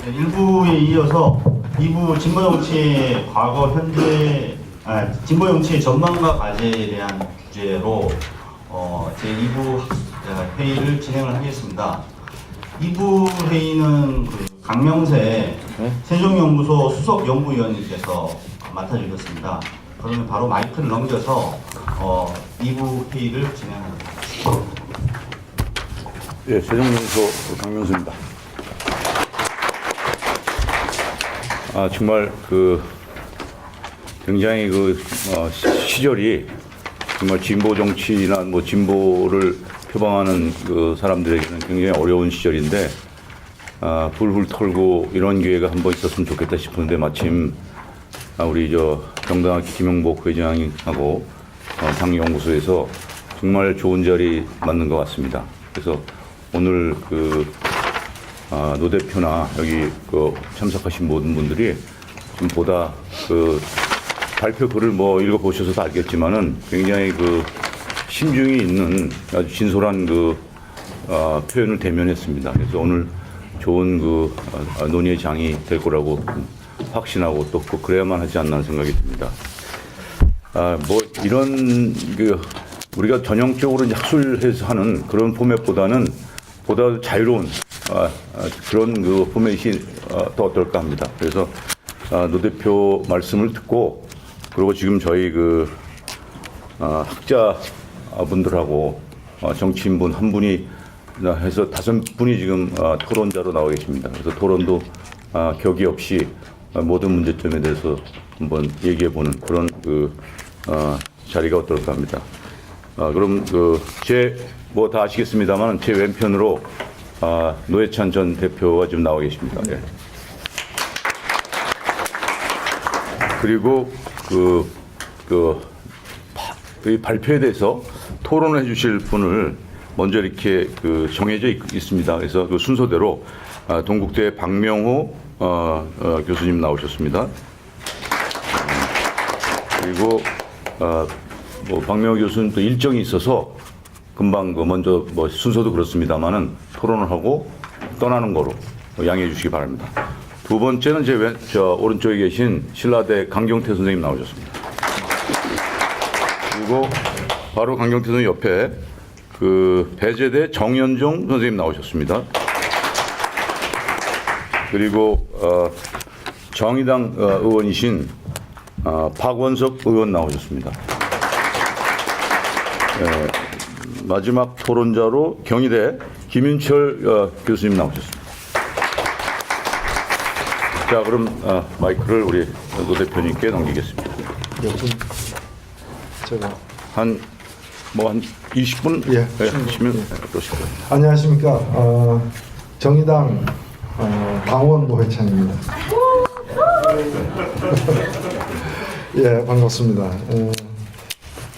1부에 이어서 2부 진보정치의 과거, 현재, 진보정치의 전망과 과제에 대한 주제로 제2부 회의를 진행을 하겠습니다. 2부 회의는 강명세 세종연구소 수석연구위원님께서 맡아주셨습니다. 그러면 바로 마이크를 넘겨서 2부 회의를 진행합니다. 예, 세종연구소 강명수입니다. 정말 굉장히 시절이 정말 진보 정치나 진보를 표방하는 사람들에게는 굉장히 어려운 시절인데, 불 털고 이런 기회가 한번 있었으면 좋겠다 싶은데, 마침 우리 정당학회 김영복 회장하고 당연구소에서 정말 좋은 자리 맞는 것 같습니다. 그래서 오늘 노 대표나 여기 참석하신 모든 분들이 좀 보다 발표 글을 읽어보셔서도 알겠지만은 굉장히 심중이 있는 아주 진솔한 표현을 대면했습니다. 그래서 오늘 좋은 논의의 장이 될 거라고 확신하고 또 그래야만 하지 않나 생각이 듭니다. 이런 우리가 전형적으로 이제 학술해서 하는 그런 포맷보다는 보다 자유로운 그런 포맷이 더 어떨까 합니다. 그래서 노 대표 말씀을 듣고, 그리고 지금 저희 학자분들하고 정치인분 한 분이 해서 5분이 지금 토론자로 나와 계십니다. 그래서 토론도 격의 없이 모든 문제점에 대해서 한번 얘기해보는 그런 자리가 어떨까 합니다. 그럼 다 아시겠습니다만 제 왼편으로 노회찬 전 대표가 지금 나와 계십니다. 예. 그리고 이 발표에 대해서 토론을 해주실 분을 먼저 이렇게 정해져 있습니다. 그래서 순서대로 동국대 박명호 교수님 나오셨습니다. 그리고 박명호 교수는 또 일정이 있어서 금방 먼저 순서도 그렇습니다만은 토론을 하고 떠나는 거로 양해해 주시기 바랍니다. 두 번째는 제 오른쪽에 계신 신라대 강경태 선생님 나오셨습니다. 그리고 바로 강경태 선생님 옆에 배재대 정연종 선생님 나오셨습니다. 그리고 정의당 의원이신 박원석 의원 나오셨습니다. 마지막 토론자로 경희대 김윤철 교수님 나오셨습니다. 자, 그럼 마이크를 우리 노 대표님께 넘기겠습니다. 제가 한 20분 예, 하시면 그러실 거예요. 안녕하십니까. 정의당 당원 노회찬입니다. 예, 반갑습니다.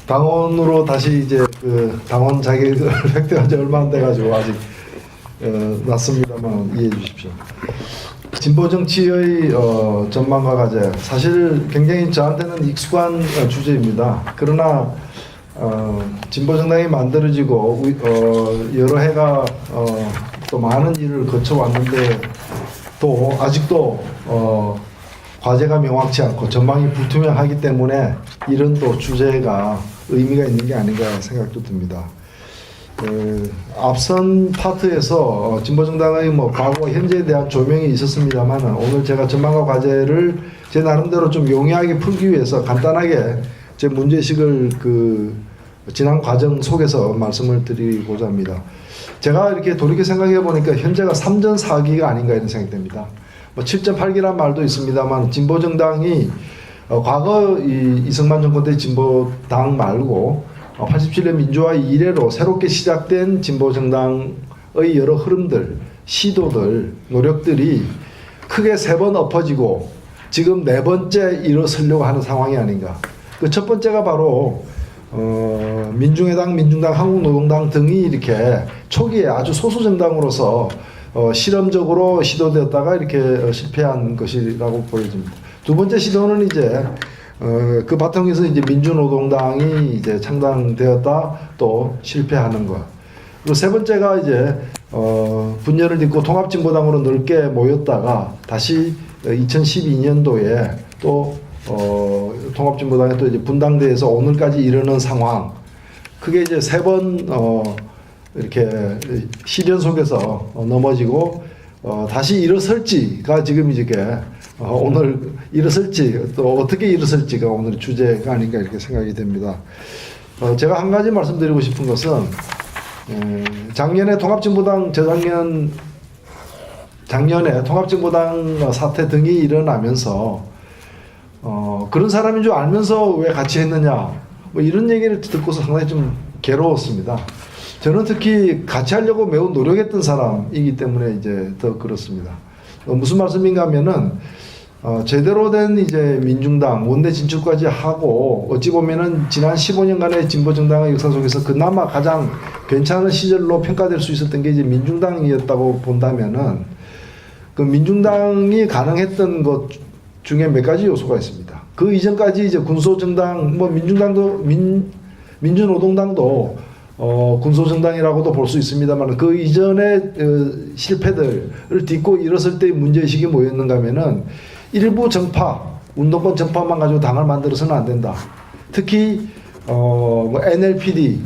당원으로 다시 이제 당원 자격을 획득한 지 얼마 안 돼가지고 아직 낯섭니다만 이해해 주십시오. 진보 정치의 전망과 과제, 사실 굉장히 저한테는 익숙한 주제입니다. 그러나 진보 정당이 만들어지고 여러 해가 또 많은 일을 거쳐왔는데 또 아직도 과제가 명확치 않고 전망이 불투명하기 때문에 이런 또 주제가 의미가 있는 게 아닌가 생각도 듭니다. 앞선 파트에서 진보정당의 과거 현재에 대한 조명이 있었습니다만, 오늘 제가 전망과 과제를 제 나름대로 좀 용이하게 풀기 위해서 간단하게 제 문제식을 지난 과정 속에서 말씀을 드리고자 합니다. 제가 이렇게 돌이켜 생각해 보니까 현재가 3전 4기가 아닌가 이런 생각이 듭니다. 7.8기란 말도 있습니다만, 진보정당이 과거 이승만 정권 때 진보당 말고 87년 민주화 이래로 새롭게 시작된 진보정당의 여러 흐름들, 시도들, 노력들이 크게 3번 엎어지고 지금 4번째 일어서려고 하는 상황이 아닌가. 첫 번째가 바로 민중해당, 민중당, 한국노동당 등이 이렇게 초기에 아주 소수 정당으로서 실험적으로 시도되었다가 이렇게 실패한 것이라고 보여집니다. 두 번째 시도는 이제 그 바탕에서 이제 민주노동당이 이제 창당되었다 또 실패하는 것. 그리고 세 번째가 이제 분열을 딛고 통합진보당으로 넓게 모였다가 다시 2012년도에 또 통합진보당에 또 이제 분당돼서 오늘까지 이르는 상황. 그게 이제 3번 이렇게 시련 속에서 넘어지고 다시 일어설지가 지금 이제 오늘 일어설지 또 어떻게 일어설지가 오늘 주제가 아닌가 이렇게 생각이 됩니다. 제가 한 가지 말씀드리고 싶은 것은 작년에 통합진보당 작년에 통합진보당 사태 등이 일어나면서 그런 사람인 줄 알면서 왜 같이 했느냐 뭐 이런 얘기를 듣고서 상당히 좀 괴로웠습니다. 저는 특히 같이 하려고 매우 노력했던 사람이기 때문에 이제 더 그렇습니다. 무슨 말씀인가 하면은 제대로 된 이제 민중당 원내 진출까지 하고 어찌 보면은 지난 15년간의 진보 정당의 역사 속에서 그나마 가장 괜찮은 시절로 평가될 수 있었던 게 이제 민중당이었다고 본다면은 그 민중당이 가능했던 것 중에 몇 가지 요소가 있습니다. 그 이전까지 이제 군소정당 뭐 민중당도 민주노동당도 군소정당이라고도 볼 수 있습니다만 그 이전의 실패들을 딛고 일었을 때의 문제의식이 뭐였는가 하면은 일부 정파, 운동권 정파만 가지고 당을 만들어서는 안 된다. 특히 뭐 NLPD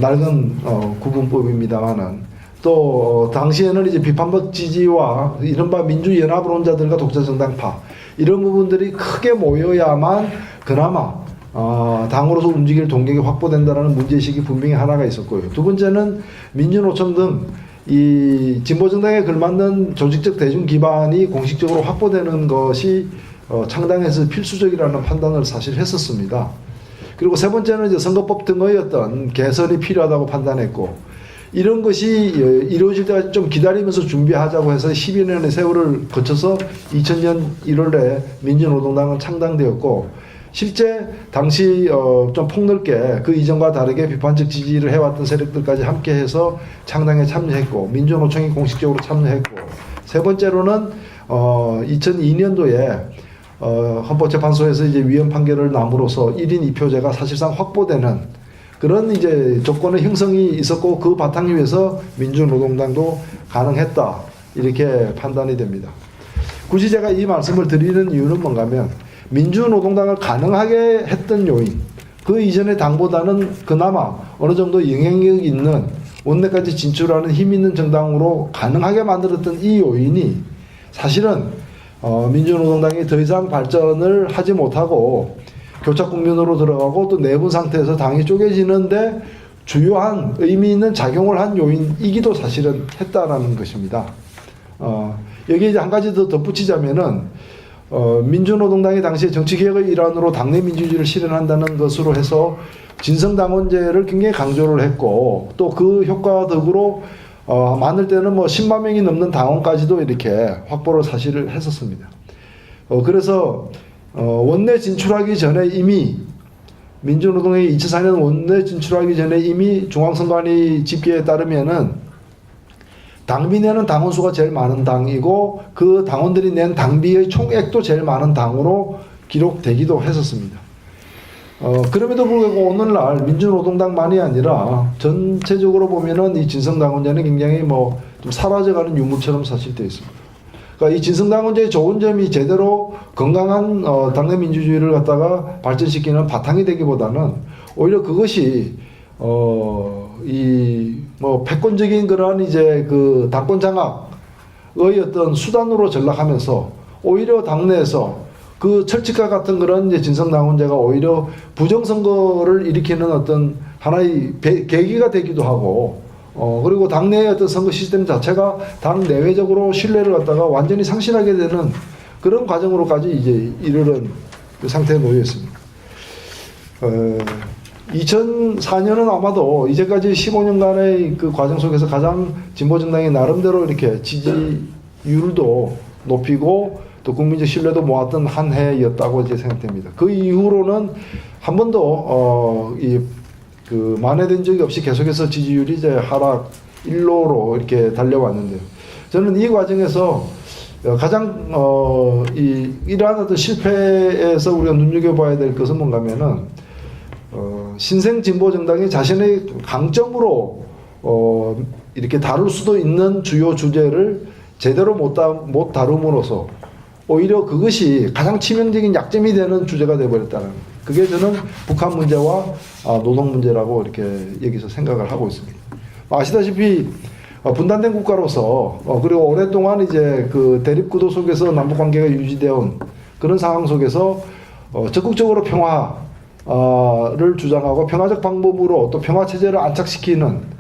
낡은 구분법입니다만은 또 당시에는 이제 비판적 지지와 이른바 민주연합론자들과 독자정당파 이런 부분들이 크게 모여야만 그나마 당으로서 움직일 동력이 확보된다는 문제의식이 분명히 하나가 있었고요. 두 번째는 민주노총 등 이 진보정당에 걸맞는 조직적 대중 기반이 공식적으로 확보되는 것이 창당에서 필수적이라는 판단을 사실 했었습니다. 그리고 세 번째는 이제 선거법 등의 어떤 개선이 필요하다고 판단했고 이런 것이 이루어질 때까지 좀 기다리면서 준비하자고 해서 12년의 세월을 거쳐서 2000년 1월에 민주노동당은 창당되었고 실제 당시 좀 폭넓게 그 이전과 다르게 비판적 지지를 해왔던 세력들까지 함께해서 창당에 참여했고 민주노총이 공식적으로 참여했고 세 번째로는 2002년도에 헌법재판소에서 이제 위헌 판결을 남으로써 1인 2표제가 사실상 확보되는 그런 이제 조건의 형성이 있었고 그 바탕 위에서 민주노동당도 가능했다 이렇게 판단이 됩니다. 굳이 제가 이 말씀을 드리는 이유는 뭔가 하면 민주노동당을 가능하게 했던 요인 그 이전의 당보다는 그나마 어느 정도 영향력 있는 원내까지 진출하는 힘 있는 정당으로 가능하게 만들었던 이 요인이 사실은 민주노동당이 더 이상 발전을 하지 못하고 교착 국면으로 들어가고 또 내분 상태에서 당이 쪼개지는데 주요한 의미 있는 작용을 한 요인이기도 사실은 했다라는 것입니다. 여기에 이제 한 가지 더 덧붙이자면은 민주노동당이 당시에 정치개혁의 일환으로 당내 민주주의를 실현한다는 것으로 해서 진성당원제를 굉장히 강조를 했고 또 그 효과 덕으로 많을 때는 뭐 10만 명이 넘는 당원까지도 이렇게 확보를 사실을 했었습니다. 그래서 원내 진출하기 전에 이미 민주노동이 2004년 원내 진출하기 전에 이미 중앙선관위 집계에 따르면은 당비 내는 당원수가 제일 많은 당이고 그 당원들이 낸 당비의 총액도 제일 많은 당으로 기록되기도 했었습니다. 그럼에도 불구하고 오늘날 민주노동당만이 아니라 전체적으로 보면은 이 진성당원제는 굉장히 뭐 좀 사라져가는 유물처럼 사실 되어 있습니다. 그러니까 이 진성당원제의 좋은 점이 제대로 건강한 당내 민주주의를 갖다가 발전시키는 바탕이 되기보다는 오히려 그것이 이 뭐 패권적인 그런 이제 그 당권 장악의 어떤 수단으로 전락하면서 오히려 당내에서 그 철칙과 같은 그런 이제 진성당원제가 오히려 부정선거를 일으키는 어떤 하나의 계기가 되기도 하고 그리고 당내의 어떤 선거 시스템 자체가 당 내외적으로 신뢰를 갖다가 완전히 상실하게 되는 그런 과정으로까지 이제 이르는 그 상태에 놓여 있습니다. 2004년은 아마도 이제까지 15년간의 그 과정 속에서 가장 진보정당이 나름대로 이렇게 지지율도 높이고 또 국민적 신뢰도 모았던 한 해였다고 이제 생각됩니다. 그 이후로는 한 번도 그 만회된 적이 없이 계속해서 지지율이 이제 하락 일로로 이렇게 달려왔는데요. 저는 이 과정에서 가장 이러한 어떤 실패에서 우리가 눈여겨봐야 될 것은 뭔가면은 신생 진보 정당이 자신의 강점으로 이렇게 다룰 수도 있는 주요 주제를 제대로 못 다룸으로써 오히려 그것이 가장 치명적인 약점이 되는 주제가 되어버렸다는, 그게 저는 북한 문제와 노동 문제라고 이렇게 여기서 생각을 하고 있습니다. 아시다시피 분단된 국가로서 그리고 오랫동안 이제 그 대립 구도 속에서 남북 관계가 유지되어 온 그런 상황 속에서 적극적으로 평화를 주장하고 평화적 방법으로 또 평화 체제를 안착시키는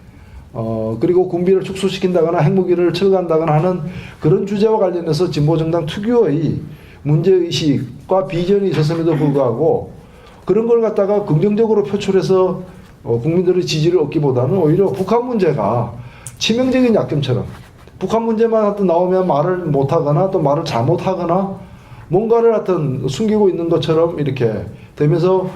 그리고 군비를 축소시킨다거나 핵무기를 철거한다거나 하는 그런 주제와 관련해서 진보정당 특유의 문제의식과 비전이 있었음에도 불구하고 그런 걸 갖다가 긍정적으로 표출해서 국민들의 지지를 얻기보다는 오히려 북한 문제가 치명적인 약점처럼 북한 문제만 하여튼 나오면 말을 못하거나 또 말을 잘못하거나 뭔가를 하여튼 숨기고 있는 것처럼 이렇게 되면서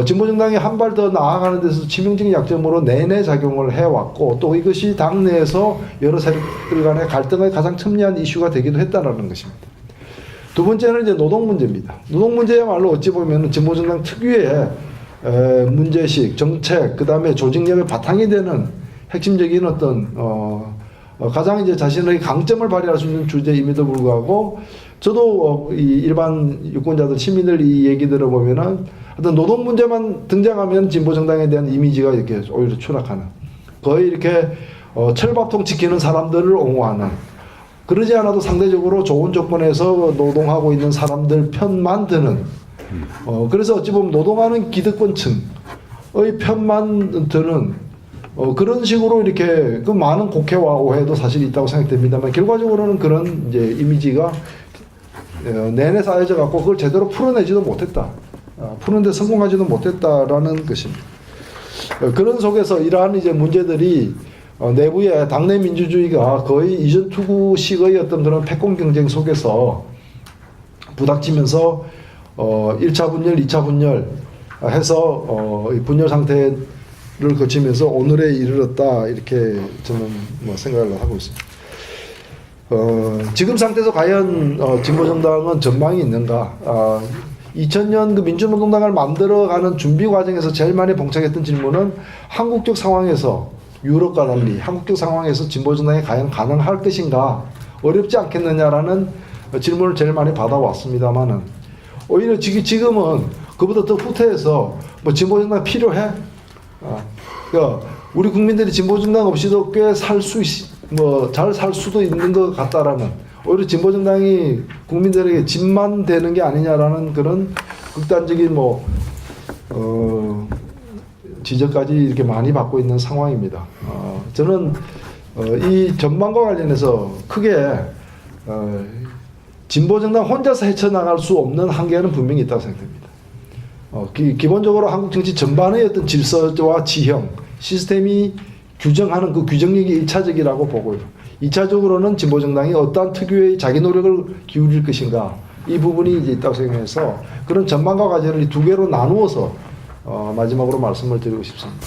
진보정당이 한 발 더 나아가는 데서 치명적인 약점으로 내내 작용을 해왔고 또 이것이 당내에서 여러 세력들 간의 갈등의 가장 첨예한 이슈가 되기도 했다는 것입니다. 두 번째는 이제 노동 문제입니다. 노동 문제야말로 어찌 보면 진보정당 특유의 문제식, 정책, 그 다음에 조직력의 바탕이 되는 핵심적인 어떤 가장 이제 자신의 강점을 발휘할 수 있는 주제임에도 불구하고 저도 이 일반 유권자들 시민들 이 얘기 들어보면은 어떤 노동 문제만 등장하면 진보정당에 대한 이미지가 이렇게 오히려 추락하는, 거의 이렇게 철밥통 지키는 사람들을 옹호하는, 그러지 않아도 상대적으로 좋은 조건에서 노동하고 있는 사람들 편만 드는, 그래서 어찌 보면 노동하는 기득권층의 편만 드는 그런 식으로 이렇게 그 많은 곡해와 오해도 사실 있다고 생각됩니다만 결과적으로는 그런 이제 이미지가 내내 쌓여져 갖고 그걸 제대로 풀어내지도 못했다. 푸는데 성공하지도 못했다라는 것입니다. 그런 속에서 이러한 이제 문제들이 내부의 당내 민주주의가 거의 이전 투구식의 어떤 그런 패권 경쟁 속에서 부닥치면서 1차 분열, 2차 분열 해서 분열 상태를 거치면서 오늘에 이르렀다 이렇게 저는 뭐 생각을 하고 있습니다. 지금 상태에서 과연 진보정당은 전망이 있는가? 2000년 그 민주노동당을 만들어가는 준비 과정에서 제일 많이 봉착했던 질문은 한국적 상황에서 유럽과 달리 한국적 상황에서 진보정당이 과연 가능할 것인가, 어렵지 않겠느냐라는 질문을 제일 많이 받아왔습니다만은 오히려 지금은 그보다 더 후퇴해서 뭐 진보정당 필요해? 그러니까 우리 국민들이 진보정당 없이도 꽤 살 수 잘 살 수도 있는 것 같다라는, 오히려 진보정당이 국민들에게 짐만 되는 게 아니냐라는 그런 극단적인 지적까지 이렇게 많이 받고 있는 상황입니다. 저는 이 전망과 관련해서 크게 진보정당 혼자서 헤쳐나갈 수 없는 한계는 분명히 있다고 생각됩니다. 기본적으로 한국 정치 전반의 어떤 질서와 지형, 시스템이 규정하는 그 규정력이 1차적이라고 보고요. 2차적으로는 진보정당이 어떠한 특유의 자기 노력을 기울일 것인가, 이 부분이 이제 있다고 생각해서 그런 전망과 과제를 이 두 개로 나누어서 마지막으로 말씀을 드리고 싶습니다.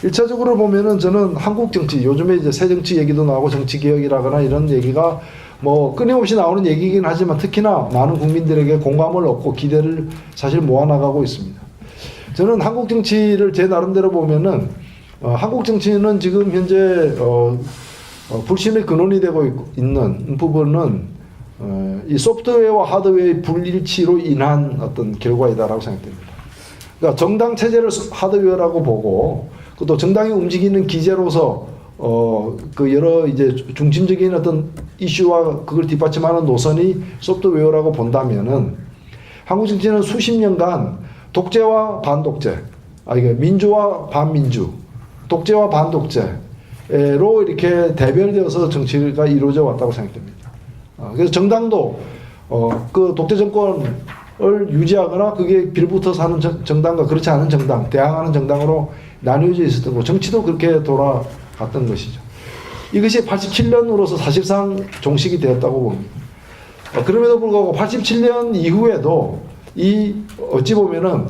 1차적으로 보면은 저는 한국 정치, 요즘에 이제 새 정치 얘기도 나오고 정치 개혁이라거나 이런 얘기가 뭐 끊임없이 나오는 얘기이긴 하지만 특히나 많은 국민들에게 공감을 얻고 기대를 사실 모아나가고 있습니다. 저는 한국 정치를 제 나름대로 보면은 한국 정치는 지금 현재 불신의 근원이 되고 있는 부분은 이 소프트웨어와 하드웨어의 불일치로 인한 어떤 결과이다라고 생각됩니다. 그러니까 정당 체제를 하드웨어라고 보고 또 정당이 움직이는 기제로서 그 여러 이제 중심적인 어떤 이슈와 그걸 뒷받침하는 노선이 소프트웨어라고 본다면은 한국 정치는 수십 년간 독재와 반독재, 민주와 반민주, 독재와 반독재로 이렇게 대별되어서 정치가 이루어져 왔다고 생각됩니다. 그래서 정당도 그 독재 정권을 유지하거나 그게 빌붙어서 하는 정당과 그렇지 않은 정당, 대항하는 정당으로 나뉘어져 있었던 거, 정치도 그렇게 돌아갔던 것이죠. 이것이 87년으로서 사실상 종식이 되었다고 봅니다. 그럼에도 불구하고 87년 이후에도 어찌 보면은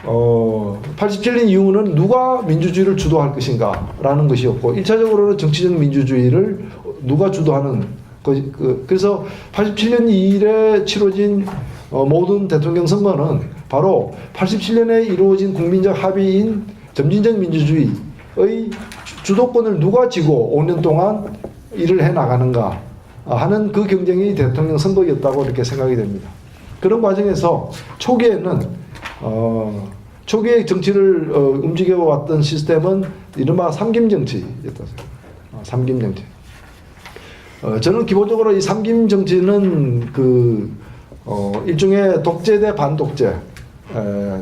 87년 이후는 누가 민주주의를 주도할 것인가 라는 것이었고 1차적으로는 정치적 민주주의를 누가 주도하는 그래서 87년 이래 치러진 모든 대통령 선거는 바로 87년에 이루어진 국민적 합의인 점진적 민주주의의 주도권을 누가 쥐고 5년 동안 일을 해 나가는가 하는 그 경쟁이 대통령 선거였다고 이렇게 생각이 됩니다. 그런 과정에서 초기에는 초기의 정치를 움직여왔던 시스템은 이른바 삼김정치였다. 삼김정치. 저는 기본적으로 이 삼김정치는 일종의 독재 대 반독재,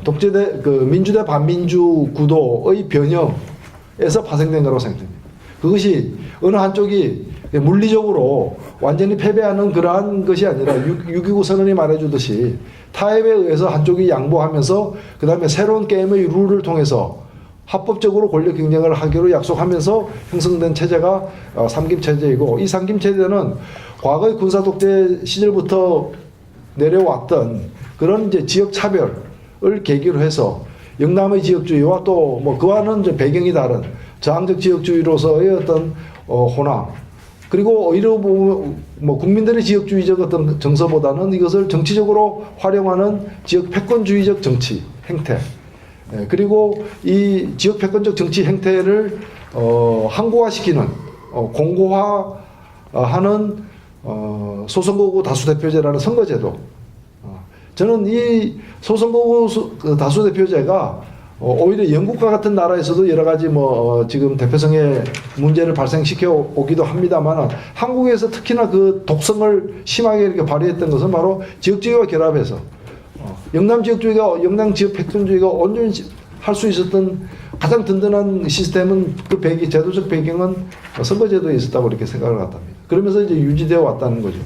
독재 대 민주 대 반민주 구도의 변형에서 파생된 거라고 생각합니다. 그것이 어느 한쪽이 물리적으로 완전히 패배하는 그러한 것이 아니라 6.29 선언이 말해주듯이 타협에 의해서 한쪽이 양보하면서 그 다음에 새로운 게임의 룰을 통해서 합법적으로 권력 경쟁을 하기로 약속하면서 형성된 체제가 삼김체제이고, 이 삼김체제는 과거의 군사독재 시절부터 내려왔던 그런 이제 지역차별을 계기로 해서 영남의 지역주의와 또 뭐 그와는 이제 배경이 다른 저항적 지역주의로서의 어떤 호남, 그리고 오히려 뭐 국민들의 지역주의적 어떤 정서보다는 이것을 정치적으로 활용하는 지역 패권주의적 정치 행태, 그리고 이 지역 패권적 정치 행태를 항고화시키는 공고화하는 소선거구 다수대표제라는 선거제도. 저는 이 소선거구 다수대표제가 오히려 영국과 같은 나라에서도 여러 가지 지금 대표성의 문제를 발생시켜 오기도 합니다만, 한국에서 특히나 그 독성을 심하게 이렇게 발휘했던 것은 바로 지역주의와 결합해서 영남 지역주의가, 영남 지역 패권주의가 온전히 할 수 있었던 가장 든든한 시스템은 그 제도적 배경은 선거제도에 있었다고 이렇게 생각을 합니다. 그러면서 이제 유지되어 왔다는 거죠.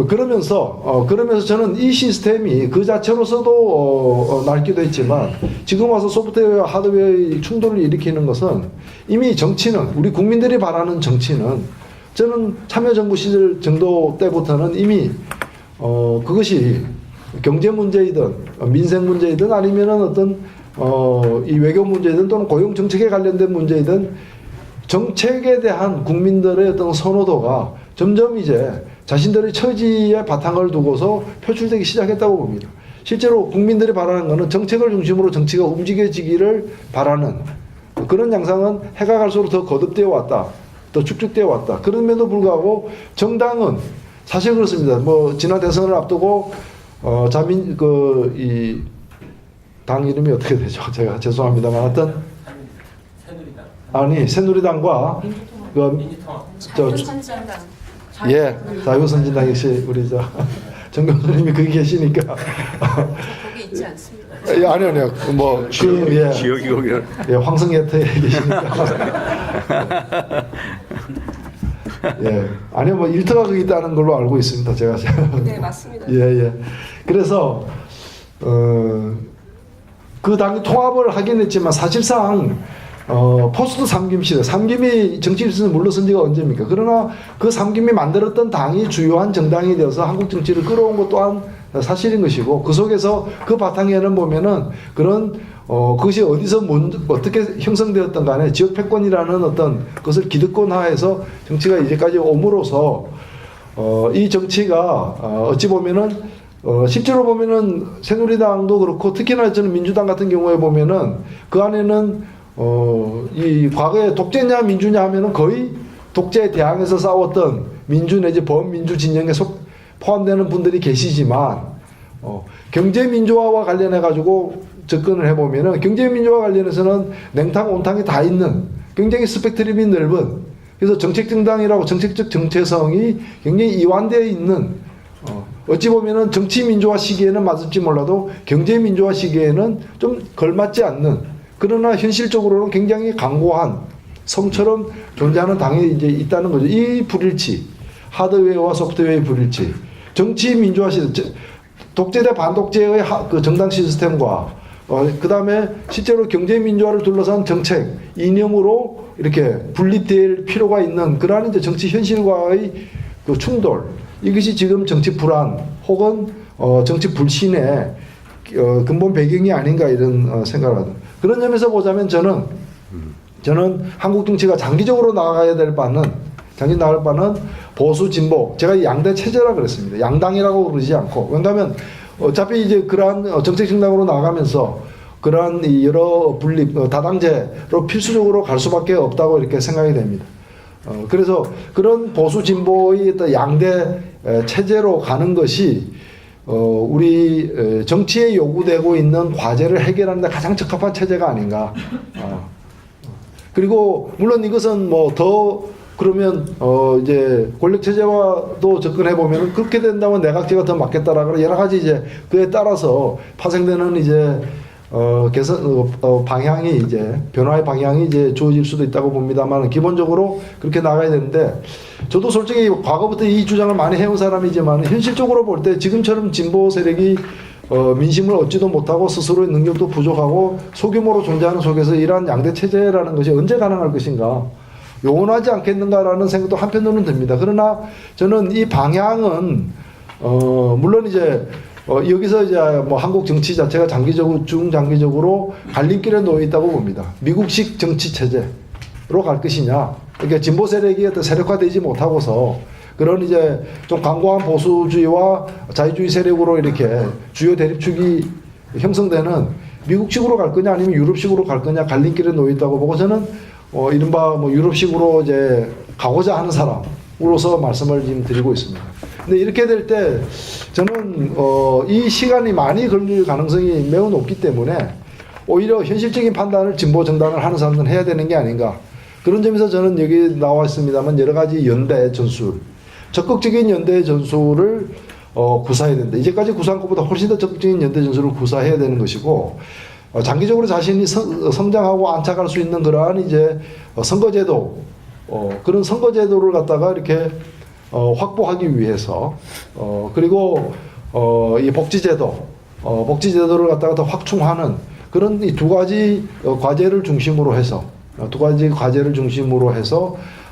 그러면서 저는 이 시스템이 그 자체로서도 낡기도 했지만, 지금 와서 소프트웨어와 하드웨어의 충돌을 일으키는 것은 이미 정치는, 우리 국민들이 바라는 정치는, 저는 참여정부 시절 정도 때부터는 이미 그것이 경제 문제이든 민생 문제이든 아니면은 어떤 이 외교 문제이든 또는 고용 정책에 관련된 문제이든 정책에 대한 국민들의 어떤 선호도가 점점 이제 자신들의 처지에 바탕을 두고서 표출되기 시작했다고 봅니다. 실제로 국민들이 바라는 것은 정책을 중심으로 정치가 움직여지기를 바라는 그런 양상은 해가 갈수록 더 거듭되어 왔다, 더 축적되어 왔다. 그럼에도 불구하고 정당은 사실 그렇습니다. 지난 대선을 앞두고 이 당 이름이 어떻게 되죠? 제가 죄송합니다만 하여튼 새누리당과 자유선진당 역시 우리 정 교수님이 거기 계시니까 거기 있지 않습니다. 아니요. 지역이 거기는 황성예태에 계시니까. 아니요, 일터가 거기 있다는 걸로 알고 있습니다. 제가. 네, 맞습니다. 그래서 그 당이 통합을 하긴 했지만 사실상 포스트 삼김 시대, 삼김이 정치에서 물러선 지가 언제입니까? 그러나 그 삼김이 만들었던 당이 주요한 정당이 되어서 한국 정치를 끌어온 것 또한 사실인 것이고, 그 속에서 그 바탕에는 보면은 그런 그것이 어디서 어떻게 형성되었던 간에 지역 패권이라는 어떤 것을 기득권화해서 정치가 이제까지 옴으로써 이 정치가 어찌 보면은 실제로 보면은 새누리당도 그렇고, 특히나 저는 민주당 같은 경우에 보면은 그 안에는 이 과거에 독재냐 민주냐 하면은 거의 독재에 대항해서 싸웠던 민주 내지 범민주 진영에 포함되는 분들이 계시지만, 경제 민주화와 관련해 가지고 접근을 해보면은 경제 민주화 관련해서는 냉탕 온탕이 다 있는 굉장히 스펙트럼이 넓은, 그래서 정책 정당이라고 정책적 정체성이 굉장히 이완되어 있는, 어찌 보면은 정치 민주화 시기에는 맞을지 몰라도 경제 민주화 시기에는 좀 걸맞지 않는, 그러나 현실적으로는 굉장히 강고한 성처럼 존재하는 당이 이제 있다는 거죠. 이 불일치, 하드웨어와 소프트웨어의 불일치, 정치 민주화 시스템, 독재 대 반독재의 그 정당 시스템과 그 다음에 실제로 경제 민주화를 둘러싼 정책 이념으로 이렇게 분립될 필요가 있는 그러한 이제 정치 현실과의 그 충돌, 이것이 지금 정치 불안 혹은 정치 불신의 근본 배경이 아닌가 이런 생각을 합니다. 그런 점에서 보자면 저는 한국 정치가 장기적으로 나아가야 될 바는 보수 진보, 제가 양대 체제라 그랬습니다. 양당이라고 그러지 않고, 왜냐하면 어차피 이제 그러한 정책 정당으로 나아가면서 그러한 이 여러 분립 다당제로 필수적으로 갈 수밖에 없다고 이렇게 생각이 됩니다. 그래서 그런 보수 진보의 어떤 양대 체제로 가는 것이 우리 정치에 요구되고 있는 과제를 해결하는 데 가장 적합한 체제가 아닌가. 그리고 물론 이것은 뭐 더 그러면 이제 권력 체제와도 접근해 보면 그렇게 된다면 내각제가 더 맞겠다라고 여러 가지 이제 그에 따라서 파생되는 이제 개선 방향이 이제 변화의 방향이 이제 주어질 수도 있다고 봅니다만 기본적으로 그렇게 나가야 되는데 저도 솔직히 과거부터 이 주장을 많이 해온 사람이지만 현실적으로 볼 때 지금처럼 진보 세력이 민심을 얻지도 못하고 스스로의 능력도 부족하고 소규모로 존재하는 속에서 이러한 양대 체제라는 것이 언제 가능할 것인가 용원하지 않겠는가라는 생각도 한편으로는 듭니다. 그러나 저는 이 방향은 물론 이제 여기서 이제 뭐 한국 정치 자체가 장기적으로 중장기적으로 갈림길에 놓여 있다고 봅니다. 미국식 정치 체제로 갈 것이냐. 그러니까 진보 세력이 어떤 세력화되지 못하고서 그런 이제 좀 강고한 보수주의와 자유주의 세력으로 이렇게 주요 대립축이 형성되는 미국식으로 갈 거냐 아니면 유럽식으로 갈 거냐 갈림길에 놓여 있다고 보고 저는 이른바 뭐 유럽식으로 이제 가고자 하는 사람으로서 말씀을 지금 드리고 있습니다. 근데 이렇게 될 때 저는 이 시간이 많이 걸릴 가능성이 매우 높기 때문에 오히려 현실적인 판단을 진보 정당을 하는 사람들은 해야 되는 게 아닌가. 그런 점에서 저는 여기 나와 있습니다만 여러 가지 연대 전술, 적극적인 연대 전술을 구사해야 된다. 이제까지 구사한 것보다 훨씬 더 적극적인 연대 전술을 구사해야 되는 것이고 장기적으로 자신이 성장하고 안착할 수 있는 그러한 이제 선거제도 그런 선거제도를 갖다가 이렇게 확보하기 위해서 그리고 이 복지제도를 갖다가 더 확충하는 그런 이 두 가지 과제를 중심으로 해서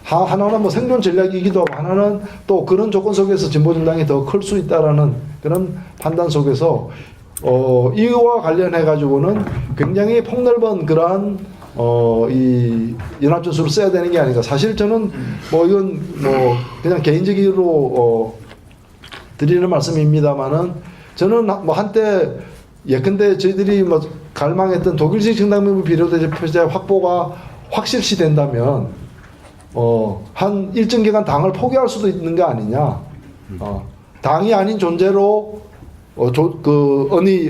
하나는 뭐 생존 전략이기도 하고 하나는 또 그런 조건 속에서 진보 정당이 더 클 수 있다라는 그런 판단 속에서 이와 관련해 가지고는 굉장히 폭넓은 그러한 이 연합전술을 써야 되는 게 아닌가. 사실 저는 뭐 이건 뭐 그냥 개인적으로 드리는 말씀입니다만은 저는 뭐 한때 예컨대 저희들이 뭐 갈망했던 독일식 정당명부 비례대 표제 확보가 확실시 된다면 한 일정 기간 당을 포기할 수도 있는 게 아니냐. 당이 아닌 존재로 어디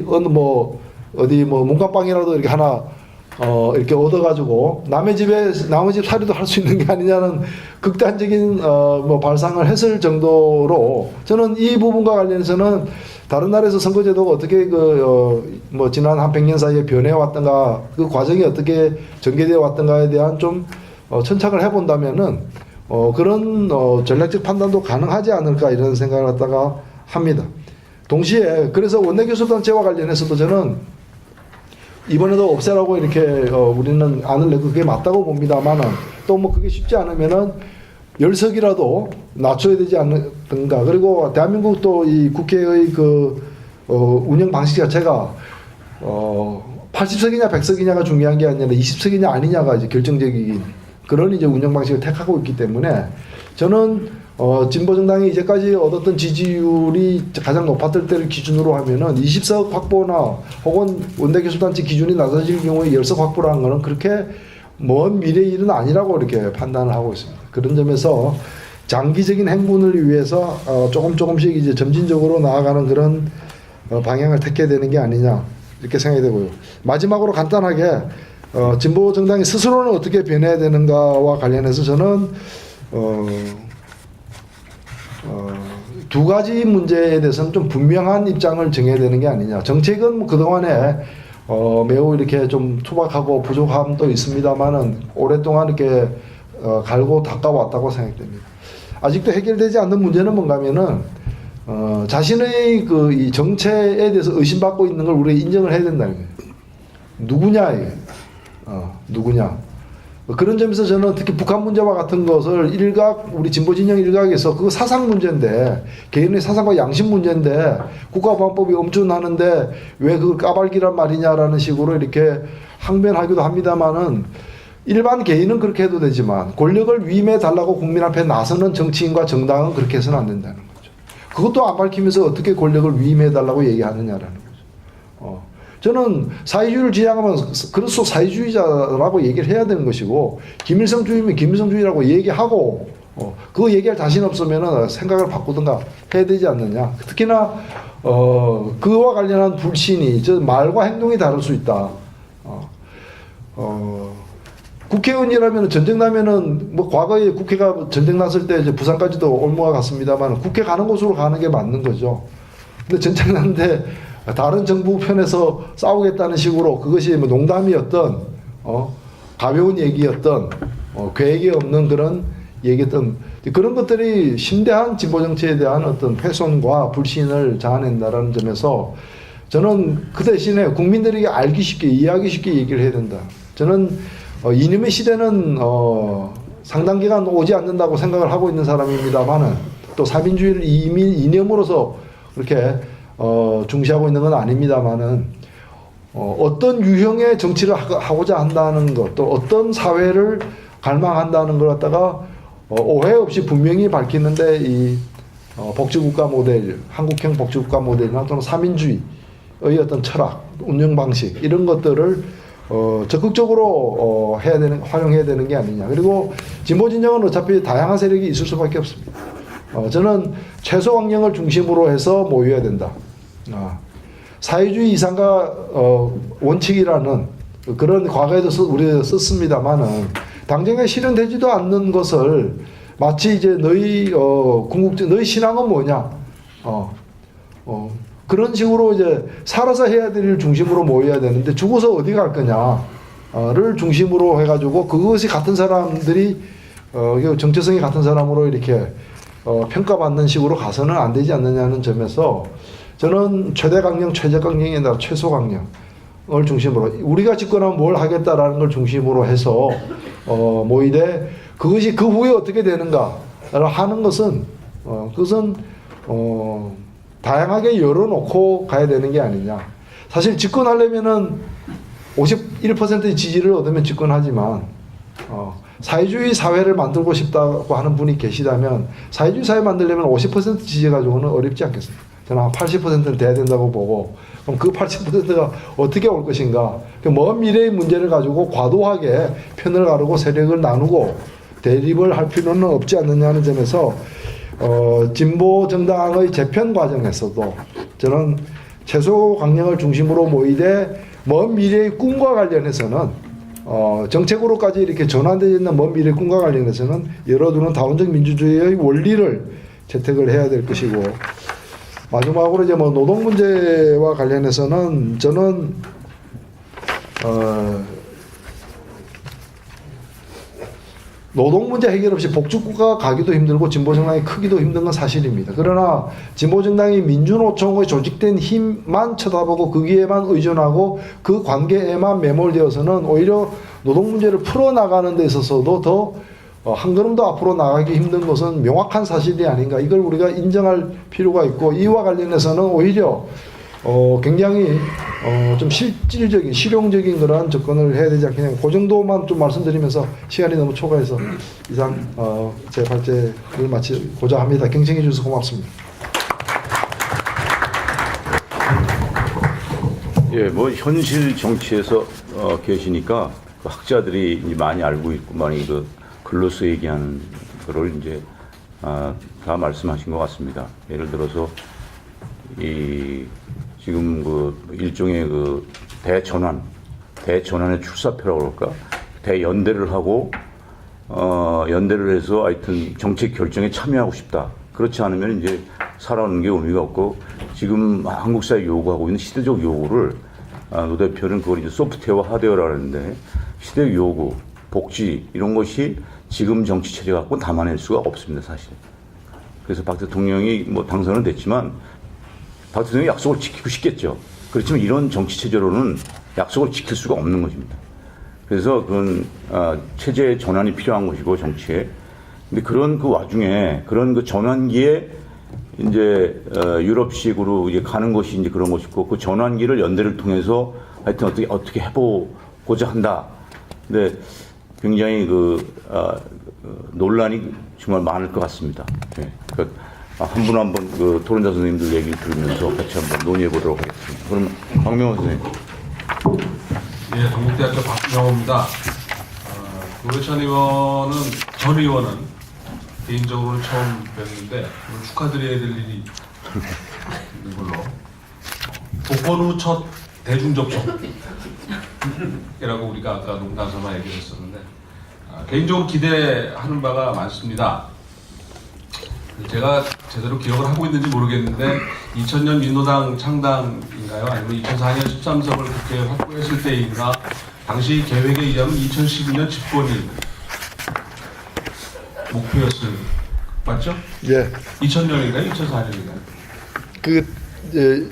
뭐 문간방이라도 이렇게 하나 이렇게 얻어가지고 남의 집 살이도 할 수 있는 게 아니냐는 극단적인 뭐 발상을 했을 정도로 저는 이 부분과 관련해서는 다른 나라에서 선거제도가 어떻게 뭐 지난 한 100년 사이에 변해 왔던가 그 과정이 어떻게 전개되어 왔던가에 대한 좀 천착을 해본다면은 그런 전략적 판단도 가능하지 않을까 이런 생각을 갖다가 합니다. 동시에 그래서 원내교섭단체와 관련해서도 저는 이번에도 없애라고 이렇게 우리는 안을 내고 그게 맞다고 봅니다만은 또 뭐 그게 쉽지 않으면은 10석이라도 낮춰야 되지 않는가. 그리고 대한민국 또 이 국회의 운영 방식 자체가 80석이냐 100석이냐가 중요한 게 아니라 20석이냐 아니냐가 이제 결정적인 그런 이제 운영 방식을 택하고 있기 때문에 저는 진보 정당이 이제까지 얻었던 지지율이 가장 높았을 때를 기준으로 하면은 20석 확보나 혹은 원내교섭단체 기준이 낮아질 경우에 10석 확보라는 거는 그렇게 먼 미래의 일은 아니라고 이렇게 판단을 하고 있습니다. 그런 점에서 장기적인 행군을 위해서 조금씩 이제 점진적으로 나아가는 그런 방향을 택해야 되는 게 아니냐 이렇게 생각이 되고요. 마지막으로 간단하게 진보 정당이 스스로는 어떻게 변해야 되는가와 관련해서 저는 두 가지 문제에 대해서는 좀 분명한 입장을 정해야 되는 게 아니냐. 정책은 뭐 그동안에 매우 이렇게 좀 투박하고 부족함도 있습니다만은 오랫동안 이렇게 갈고 닦아왔다고 생각됩니다. 아직도 해결되지 않는 문제는 뭔가면은 자신의 이 정체에 대해서 의심받고 있는 걸 우리가 인정을 해야 된다는 거예요. 누구냐 이게. 누구냐. 그런 점에서 저는 특히 북한 문제와 같은 것을 우리 진보 진영 일각에서 그거 사상 문제인데, 개인의 사상과 양심 문제인데, 국가보안법이 엄준하는데 왜 그걸 까발기란 말이냐라는 식으로 이렇게 항변하기도 합니다만은, 일반 개인은 그렇게 해도 되지만, 권력을 위임해 달라고 국민 앞에 나서는 정치인과 정당은 그렇게 해서는 안 된다는 거죠. 그것도 안 밝히면서 어떻게 권력을 위임해 달라고 얘기하느냐라는 거죠. 저는 사회주의를 지향하면 그래서 사회주의자라고 얘기를 해야 되는 것이고 김일성주의면 김일성주의라고 얘기하고 그거 얘기할 자신 없으면 생각을 바꾸든가 해야 되지 않느냐. 특히나 그와 관련한 불신이 저 말과 행동이 다를 수 있다. 국회의원이라면 전쟁 나면은 뭐 과거에 국회가 전쟁 났을 때 이제 부산까지도 올무가 갔습니다만 국회 가는 곳으로 가는 게 맞는 거죠. 근데 전쟁 났는데 다른 정부 편에서 싸우겠다는 식으로 그것이 뭐 농담이었던 가벼운 얘기였던 계획이 없는 그런 얘기였던 그런 것들이 심대한 진보 정치에 대한 어떤 훼손과 불신을 자아낸다라는 점에서 저는 그 대신에 국민들에게 알기 쉽게 이해하기 쉽게 얘기를 해야 된다. 저는 이념의 시대는 상당 기간 오지 않는다고 생각을 하고 있는 사람입니다만은 또 사민주의를 이념으로서 그렇게 중시하고 있는 건 아닙니다만은 어떤 유형의 정치를 하고자 한다는 것, 또 어떤 사회를 갈망한다는 걸 갖다가 오해 없이 분명히 밝히는데 이 복지국가 모델, 한국형 복지국가 모델이나 또는 사민주의의 어떤 철학, 운영 방식 이런 것들을 적극적으로 활용해야 되는 게 아니냐. 그리고 진보 진영은 어차피 다양한 세력이 있을 수밖에 없습니다. 저는 최소 강령을 중심으로 해서 모여야 된다. 사회주의 이상과 원칙이라는 그런 과거에도 우리가 썼습니다만은 당장에 실현되지도 않는 것을 마치 이제 너희 너희 신앙은 뭐냐? 그런 식으로 이제 살아서 해야 될 일 중심으로 모여야 되는데 죽어서 어디 갈 거냐를 중심으로 해가지고 그것이 같은 사람들이 정체성이 같은 사람으로 이렇게 평가받는 식으로 가서는 안 되지 않느냐는 점에서 저는 최대 강령, 최저 강령이 아니라 최소 강령을 중심으로 우리가 집권하면 뭘 하겠다라는 걸 중심으로 해서 모이되 그것이 그 후에 어떻게 되는가를 하는 것은 그것은 다양하게 열어놓고 가야 되는 게 아니냐. 사실 집권하려면은 51%의 지지를 얻으면 집권하지만 사회주의 사회를 만들고 싶다고 하는 분이 계시다면 사회주의 사회 만들려면 50% 지지 가지고는 어렵지 않겠습니까? 저는 한 80%는 돼야 된다고 보고 그럼 그 80%가 어떻게 올 것인가? 먼 미래의 문제를 가지고 과도하게 편을 가르고 세력을 나누고 대립을 할 필요는 없지 않느냐는 점에서 진보 정당의 재편 과정에서도 저는 최소 강령을 중심으로 모이되 먼 미래의 꿈과 관련해서는 정책으로까지 이렇게 전환되어 있는 먼 미래의 꿈과 관련해서는 열어두는 다원적 민주주의의 원리를 채택을 해야 될 것이고 마지막으로 이제 뭐 노동 문제와 관련해서는 저는 노동 문제 해결 없이 복지국가가 가기도 힘들고 진보정당이 크기도 힘든 건 사실입니다. 그러나 진보정당이 민주노총의 조직된 힘만 쳐다보고 거기에만 의존하고 그 관계에만 매몰되어서는 오히려 노동 문제를 풀어나가는 데 있어서도 더 한 걸음도 앞으로 나가기 힘든 것은 명확한 사실이 아닌가. 이걸 우리가 인정할 필요가 있고 이와 관련해서는 오히려 굉장히 좀 실질적인 실용적인 그러한 접근을 해야 되지 않겠냐. 그 정도만 좀 말씀드리면서 시간이 너무 초과해서 이상 제 발제를 마치고자 합니다. 경청해 주셔서 고맙습니다. 예, 뭐 현실 정치에서 계시니까 그 학자들이 이제 많이 알고 있고 많이 그 글로서 얘기하는 거를 이제 다 말씀하신 것 같습니다. 예를 들어서 이 지금 그 일종의 그 대전환의 출사표라고 그럴까? 대연대를 하고 연대를 해서 하여튼 정책 결정에 참여하고 싶다. 그렇지 않으면 이제 살아오는 게 의미가 없고 지금 한국 사회 요구하고 있는 시대적 요구를 노 대표는 그걸 이제 소프트웨어와 하드웨어라고 하는데 시대적 요구, 복지 이런 것이 지금 정치 체제 갖고 담아낼 수가 없습니다, 사실. 그래서 박 대통령이 뭐 당선은 됐지만 박 대통령이 약속을 지키고 싶겠죠. 그렇지만 이런 정치 체제로는 약속을 지킬 수가 없는 것입니다. 그래서 그런 체제 전환이 필요한 것이고 정치에. 근데 그런 그 와중에 그런 그 전환기에 이제 유럽식으로 이제 가는 것이 이제 그런 것이고 그 전환기를 연대를 통해서 하여튼 어떻게 해보고자 한다. 근데 굉장히 논란이 정말 많을 것 같습니다. 네. 한 분 한 분 그 토론자 선생님들 얘기 들으면서 같이 한번 논의해 보도록 하겠습니다. 그럼 박명호 선생님. 예, 동국대학교 박영호입니다. 노회찬 의원은 전 의원은 개인적으로는 처음 뵀는데 오늘 축하드려야 될 일이 있는 걸로 복권 후 첫 대중 접촉이라고 우리가 아까 농담 삼아 얘기했었는데 개인적으로 기대하는 바가 많습니다. 제가 제대로 기억을 하고 있는지 모르겠는데 2000년 민노당 창당인가요? 아니면 2004년 13석을 국회에 확보했을 때인가 당시 계획에 의하면 2012년 집권이 목표였을 맞죠? 예. 2000년인가요? 2004년인가요?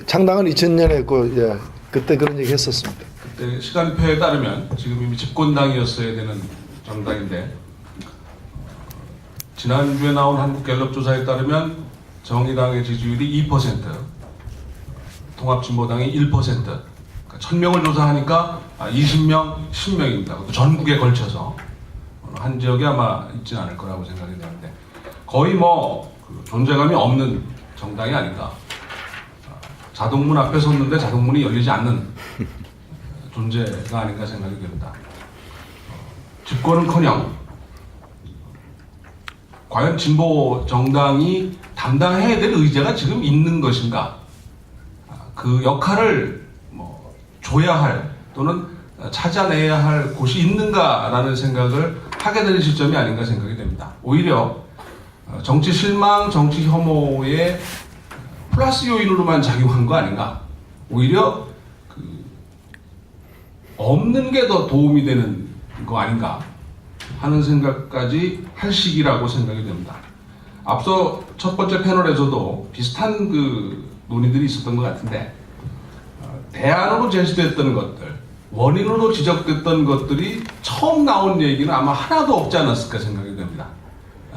창당은 2000년에 했고, 예. 그때 그런 얘기 했었습니다. 그때 시간표에 따르면 지금 이미 집권당이었어야 되는 정당인데 지난주에 나온 한국갤럽 조사에 따르면 정의당의 지지율이 2%, 통합진보당이 1%. 그러니까 1000명을 조사하니까 20명, 10명입니다. 그것도 전국에 걸쳐서 한 지역에 아마 있지는 않을 거라고 생각이 되는데 거의 존재감이 없는 정당이 아닌가. 자동문 앞에 섰는데 자동문이 열리지 않는 존재가 아닌가 생각이 됩니다. 집권은커녕 과연 진보 정당이 담당해야 될 의제가 지금 있는 것인가? 그 역할을 줘야 할 또는 찾아내야 할 곳이 있는가라는 생각을 하게 되는 시점이 아닌가 생각이 됩니다. 오히려 정치 실망, 정치 혐오의 플러스 요인으로만 작용한 거 아닌가? 오히려 없는 게 더 도움이 되는 거 아닌가 하는 생각까지 할 시기라고 생각이 됩니다. 앞서 첫 번째 패널에서도 비슷한 논의들이 있었던 것 같은데 대안으로 제시됐던 것들, 원인으로 지적됐던 것들이 처음 나온 얘기는 아마 하나도 없지 않았을까 생각이 됩니다.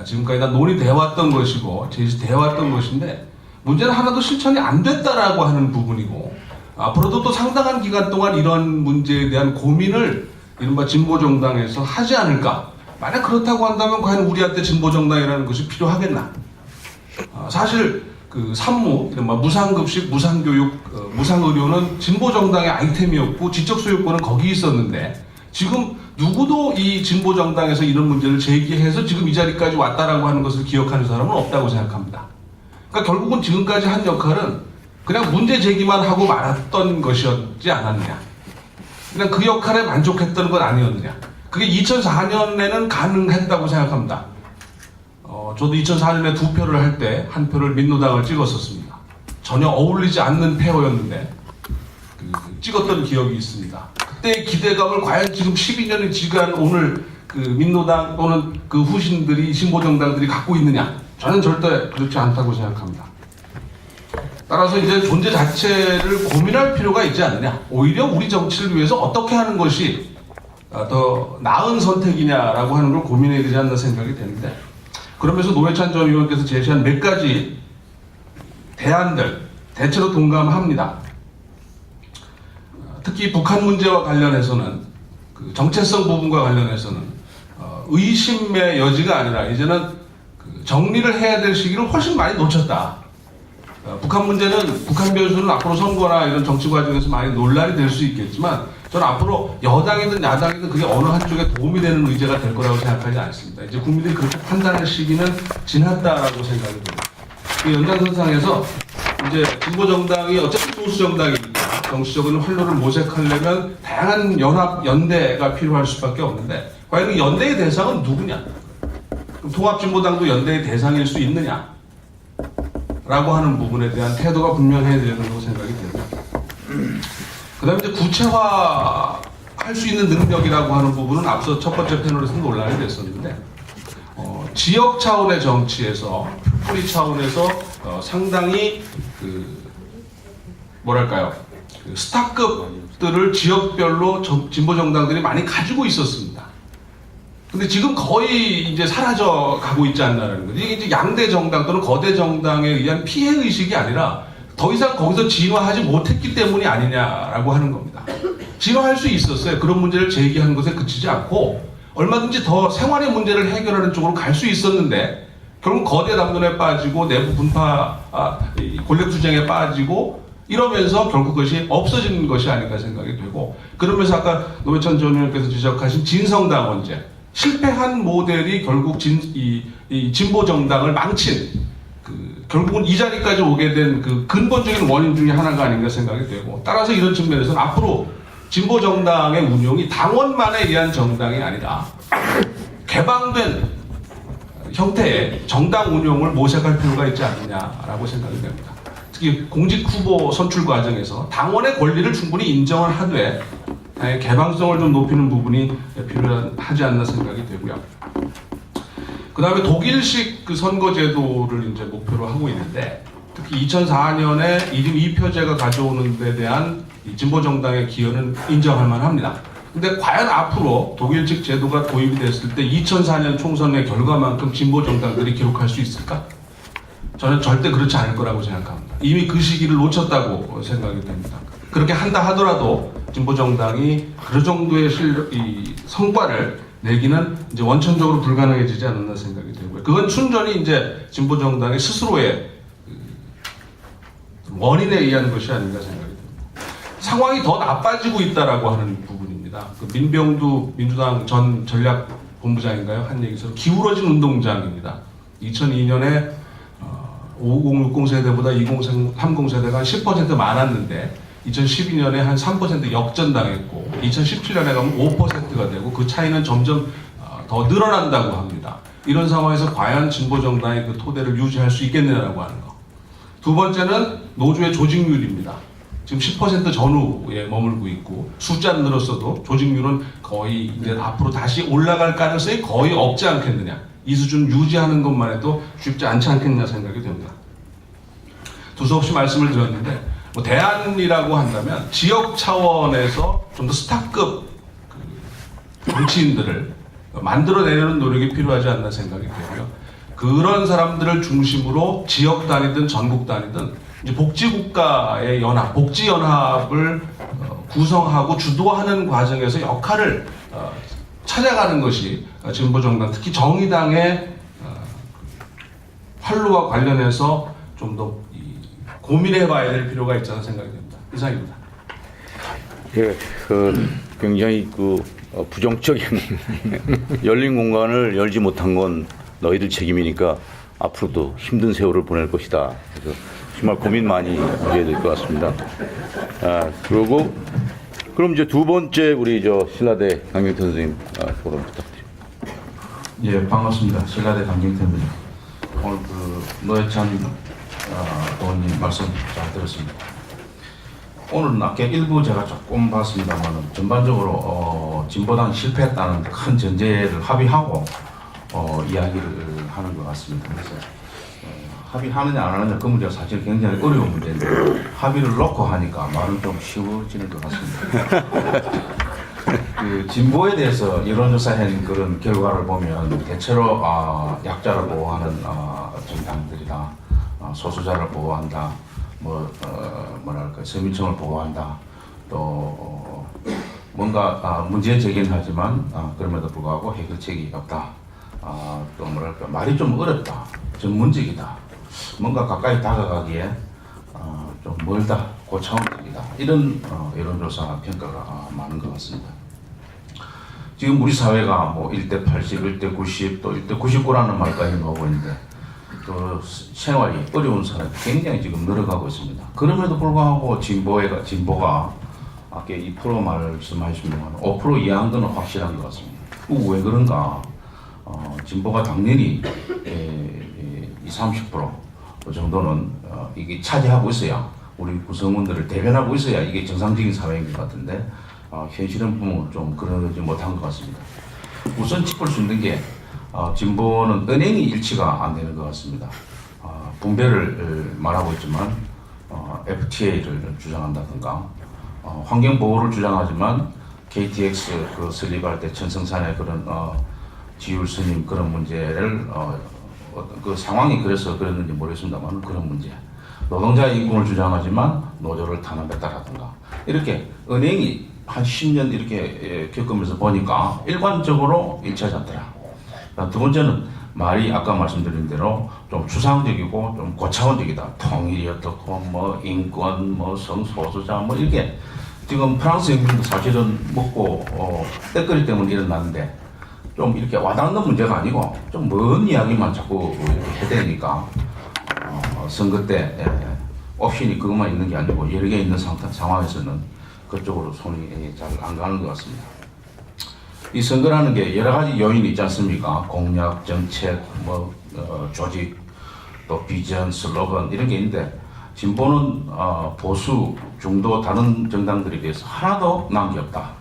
지금까지 다 논의되어 왔던 것이고 제시되어 왔던 것인데 문제는 하나도 실천이 안 됐다라고 하는 부분이고 앞으로도 또 상당한 기간 동안 이런 문제에 대한 고민을 이른바 진보정당에서 하지 않을까. 만약 그렇다고 한다면 과연 우리한테 진보정당이라는 것이 필요하겠나. 사실 산무, 이른바 무상급식, 무상교육, 무상의료는 진보정당의 아이템이었고 지적소유권은 거기 있었는데 지금 누구도 이 진보정당에서 이런 문제를 제기해서 지금 이 자리까지 왔다라고 하는 것을 기억하는 사람은 없다고 생각합니다. 그러니까 결국은 지금까지 한 역할은 그냥 문제 제기만 하고 말았던 것이었지 않았느냐. 그냥 그 역할에 만족했던 건 아니었느냐. 그게 2004년에는 가능했다고 생각합니다. 저도 2004년에 2표를 할 때 한 표를 민노당을 찍었었습니다. 전혀 어울리지 않는 페어였는데 찍었던 기억이 있습니다. 그때의 기대감을 과연 지금 12년이 지난 오늘 민노당 또는 후신들이 진보정당들이 갖고 있느냐. 저는 절대 그렇지 않다고 생각합니다. 따라서 이제 존재 자체를 고민할 필요가 있지 않느냐. 오히려 우리 정치를 위해서 어떻게 하는 것이 더 나은 선택이냐라고 하는 걸 고민해야 되지 않나 생각이 되는데 그러면서 노회찬 전 의원께서 제시한 몇 가지 대안들, 대체로 동감합니다. 특히 북한 문제와 관련해서는 정체성 부분과 관련해서는 의심의 여지가 아니라 이제는 정리를 해야 될 시기를 훨씬 많이 놓쳤다. 북한 문제는, 북한 변수는 앞으로 선거나 이런 정치 과정에서 많이 논란이 될 수 있겠지만 저는 앞으로 여당이든 야당이든 그게 어느 한쪽에 도움이 되는 의제가 될 거라고 생각하지 않습니다. 이제 국민들이 그렇게 판단할 시기는 지났다라고 생각이 듭니다. 그 연장선상에서 이제 진보정당이 어차피 소수정당이니까 정치적인 활로를 모색하려면 다양한 연합, 연대가 필요할 수밖에 없는데 과연 이 연대의 대상은 누구냐? 그럼 통합진보당도 연대의 대상일 수 있느냐? 라고 하는 부분에 대한 태도가 분명해야 된다고 생각이 됩니다. 그 다음에 이제 구체화할 수 있는 능력이라고 하는 부분은 앞서 첫 번째 패널에서 논란이 됐었는데 지역 차원의 정치에서 풀뿌리 차원에서 상당히 스타급들을 지역별로 진보 정당들이 많이 가지고 있었습니다. 근데 지금 거의 이제 사라져 가고 있지 않나라는 거죠. 이게 이제 양대 정당 또는 거대 정당에 의한 피해 의식이 아니라 더 이상 거기서 진화하지 못했기 때문이 아니냐라고 하는 겁니다. 진화할 수 있었어요. 그런 문제를 제기한 것에 그치지 않고 얼마든지 더 생활의 문제를 해결하는 쪽으로 갈 수 있었는데 결국 거대 담론에 빠지고 내부 분파, 권력투쟁에 빠지고 이러면서 결국 그것이 없어지는 것이 아닌가 생각이 되고, 그러면서 아까 노회찬 전 의원께서 지적하신 진성당원제, 실패한 모델이 결국 이 진보 정당을 망친, 결국은 이 자리까지 오게 된 그 근본적인 원인 중에 하나가 아닌가 생각이 되고, 따라서 이런 측면에서는 앞으로 진보 정당의 운용이 당원만에 의한 정당이 아니라 개방된 형태의 정당 운용을 모색할 필요가 있지 않느냐라고 생각이 됩니다. 특히 공직 후보 선출 과정에서 당원의 권리를 충분히 인정을 하되 개방성을 좀 높이는 부분이 필요하지 않나 생각이 되고요. 그 다음에 독일식 그 선거제도를 이제 목표로 하고 있는데, 특히 2004년에 1인 2표제가 가져오는 데 대한 이 진보정당의 기여는 인정할 만합니다. 근데 과연 앞으로 독일식 제도가 도입이 됐을 때 2004년 총선의 결과만큼 진보정당들이 기록할 수 있을까? 저는 절대 그렇지 않을 거라고 생각합니다. 이미 그 시기를 놓쳤다고 생각이 됩니다. 그렇게 한다 하더라도 진보정당이 그 정도의 이 성과를 내기는 이제 원천적으로 불가능해지지 않았나 생각이 되고요. 그건 순전히 이제 진보정당의 스스로의 원인에 의한 것이 아닌가 생각이 됩니다. 상황이 더 나빠지고 있다라고 하는 부분입니다. 그 민병두 민주당 전 전략본부장인가요? 한 얘기처럼 기울어진 운동장입니다. 2002년에 5060 세대보다 2030 세대가 10% 많았는데 2012년에 한 3% 역전당했고 2017년에 가면 5%가 되고 그 차이는 점점 더 늘어난다고 합니다. 이런 상황에서 과연 진보정당의 그 토대를 유지할 수 있겠느냐라고 하는 거. 두 번째는 노조의 조직률입니다. 지금 10% 전후에 머물고 있고 숫자는 늘었어도 조직률은 거의 이제 앞으로 다시 올라갈 가능성이 거의 없지 않겠느냐. 이 수준 유지하는 것만 해도 쉽지 않지 않겠냐 생각이 됩니다. 두서없이 말씀을 드렸는데 뭐 대안이라고 한다면 지역 차원에서 좀 더 스타급 정치인들을 만들어내려는 노력이 필요하지 않나 생각이 되고요. 그런 사람들을 중심으로 지역 단위든 전국 단위든 이제 복지국가의 연합, 복지연합을 구성하고 주도하는 과정에서 역할을 찾아가는 것이 진보정당, 특히 정의당의 활로와 관련해서 좀 더 고민해봐야 될 필요가 있다는 생각이 듭니다. 이상입니다. 예, 굉장히 부정적인 열린 공간을 열지 못한 건 너희들 책임이니까 앞으로도 힘든 세월을 보낼 것이다. 그래서 정말 고민 많이 해야 될 것 같습니다. 그리고 그럼 이제 두 번째 우리 신라대 강경태 선생님 토론 부탁드립니다. 예, 반갑습니다. 신라대 강경태입니다. 오늘 노회찬 의원님 말씀 잘 들었습니다. 오늘은 아까 일부 제가 조금 봤습니다만 전반적으로 진보당이 실패했다는 큰 전제를 합의하고 이야기를 하는 것 같습니다. 그래서 합의하느냐 안 하느냐 그 문제가 사실 굉장히 어려운 문제인데 합의를 놓고 하니까 말은 좀 쉬워지는 것 같습니다. 그 진보에 대해서 여론조사한 그런 결과를 보면 대체로 약자를 보호하는 정당들이다, 소수자를 보호한다, 뭐랄까 서민층을 보호한다, 또 뭔가 문제 제기는 하지만 그럼에도 불구하고 해결책이 없다, 또 뭐랄까 말이 좀 어렵다, 전문적이다, 뭔가 가까이 다가가기에 좀 멀다, 고차원적이다, 이런 여론조사 평가가 많은 것 같습니다. 지금 우리 사회가 뭐 1대 80, 1대 90, 또 1대 99라는 말까지 나오고 있는데 또 생활이 어려운 사람이 굉장히 지금 늘어가고 있습니다. 그럼에도 불구하고 진보가 아까 2% 말씀하시면 5% 이하한 건 확실한 것 같습니다. 왜 그런가? 진보가 당연히 20-30% 정도는 이게 차지하고 있어야, 우리 구성원들을 대변하고 있어야 이게 정상적인 사회인 것 같은데 현실은 보면 좀 그러지 못한 것 같습니다. 우선 짚을 수 있는 게 진보는 은행이 일치가 안 되는 것 같습니다. 분배를 말하고 있지만 FTA를 주장한다든가 환경보호를 주장하지만 KTX 설립할 때 천성산의 그런 지율 스님 그런 문제를 그 상황이 그래서 그랬는지 모르겠습니다만 그런 문제, 노동자의 인권을 주장하지만 노조를 탄압했다라든가 이렇게 은행이 한 10년 이렇게 겪으면서 보니까 일관적으로 일치하지 않더라. 두 번째는 말이 아까 말씀드린 대로 좀 추상적이고 좀 고차원적이다. 통일이 어떻고 뭐 인권, 뭐 성소수자 뭐 이렇게 지금 프랑스 혁명도 사실은 먹고 때거리 때문에 일어났는데 좀 이렇게 와닿는 문제가 아니고 좀 먼 이야기만 자꾸 이렇게 해대니까 선거 때 옵션이 그것만 있는 게 아니고 여러 개 있는 상황에서는 그쪽으로 손이 잘 안 가는 것 같습니다. 이 선거라는 게 여러 가지 요인이 있지 않습니까? 공약, 정책, 조직, 또 비전, 슬로건 이런 게 있는데 진보는 보수, 중도 다른 정당들에 비해서 하나도 남은 게 없다.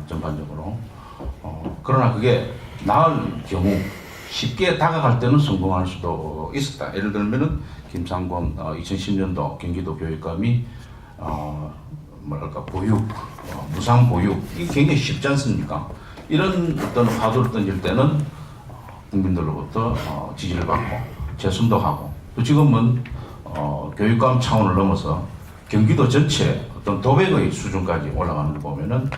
전반적으로. 그러나 그게 나을 경우 쉽게 다가갈 때는 성공할 수도 있었다. 예를 들면은 김상곤 2010년도 경기도 교육감이 보육, 무상 보육 이게 굉장히 쉽지 않습니까? 이런 어떤 화두를 던질 때는 국민들로부터 지지를 받고 재순도 하고 또 지금은 교육감 차원을 넘어서 경기도 전체 어떤 도백의 수준까지 올라가는 걸 보면은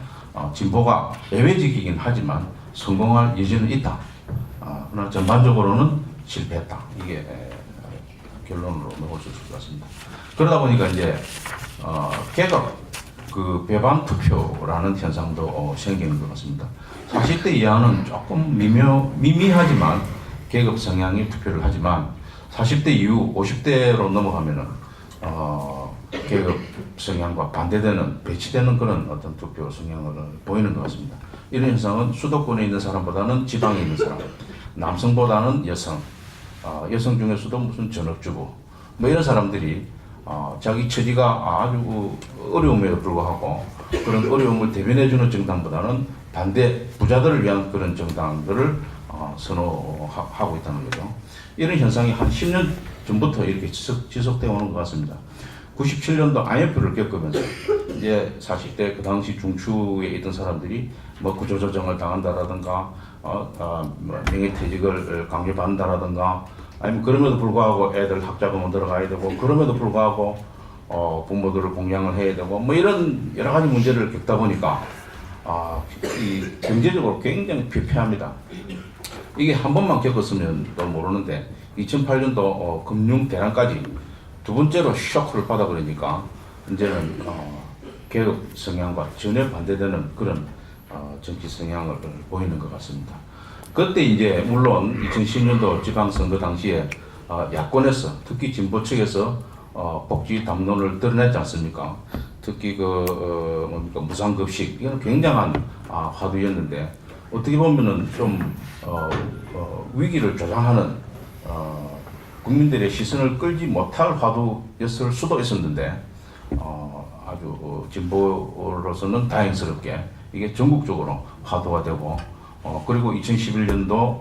진보가 예외적이긴 하지만 성공할 여지는 있다. 그러나 전반적으로는 실패했다. 이게 결론으로 넘어올 수 있을 것 같습니다. 그러다 보니까 이제 개각 그 배반 투표라는 현상도 생기는 것 같습니다. 40대 이하는 조금 미미하지만 계급 성향의 투표를 하지만 40대 이후 50대로 넘어가면은 계급 성향과 반대되는 배치되는 그런 어떤 투표 성향을 보이는 것 같습니다. 이런 현상은 수도권에 있는 사람보다는 지방에 있는 사람, 남성보다는 여성, 여성 중에서도 무슨 전업주부 뭐 이런 사람들이 자기 처지가 아주 어려움에도 불구하고 그런 어려움을 대변해주는 정당보다는 반대 부자들을 위한 그런 정당들을 선호하고 있다는 거죠. 이런 현상이 한 10년 전부터 이렇게 지속되어 오는 것 같습니다. 97년도 IMF를 겪으면서 이제 40대 그 당시 중추에 있던 사람들이 뭐 구조조정을 당한다라든가 명예퇴직을 강요받는다라든가 아니면 그럼에도 불구하고 애들 학자금은 들어가야 되고 그럼에도 불구하고 부모들을 봉양을 해야 되고 뭐 이런 여러 가지 문제를 겪다 보니까 이 경제적으로 굉장히 피폐합니다. 이게 한 번만 겪었으면 또 모르는데 2008년도 금융 대란까지 두 번째로 쇼크를 받아버리니까 이제는 개혁 성향과 전혀 반대되는 그런 정치 성향을 보이는 것 같습니다. 그때 이제 물론 2010년도 지방선거 당시에 야권에서 특히 진보 측에서 복지 담론을 드러냈지 않습니까? 특히 무상급식 이건 굉장한 화두였는데 어떻게 보면은 좀 위기를 조장하는 국민들의 시선을 끌지 못할 화두였을 수도 있었는데 아주 진보로서는 다행스럽게 이게 전국적으로 화두가 되고 그리고 2011년도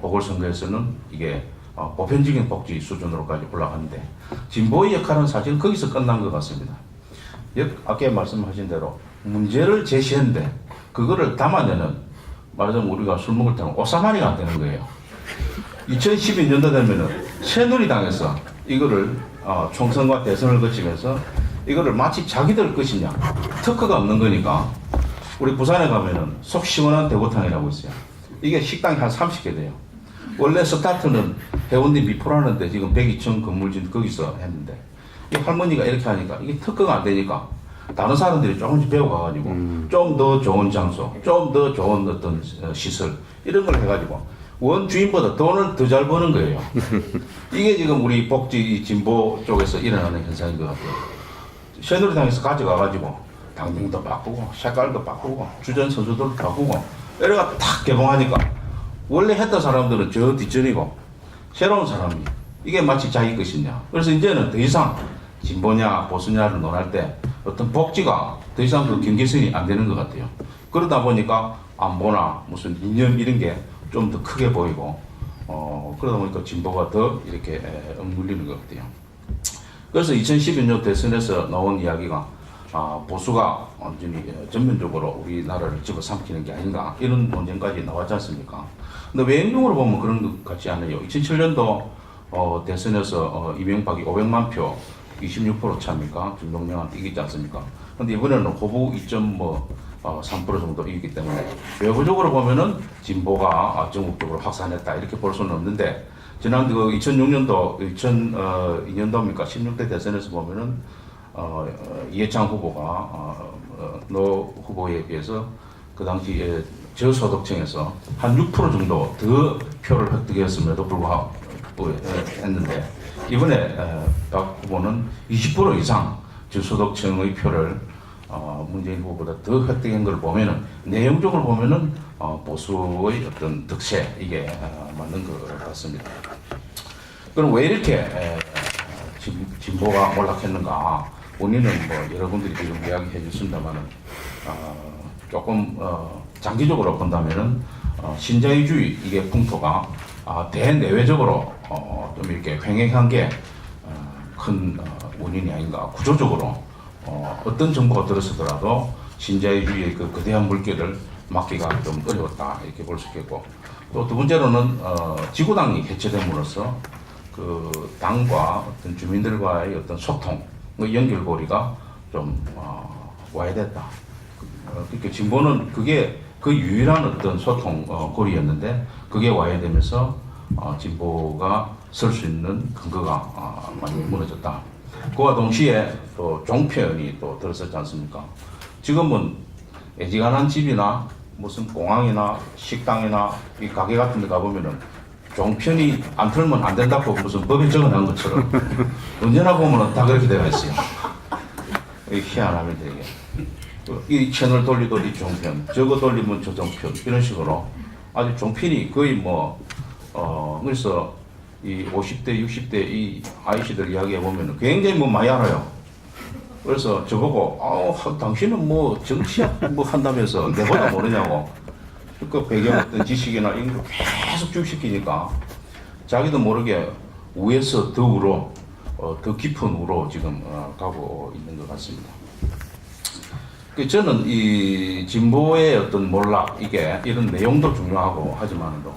보궐선거에서는 이게 보편적인 복지 수준으로까지 올라갔는데 진보의 역할은 사실 거기서 끝난 것 같습니다. 아까 말씀하신 대로 문제를 제시했는데 그거를 담아내는 말하자면 우리가 술 먹을 때는 오사마리가 안 되는 거예요. 2012년도 되면은 새누리당에서 이거를 총선과 대선을 거치면서 이거를 마치 자기들 것이냐 특허가 없는 거니까 우리 부산에 가면은 속 시원한 대구탕이라고 있어요. 이게 식당이 한 30개 돼요. 원래 스타트는 해운대 미포라는데 지금 102층 건물진 거기서 했는데 이 할머니가 이렇게 하니까 이게 특허가 안 되니까 다른 사람들이 조금씩 배워가가지고 좀 더 좋은 장소, 좀 더 좋은 어떤 시설 이런 걸 해가지고 원주인보다 돈을 더 잘 버는 거예요. 이게 지금 우리 복지 진보 쪽에서 일어나는 현상인 것 같아요. 새누리당에서 가져가가지고 당명도 바꾸고 색깔도 바꾸고 주전 선수들도 바꾸고 이래가 탁 개봉하니까 원래 했던 사람들은 저 뒷전이고 새로운 사람이 이게 마치 자기 것이냐. 그래서 이제는 더 이상 진보냐 보수냐를 논할 때 어떤 복지가 더 이상 그 경계선이 안 되는 것 같아요. 그러다 보니까 안보나 무슨 이념 이런 게 좀 더 크게 보이고 그러다 보니까 진보가 더 이렇게 억눌리는 것 같아요. 그래서 2012년 대선에서 나온 이야기가 보수가 완전히 전면적으로 우리나라를 집어삼키는 게 아닌가 이런 논쟁까지 나왔지 않습니까? 근데 외형적으로 보면 그런 것 같지 않아요. 2007년도 대선에서 이명박이 500만 표 26% 차입니까? 김동영한테 이기지 않습니까? 근데 이번에는 후보 3% 정도이기 때문에 외부적으로 보면은 진보가 전국적으로 확산했다 이렇게 볼 수는 없는데 지난 그 2006년도 2002년도입니까 16대 대선에서 보면은 이해창 후보가 노 후보에 비해서 그 당시에 저소득층에서 한 6% 정도 더 표를 획득했음에도 불구하고 했는데 이번에 박 후보는 20% 이상 저소득층의 표를 문재인 후보보다 더 획득한 걸 보면은 내용적으로 보면은 보수의 어떤 득세 이게 맞는 것 같습니다. 그럼 왜 이렇게 진보가 몰락했는가? 원인은 뭐 여러분들이 지금 이야기해 주신다만은 조금 장기적으로 본다면은 신자유주의 이게 풍토가 대내외적으로 좀 이렇게 횡행한 게 큰 원인이 아닌가. 구조적으로 어떤 정부가 들어서더라도 신자유주의의 그 거대한 물결을 막기가 좀 어려웠다 이렇게 볼 수 있겠고 또 두 번째로는 지구당이 개최됨으로써 그 당과 어떤 주민들과의 어떤 소통, 연결고리가 좀 와야 됐다. 그러니까 진보는 그게 그 유일한 어떤 소통 고리였는데 그게 와야 되면서 진보가 설 수 있는 근거가 많이 무너졌다. 그와 동시에 또 종편이 또 들어섰지 않습니까? 지금은 애지간한 집이나 무슨 공항이나 식당이나 이 가게 같은 데 가보면은 종편이 안 틀면 안 된다고 무슨 법에 적어놓은 것처럼 언제나 보면은 다 그렇게 되어 있어요. 희한합니다, 이게. 이 채널 돌리더니 종편, 저거 돌리면 저 종편, 이런 식으로 아주 종편이 거의 그래서 이 50대, 60대 이 아이씨들 이야기해 보면 굉장히 많이 알아요. 그래서 저보고, 당신은 정치학 한다면서 내보다 모르냐고. 그 배경 어떤 지식이나 이런 걸 계속 주입시키니까 자기도 모르게 우에서 더 우로, 더 깊은 우로 지금 가고 있는 것 같습니다. 저는 이 진보의 어떤 몰락, 이런 내용도 중요하고 하지만도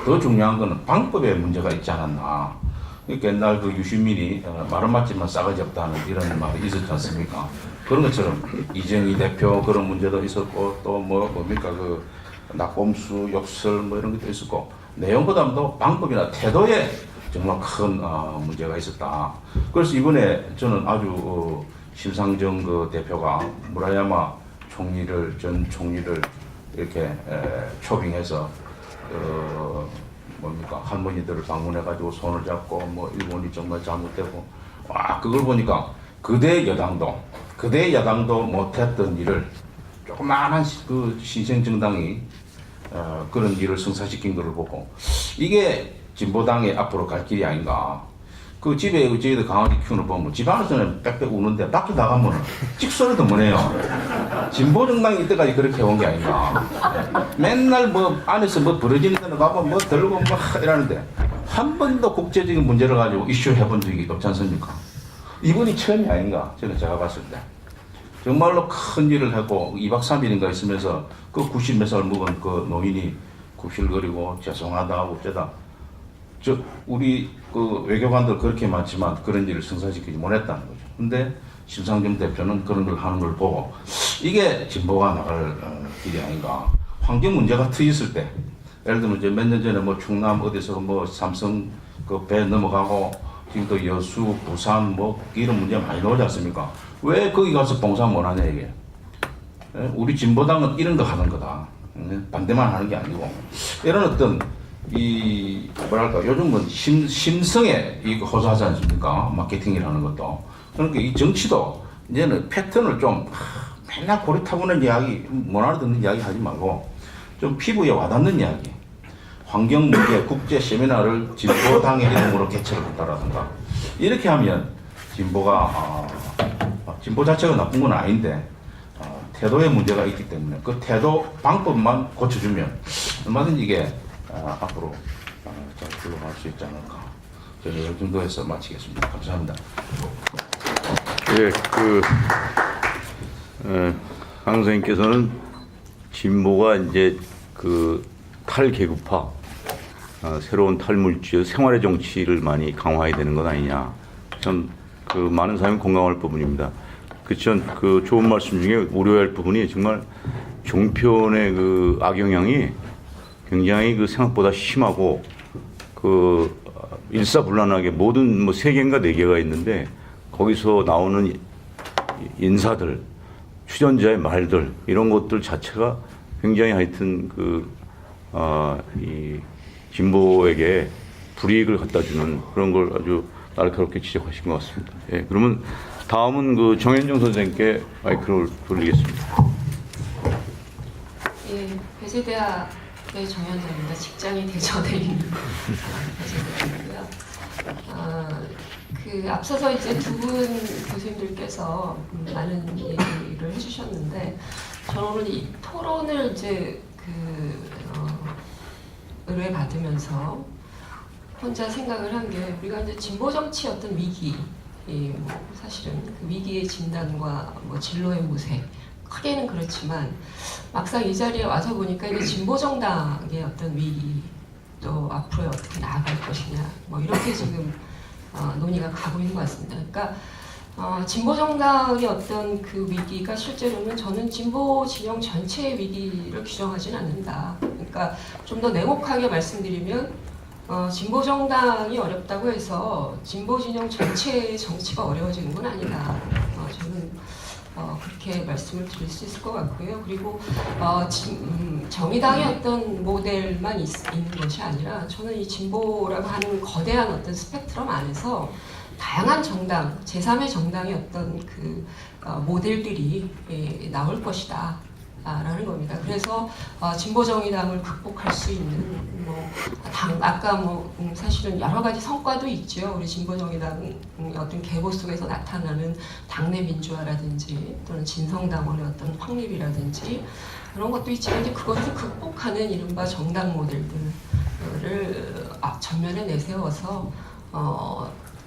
더 중요한 거는 방법에 문제가 있지 않았나. 그러니까 옛날 그 유시민이 말은 맞지만 싸가지 없다는 이런 말이 있었지 않습니까? 그런 것처럼 이정희 대표 그런 문제도 있었고 또 뭡니까 그 낙곰수, 욕설 이런 것도 있었고 내용보다도 방법이나 태도에 정말 큰 문제가 있었다. 그래서 이번에 저는 아주 심상정 그 대표가 무라야마 전 총리를 이렇게 초빙해서 할머니들을 방문해가지고 손을 잡고 일본이 정말 잘못되고 그걸 보니까 그대 여당도 못했던 일을 조그마한 그 신생정당이 그런 일을 성사시킨 것을 보고 이게 진보당의 앞으로 갈 길이 아닌가. 그 집에 저희들 강아지 키우는 거 보면 집 안에서는 빽빽 우는데 밖에 나가면 찍소리도 못 해요. 진보정당이 이때까지 그렇게 온 게 아닌가. 맨날 안에서 부러지는 데는 가면 들고 이러는데 한 번도 국제적인 문제를 가지고 이슈 해본 적이 없지 않습니까? 이번이 처음이 아닌가. 저는 제가 봤을 때. 정말로 큰 일을 하고 2박 3일인가 있으면서 그 90몇 살 먹은 그 노인이 굽실거리고 죄송하다 어쩌다. 우리 그 외교관들 그렇게 많지만 그런 일을 성사시키지 못했다는 거죠. 근데 심상정 대표는 그런 걸 하는 걸 보고 이게 진보가 나갈 길이 아닌가. 환경 문제가 트였을 때 예를 들면 이제 몇 년 전에 충남 어디서 삼성 그 배 넘어가고 지금 또 여수, 부산 이런 문제 많이 나오지 않습니까? 왜 거기 가서 봉사 못 하냐 이게. 우리 진보당은 이런 거 하는 거다. 반대만 하는 게 아니고 이런 어떤 요즘은 심성에 호소하지 않습니까? 마케팅이라는 것도. 그러니까 이 정치도 이제는 패턴을 좀 맨날 고리타분한 이야기, 못 알아듣는 이야기 하지 말고 좀 피부에 와닿는 이야기. 환경 문제 국제 세미나를 진보당의 이름으로 개최를 한다라든가. 이렇게 하면 진보 자체가 나쁜 건 아닌데 태도에 문제가 있기 때문에 그 태도 방법만 고쳐주면 얼마든지 이게 앞으로 잘 굴러갈 수 있지 않을까. 저는 이 정도에서 마치겠습니다. 감사합니다. 강 선생님께서는 진보가 이제 그 탈계급화, 새로운 탈물질, 생활의 정치를 많이 강화해야 되는 것 아니냐. 참 많은 사람이 공감할 부분입니다. 그전 그 좋은 말씀 중에 우려할 부분이 정말 종편의 그 악영향이 굉장히 그 생각보다 심하고 그 일사불란하게 모든 뭐 3개인가 4개가 있는데 거기서 나오는 인사들, 출연자의 말들 이런 것들 자체가 굉장히 하여튼 이 진보에게 불이익을 갖다 주는 그런 걸 아주 날카롭게 지적하신 것 같습니다. 예, 그러면 다음은 그 정현종 선생님께 마이크를 돌리겠습니다. 예, 배재대학의 정현정입니다. 직장이 대전에 있는 배재대학이고요. 그 앞서서 이제 두 분 교수님들께서 많은 얘기를 해주셨는데 저는 오늘 이 토론을 이제 의뢰받으면서 혼자 생각을 한 게 우리가 이제 진보 정치 어떤 위기, 뭐 사실은 그 위기의 진단과 뭐 진로의 모색 크게는 그렇지만 막상 이 자리에 와서 보니까 이제 진보 정당의 어떤 위기 또 앞으로 어떻게 나아갈 것이냐 뭐 이렇게 지금 논의가 가고 있는 것 같습니다. 그러니까 진보 정당의 어떤 그 위기가 실제로는 저는 진보 진영 전체의 위기를 규정하지는 않는다. 그러니까 좀 더 냉혹하게 말씀드리면 진보 정당이 어렵다고 해서 진보 진영 전체의 정치가 어려워지는 건 아니다. 저는 그렇게 말씀을 드릴 수 있을 것 같고요. 그리고 정의당의 어떤 모델만 있는 것이 아니라 저는 이 진보라고 하는 거대한 어떤 스펙트럼 안에서 다양한 정당, 제3의 정당의 어떤 그 모델들이 나올 것이다. 라는 겁니다. 그래서 진보 정의당을 극복할 수 있는 아까 사실은 여러 가지 성과도 있죠. 우리 진보 정의당 어떤 계보 속에서 나타나는 당내 민주화라든지 또는 진성당원의 어떤 확립이라든지 그런 것도 있지만 이제 그것을 극복하는 이른바 정당 모델들을 전면에 내세워서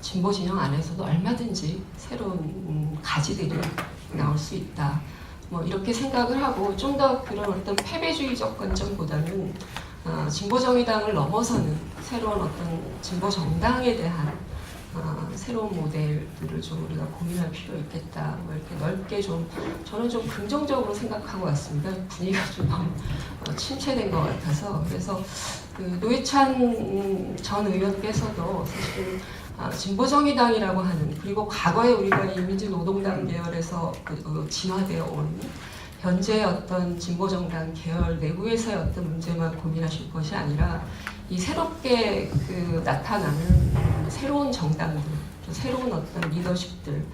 진보 진영 안에서도 얼마든지 새로운 가지들이 나올 수 있다. 뭐 이렇게 생각을 하고 좀 더 그런 어떤 패배주의적 관점보다는 진보 정의당을 넘어서는 새로운 어떤 진보 정당에 대한 새로운 모델들을 좀 우리가 고민할 필요 있겠다. 뭐 이렇게 넓게 좀 저는 좀 긍정적으로 생각하고 왔습니다. 분위기가 좀 너무 침체된 것 같아서 그래서 그 노회찬 전 의원께서도 사실 진보정의당이라고 하는 그리고 과거에 우리가 이 민주노동당 계열에서 진화되어 온 현재의 어떤 진보정당 계열 내부에서의 어떤 문제만 고민하실 것이 아니라 이 새롭게 나타나는 새로운 정당들, 또 새로운 어떤 리더십들,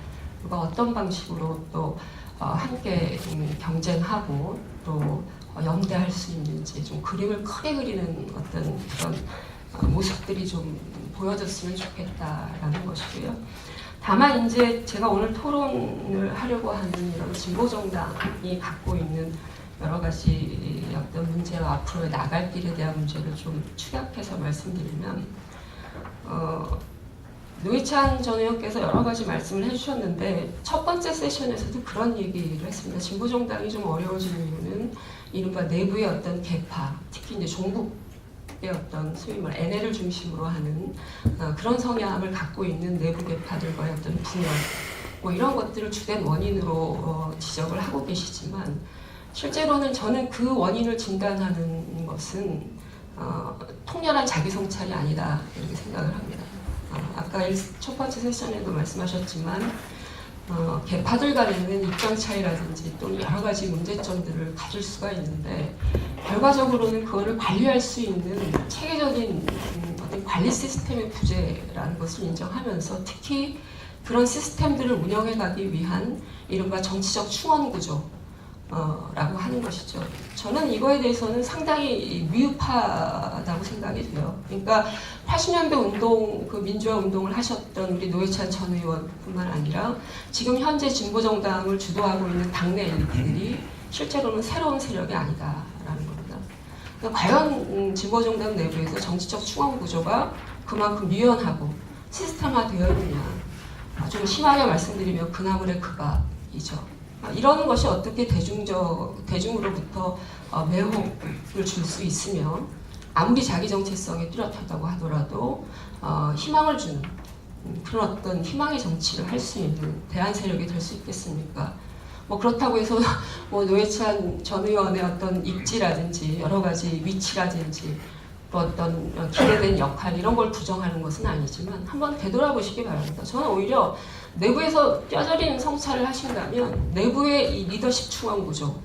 그가 어떤 방식으로 또 함께 경쟁하고 또 연대할 수 있는지 좀 그림을 크게 그리는 어떤 그런 모습들이 좀 보여졌으면 좋겠다라는 것이고요. 다만 이제 제가 오늘 토론을 하려고 하는 이런 진보 정당이 갖고 있는 여러 가지 어떤 문제와 앞으로 나갈 길에 대한 문제를 좀 축약해서 말씀드리면 노회찬 전 의원께서 여러 가지 말씀을 해주셨는데 첫 번째 세션에서도 그런 얘기를 했습니다. 진보 정당이 좀 어려워지는 이유는 이른바 내부의 어떤 개파, 특히 이제 종북 어떤 소위 말 NL을 중심으로 하는 그런 성향을 갖고 있는 내부 개파들과의 어떤 분열 뭐 이런 것들을 주된 원인으로 지적을 하고 계시지만 실제로는 저는 그 원인을 진단하는 것은 통렬한 자기 성찰이 아니다 이렇게 생각을 합니다. 아까 첫 번째 세션에도 말씀하셨지만 개파들 간에는 입장 차이라든지 또는 여러 가지 문제점들을 가질 수가 있는데 결과적으로는 그거를 관리할 수 있는 체계적인 어떤 관리 시스템의 부재라는 것을 인정하면서 특히 그런 시스템들을 운영해 가기 위한 이른바 정치적 충원 구조 라고 하는 것이죠. 저는 이거에 대해서는 상당히 미흡하다고 생각이 돼요. 그러니까 80년대 운동, 그 민주화 운동을 하셨던 우리 노회찬 전 의원뿐만 아니라 지금 현재 진보정당을 주도하고 있는 당내 엘리트들이 실제로는 새로운 세력이 아니다라는 겁니다. 그러니까 과연 진보정당 내부에서 정치적 충원 구조가 그만큼 유연하고 시스템화되어 있느냐. 좀 심하게 말씀드리면 그나물의 그가이죠. 이런 것이 어떻게 대중으로부터 매혹을 줄 수 있으면 아무리 자기 정체성이 뚜렷하다고 하더라도 희망을 주는 그런 어떤 희망의 정치를 할 수 있는 대안 세력이 될 수 있겠습니까? 뭐 그렇다고 해서 뭐 노회찬 전 의원의 어떤 입지라든지 여러 가지 위치라든지 또 어떤 기대된 역할 이런 걸 부정하는 것은 아니지만 한번 되돌아보시기 바랍니다. 저는 오히려 내부에서 뼈저린 성찰을 하신다면 내부의 이 리더십 충원 구조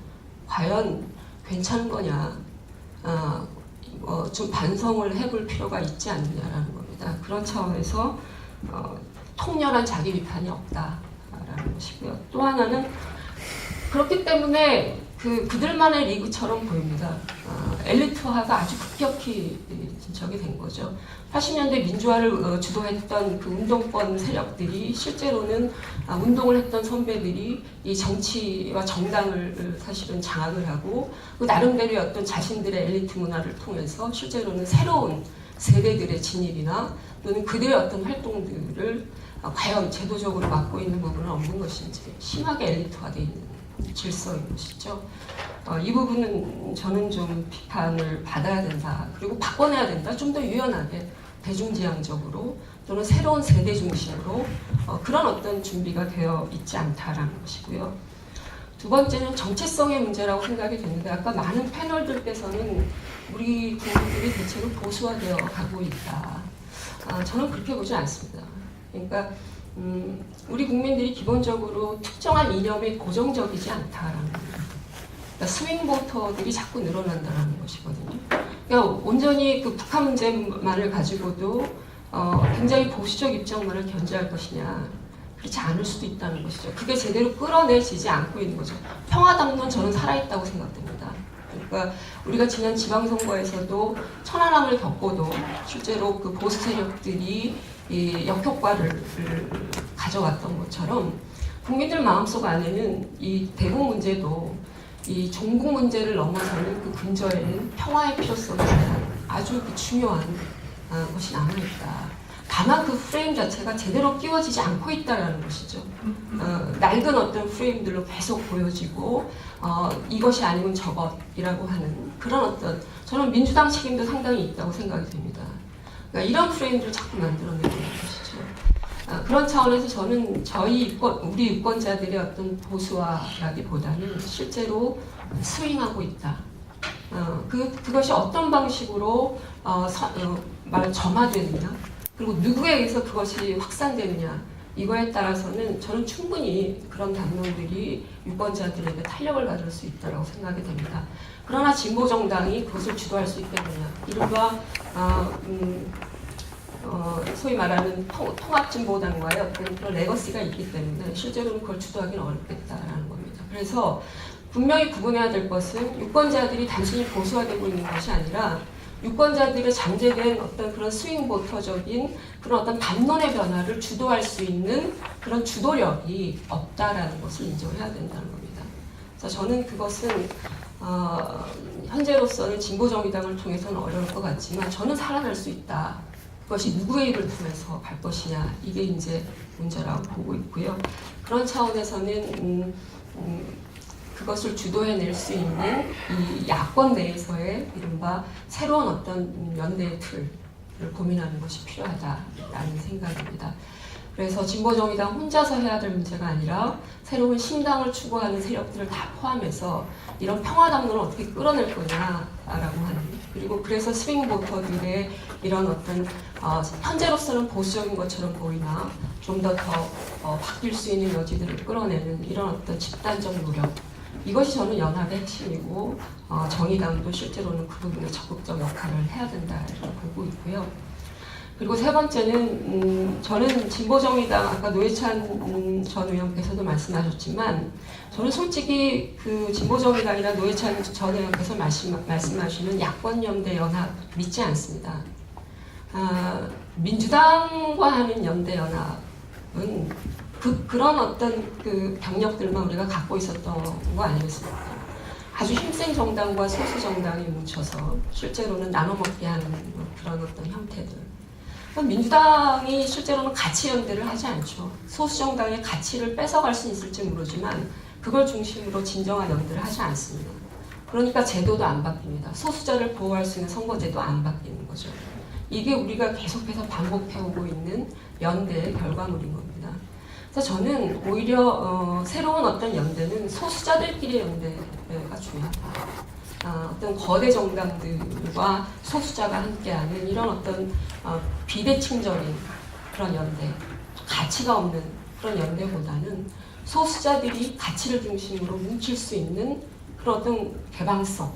과연 괜찮은 거냐 좀 반성을 해볼 필요가 있지 않느냐라는 겁니다. 그런 차원에서 통렬한 자기 비판이 없다라는 것이고요. 또 하나는 그렇기 때문에 그들만의 리그처럼 보입니다. 엘리트화가 아주 급격히 진척이 된 거죠. 80년대 민주화를 주도했던 그 운동권 세력들이 실제로는 운동을 했던 선배들이 이 정치와 정당을 사실은 장악을 하고 그 나름대로의 어떤 자신들의 엘리트 문화를 통해서 실제로는 새로운 세대들의 진입이나 또는 그들의 어떤 활동들을 과연 제도적으로 막고 있는 부분은 없는 것인지 심하게 엘리트화되어 있는 질서인 것이죠. 이 부분은 저는 좀 비판을 받아야 된다. 그리고 바꿔내야 된다. 좀 더 유연하게 대중지향적으로 또는 새로운 세대 중심으로 그런 어떤 준비가 되어 있지 않다라는 것이고요. 두 번째는 정체성의 문제라고 생각이 되는데 아까 많은 패널들께서는 우리 국민들이 대체로 보수화되어 가고 있다. 저는 그렇게 보지 않습니다. 그러니까 우리 국민들이 기본적으로 특정한 이념에 고정적이지 않다라는 겁니다. 그러니까 스윙 보터들이 자꾸 늘어난다는 것이거든요. 그러니까 온전히 그 북한 문제만을 가지고도 굉장히 보수적 입장만을 견제할 것이냐 그렇지 않을 수도 있다는 것이죠. 그게 제대로 끌어내지지 않고 있는 거죠. 평화당론 저는 살아있다고 생각됩니다. 그러니까 우리가 지난 지방선거에서도 천안함을 겪고도 실제로 그 보수 세력들이 이 역효과를 가져갔던 것처럼 국민들 마음속 안에는 이 대북 문제도 이 종북 문제를 넘어서는 그 근저에는 평화의 필요성에 대한 아주 중요한 것이 남아있다. 다만 그 프레임 자체가 제대로 끼워지지 않고 있다는 것이죠. 낡은 어떤 프레임들로 계속 보여지고 이것이 아니면 저것이라고 하는 그런 어떤 저는 민주당 책임도 상당히 있다고 생각이 됩니다. 그러니까 이런 프레임들을 자꾸 만들어내는 것이죠. 그런 차원에서 저는 우리 유권자들의 어떤 보수화라기보다는 실제로 스윙하고 있다. 그것이 어떤 방식으로 점화되느냐, 그리고 누구에 의해서 그것이 확산되느냐, 이거에 따라서는 저는 충분히 그런 담론들이 유권자들에게 탄력을 가질 수 있다고 생각이 됩니다. 그러나 진보정당이 그것을 주도할 수 있겠느냐, 이른바 소위 말하는 통합진보당과의 어떤 그런 레거시가 있기 때문에 실제로는 그걸 주도하기는 어렵겠다라는 겁니다. 그래서 분명히 구분해야 될 것은 유권자들이 단순히 보수화되고 있는 것이 아니라 유권자들의 잠재된 어떤 그런 스윙 보터적인 그런 어떤 담론의 변화를 주도할 수 있는 그런 주도력이 없다라는 것을 인정해야 된다는 겁니다. 그래서 저는 그것은 현재로서는 진보정의당을 통해서는 어려울 것 같지만 저는 살아날 수 있다. 그것이 누구의 입을 통해서 갈 것이냐, 이게 이제 문제라고 보고 있고요. 그런 차원에서는 그것을 주도해낼 수 있는 이 야권 내에서의 이른바 새로운 어떤 연대의 틀을 고민하는 것이 필요하다라는 생각입니다. 그래서 진보정의당 혼자서 해야 될 문제가 아니라 새로운 신당을 추구하는 세력들을 다 포함해서 이런 평화담론을 어떻게 끌어낼 거냐라고 하는, 그리고 그래서 스윙 보터들의 이런 어떤 현재로서는 보수적인 것처럼 보이나 좀 더 바뀔 수 있는 여지들을 끌어내는 이런 어떤 집단적 노력, 이것이 저는 연합의 핵심이고 정의당도 실제로는 그 부분에 적극적 역할을 해야 된다 이렇게 보고 있고요. 그리고 세 번째는 저는 진보정의당, 아까 노회찬 전 의원께서도 말씀하셨지만 저는 솔직히 그 진보정의당이나 노회찬 전 의원께서 말씀하시는 야권연대연합 믿지 않습니다. 민주당과 하는 연대연합은 그런 어떤 그 병력들만 우리가 갖고 있었던 거 아니겠습니까? 아주 힘센 정당과 소수 정당이 뭉쳐서 실제로는 나눠먹게 하는 그런 어떤 형태들. 민주당이 실제로는 가치 연대를 하지 않죠. 소수 정당의 가치를 뺏어갈 수 있을지 모르지만 그걸 중심으로 진정한 연대를 하지 않습니다. 그러니까 제도도 안 바뀝니다. 소수자를 보호할 수 있는 선거제도 안 바뀌는 거죠. 이게 우리가 계속해서 반복해오고 있는 연대의 결과물인 겁니다. 그래서 저는 오히려 새로운 어떤 연대는 소수자들끼리의 연대가 중요하다. 어떤 거대 정당들과 소수자가 함께하는 이런 어떤 비대칭적인 그런 연대, 가치가 없는 그런 연대보다는 소수자들이 가치를 중심으로 뭉칠 수 있는 그런 어떤 개방성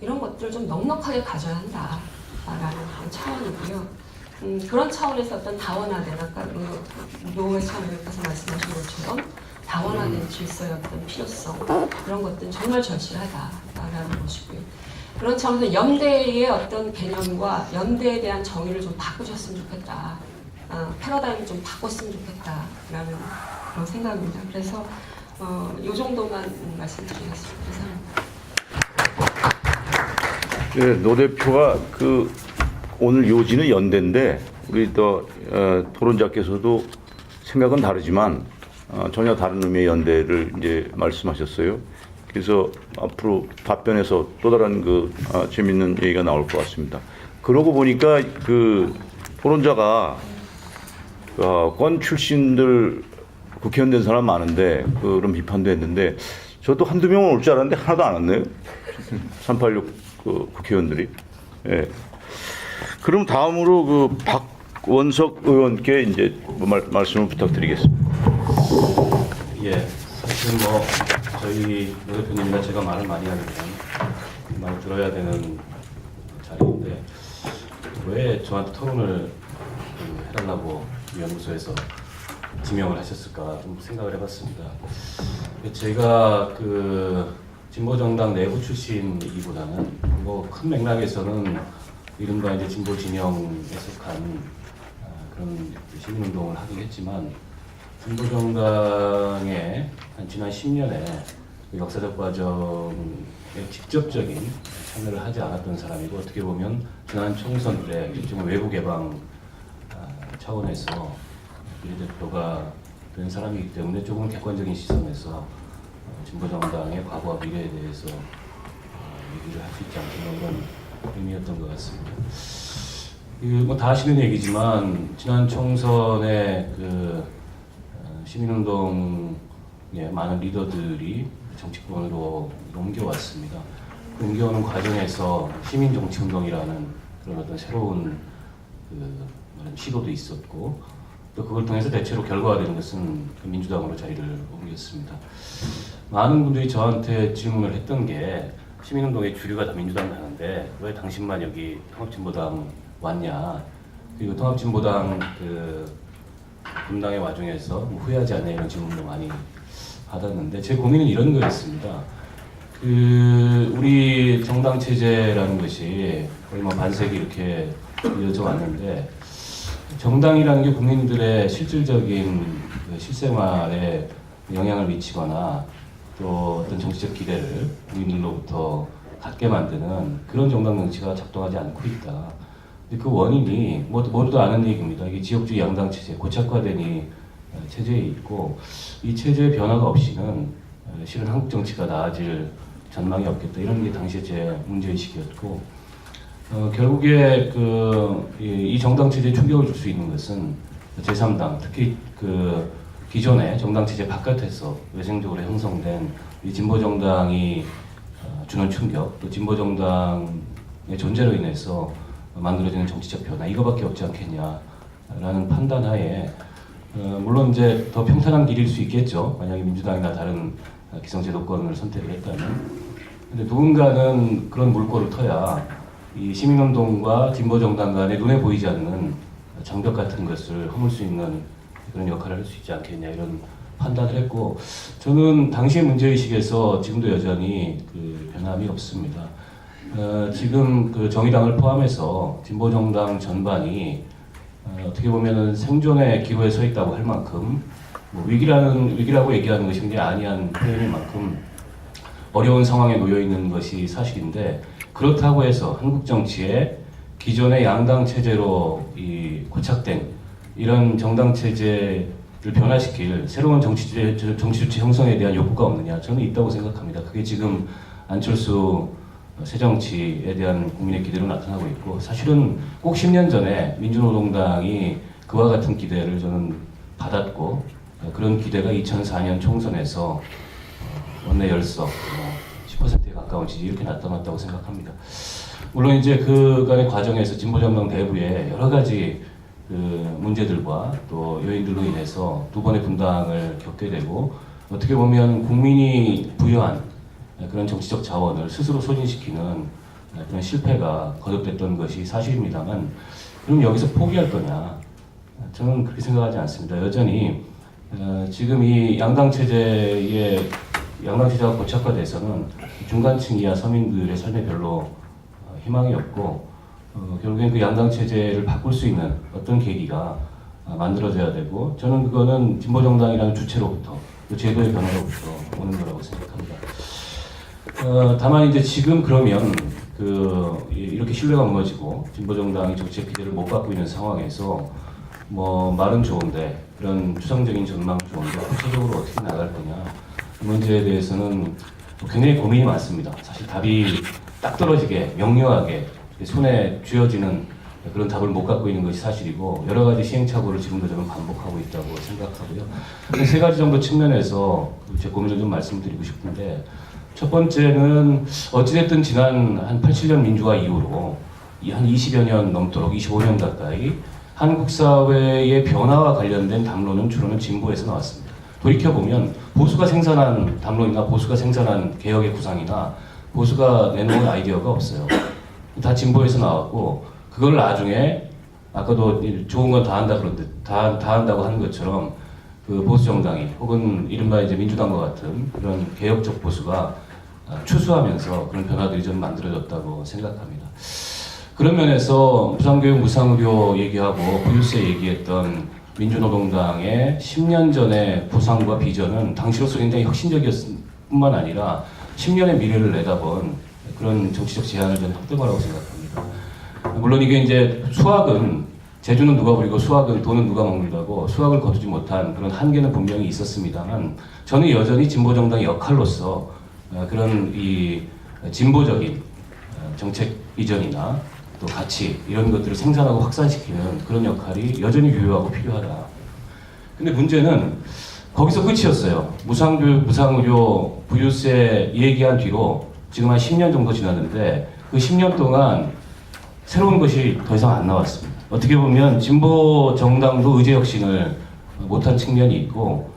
이런 것들을 좀 넉넉하게 가져야 한다라는 그런 차원이고요. 그런 차원에서 어떤 다원화된 아까 노회찬 의원께서 말씀하신 것처럼 다원화된 질서의 어떤 필요성 이런 것들은 정말 절실하다라는 것이고요. 그런 차원에서 연대의 어떤 개념과 연대에 대한 정의를 좀 바꾸셨으면 좋겠다. 패러다임을 좀 바꿨으면 좋겠다라는 그런 생각입니다. 그래서 이 정도만 말씀드리겠습니다. 감사합니다. 네, 노 대표가 오늘 요지는 연대인데 우리 또 토론자께서도 생각은 다르지만 전혀 다른 의미의 연대를 이제 말씀하셨어요. 그래서 앞으로 답변에서 또 다른 재밌는 얘기가 나올 것 같습니다. 그러고 보니까 토론자가 권 출신들 국회의원 된 사람 많은데 그런 비판도 했는데 저도 한두 명은 올 줄 알았는데 하나도 안 왔네요. 386 국회의원들이. 예. 그럼 다음으로 박원석 의원께 이제 말씀을 부탁드리겠습니다. 예, 사실 저희 노 대표님이나 제가 말을 많이 하면 많이 들어야 되는 자리인데 왜 저한테 토론을 해달라고 연구소에서 지명을 하셨을까 좀 생각을 해봤습니다. 제가 진보정당 내부 출신이기보다는 큰 맥락에서는 이른바 이제 진보 진영에 속한 그런 시민운동을 하긴 했지만 진보정당의 지난 10년의 역사적 과정에 직접적인 참여를 하지 않았던 사람이고 어떻게 보면 지난 총선 때 일종의 외부 개방 차원에서 비례대표가 된 사람이기 때문에 조금 객관적인 시선에서 진보정당의 과거와 미래에 대해서 얘기를 할 수 있지 않겠나 이런 의미였던 것 같습니다. 다 아시는 얘기지만 지난 총선에 시민운동의 많은 리더들이 정치권으로 옮겨왔습니다. 옮겨오는 과정에서 시민정치운동이라는 그런 어떤 새로운 시도도 있었고 또 그걸 통해서 대체로 결과가 되는 것은 민주당으로 자리를 옮겼습니다. 많은 분들이 저한테 질문을 했던 게 시민운동의 주류가 다 민주당 가는데 왜 당신만 여기 통합진보당 왔냐, 그리고 통합진보당 분당의 와중에서 후회하지 않냐 이런 질문도 많이 받았는데 제 고민은 이런 거였습니다. 우리 정당 체제라는 것이 거의 반세기 이렇게 이어져 왔는데 정당이라는 게 국민들의 실질적인 실생활에 영향을 미치거나 또 어떤 정치적 기대를 국민들로부터 갖게 만드는 그런 정당 정치가 작동하지 않고 있다. 근데 그 원인이 모두도 아는 얘기입니다. 이게 지역주의 양당 체제, 고착화된 이 체제에 있고 이 체제의 변화가 없이는 실은 한국 정치가 나아질 전망이 없겠다. 이런 게 당시에 제 문제의식이었고 결국에 이 정당 체제에 충격을 줄 수 있는 것은 제3당, 특히 기존의 정당 체제 바깥에서 외생적으로 형성된 이 진보 정당이 주는 충격, 또 진보 정당의 존재로 인해서 만들어지는 정치적 변화 이거밖에 없지 않겠냐라는 판단하에 물론 이제 더 평탄한 길일 수 있겠죠. 만약에 민주당이나 다른 기성제도권을 선택을 했다면. 근데 누군가는 그런 물꼬를 터야 이 시민운동과 진보정당 간에 눈에 보이지 않는 장벽 같은 것을 허물 수 있는 그런 역할을 할 수 있지 않겠냐 이런 판단을 했고 저는 당시의 문제의식에서 지금도 여전히 변함이 없습니다. 지금 정의당을 포함해서 진보정당 전반이 어떻게 보면은 생존의 기로에 서 있다고 할 만큼 위기라고 얘기하는 것이 굉장히 아니한 표현일 만큼 어려운 상황에 놓여 있는 것이 사실인데 그렇다고 해서 한국 정치에 기존의 양당 체제로 고착된 이런 정당 체제를 변화시킬 새로운 정치 주체 형성에 대한 욕구가 없느냐? 저는 있다고 생각합니다. 그게 지금 안철수 새정치에 대한 국민의 기대로 나타나고 있고 사실은 꼭 10년 전에 민주노동당이 그와 같은 기대를 저는 받았고 그런 기대가 2004년 총선에서 원내 열석 10%에 가까운 지지 이렇게 나타났다고 생각합니다. 물론 이제 그간의 과정에서 진보정당 내부에 여러 가지 그 문제들과 또 요인들로 인해서 두 번의 분당을 겪게 되고 어떻게 보면 국민이 부여한 그런 정치적 자원을 스스로 소진시키는 그런 실패가 거듭됐던 것이 사실입니다만 그럼 여기서 포기할 거냐? 저는 그렇게 생각하지 않습니다. 여전히 지금 이 양당 체제가 고착화돼서는 중간층 이하 서민들의 삶에 별로 희망이 없고 결국엔 그 양당 체제를 바꿀 수 있는 어떤 계기가 만들어져야 되고 저는 그거는 진보정당이라는 주체로부터 그 제도의 변화로부터 오는 거라고 생각합니다. 다만 이제 지금 그러면 이렇게 신뢰가 무너지고 진보정당이 정치적 기대를 못 받고 있는 상황에서 뭐 말은 좋은데 그런 추상적인 전망 좋은데 구체적으로 어떻게 나갈 거냐 이 문제에 대해서는 굉장히 고민이 많습니다. 사실 답이 딱 떨어지게 명료하게 손에 쥐어지는 그런 답을 못 갖고 있는 것이 사실이고 여러 가지 시행착오를 지금도 저는 반복하고 있다고 생각하고요. 세 가지 정도 측면에서 제 고민을 좀 말씀드리고 싶은데 첫 번째는 어찌됐든 지난 한 87년 민주화 이후로 한 20여 년 넘도록 25년 가까이 한국 사회의 변화와 관련된 담론은 주로는 진보에서 나왔습니다. 돌이켜보면 보수가 생산한 담론이나 보수가 생산한 개혁의 구상이나 보수가 내놓은 아이디어가 없어요. 다 진보에서 나왔고 그걸 나중에 아까도 좋은 건 다 한다 그런데 다 한다고 하는 것처럼 그 보수 정당이 혹은 이른바 이제 민주당과 같은 그런 개혁적 보수가 추수하면서 그런 변화들이 좀 만들어졌다고 생각합니다. 그런 면에서 무상교육, 무상의료 얘기하고 보유세 얘기했던 민주노동당의 10년 전의 구상과 비전은 당시로서 굉장히 혁신적이었을 뿐만 아니라 10년의 미래를 내다본 그런 정치적 제안을 저는 했던 거라고 생각합니다. 물론 이게 이제 수학은 제주는 누가 부리고 수학은 돈은 누가 먹는다고 수학을 거두지 못한 그런 한계는 분명히 있었습니다만 저는 여전히 진보정당의 역할로서 그런 이 진보적인 정책 이전이나 또 가치 이런 것들을 생산하고 확산시키는 그런 역할이 여전히 유효하고 필요하다. 근데 문제는 거기서 끝이었어요. 무상교육, 무상의료, 부유세 얘기한 뒤로 지금 한 10년 정도 지났는데 그 10년 동안 새로운 것이 더 이상 안 나왔습니다. 어떻게 보면 진보 정당도 의제 혁신을 못한 측면이 있고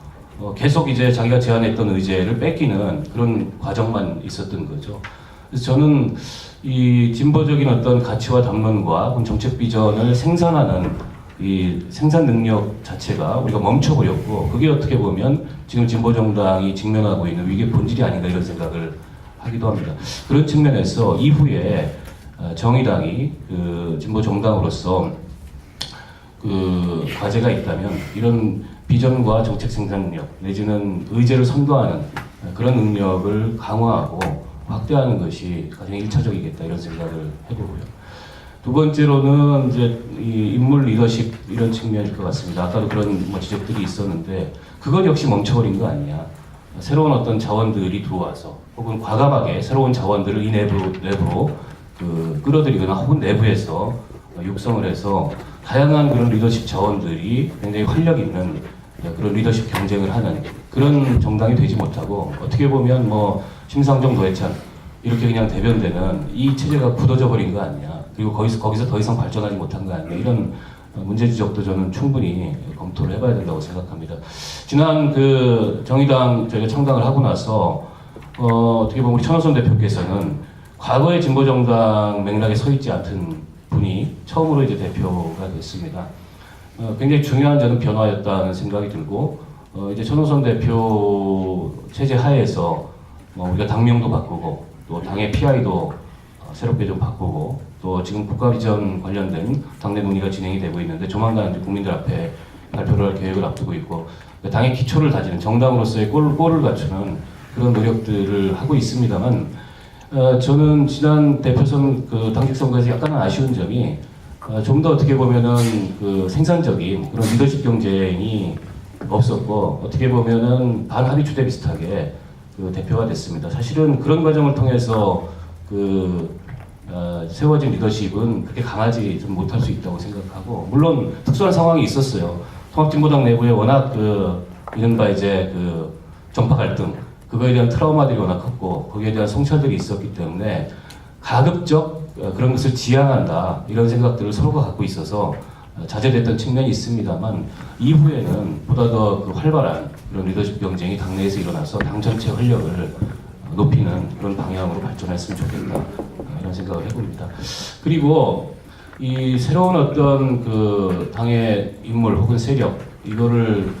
계속 이제 자기가 제안했던 의제를 뺏기는 그런 과정만 있었던 거죠. 그래서 저는 이 진보적인 어떤 가치와 담론과 정책 비전을 생산하는 이 생산 능력 자체가 우리가 멈춰버렸고 그게 어떻게 보면 지금 진보 정당이 직면하고 있는 위기의 본질이 아닌가 이런 생각을 하기도 합니다. 그런 측면에서 이후에 정의당이 그 진보 정당으로서 그 과제가 있다면 이런 비전과 정책 생산 능력 내지는 의제를 선도하는 그런 능력을 강화하고 확대하는 것이 가장 1차적이겠다 이런 생각을 해보고요. 두 번째로는 이제 이 인물 리더십 이런 측면일 것 같습니다. 아까도 그런 지적들이 있었는데 그것 역시 멈춰버린 거 아니냐. 새로운 어떤 자원들이 들어와서 혹은 과감하게 새로운 자원들을 이 내부로 끌어들이거나 혹은 내부에서 육성을 해서 다양한 그런 리더십 자원들이 굉장히 활력 있는 그런 리더십 경쟁을 하는 그런 정당이 되지 못하고 어떻게 보면 뭐 심상정, 노회찬 이렇게 그냥 대변되는 이 체제가 굳어져 버린 거 아니냐. 그리고 거기서 더 이상 발전하지 못한 거 아니냐. 이런 문제 지적도 저는 충분히 검토를 해봐야 된다고 생각합니다. 지난 그 정의당 저희가 창당을 하고 나서 어떻게 보면 우리 천원선 대표께서는 과거의 진보정당 맥락에 서 있지 않던 분이 처음으로 이제 대표가 됐습니다. 굉장히 중요한 저는 변화였다는 생각이 들고 이제 천호선 대표 체제 하에서 우리가 당명도 바꾸고 또 당의 PI도 새롭게 좀 바꾸고 또 지금 국가 비전 관련된 당내 논의가 진행이 되고 있는데 조만간 이제 국민들 앞에 발표를 할 계획을 앞두고 있고 당의 기초를 다지는 정당으로서의 꼴을 갖추는 그런 노력들을 하고 있습니다만 저는 지난 대표선 그 당직 선거에서 약간은 아쉬운 점이 좀 더 어떻게 보면은 그 생산적인 그런 리더십 경쟁이 없었고 어떻게 보면은 반합의 추대 비슷하게 그 대표가 됐습니다. 사실은 그런 과정을 통해서 그 세워진 리더십은 그렇게 강하지 좀 못할 수 있다고 생각하고, 물론 특수한 상황이 있었어요. 통합진보당 내부에 워낙 이른바 이제 정파 갈등, 그거에 대한 트라우마들이 워낙 컸고 거기에 대한 성찰들이 있었기 때문에 가급적 그런 것을 지양한다 이런 생각들을 서로가 갖고 있어서 자제됐던 측면이 있습니다만, 이후에는 보다 더 활발한 그런 리더십 경쟁이 당내에서 일어나서 당 전체 활력을 높이는 그런 방향으로 발전했으면 좋겠다 이런 생각을 해봅니다. 그리고 이 새로운 어떤 당의 인물 혹은 세력 이거를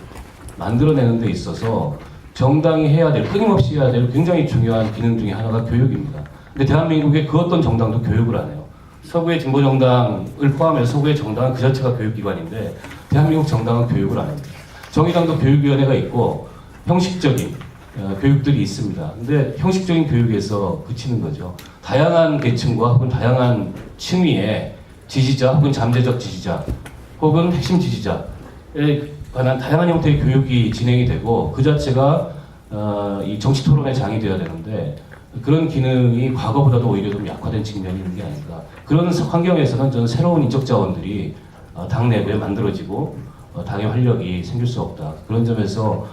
만들어내는 데 있어서 정당이 해야 될, 끊임없이 해야 될 굉장히 중요한 기능 중에 하나가 교육입니다. 근데 대한민국의 그 어떤 정당도 교육을 안 해요. 서구의 진보정당을 포함해서 서구의 정당은 그 자체가 교육기관인데 대한민국 정당은 교육을 안 합니다. 정의당도 교육위원회가 있고 형식적인 교육들이 있습니다. 근데 형식적인 교육에서 그치는 거죠. 다양한 계층과 혹은 다양한 층위의 지지자 혹은 잠재적 지지자 혹은 핵심 지지자에 관한 다양한 형태의 교육이 진행이 되고 그 자체가 이 정치 토론의 장이 되어야 되는데 그런 기능이 과거보다도 오히려 좀 약화된 측면이 있는 게 아닌가. 그런 환경에서는 저는 새로운 인적 자원들이 당 내부에 만들어지고 당의 활력이 생길 수 없다. 그런 점에서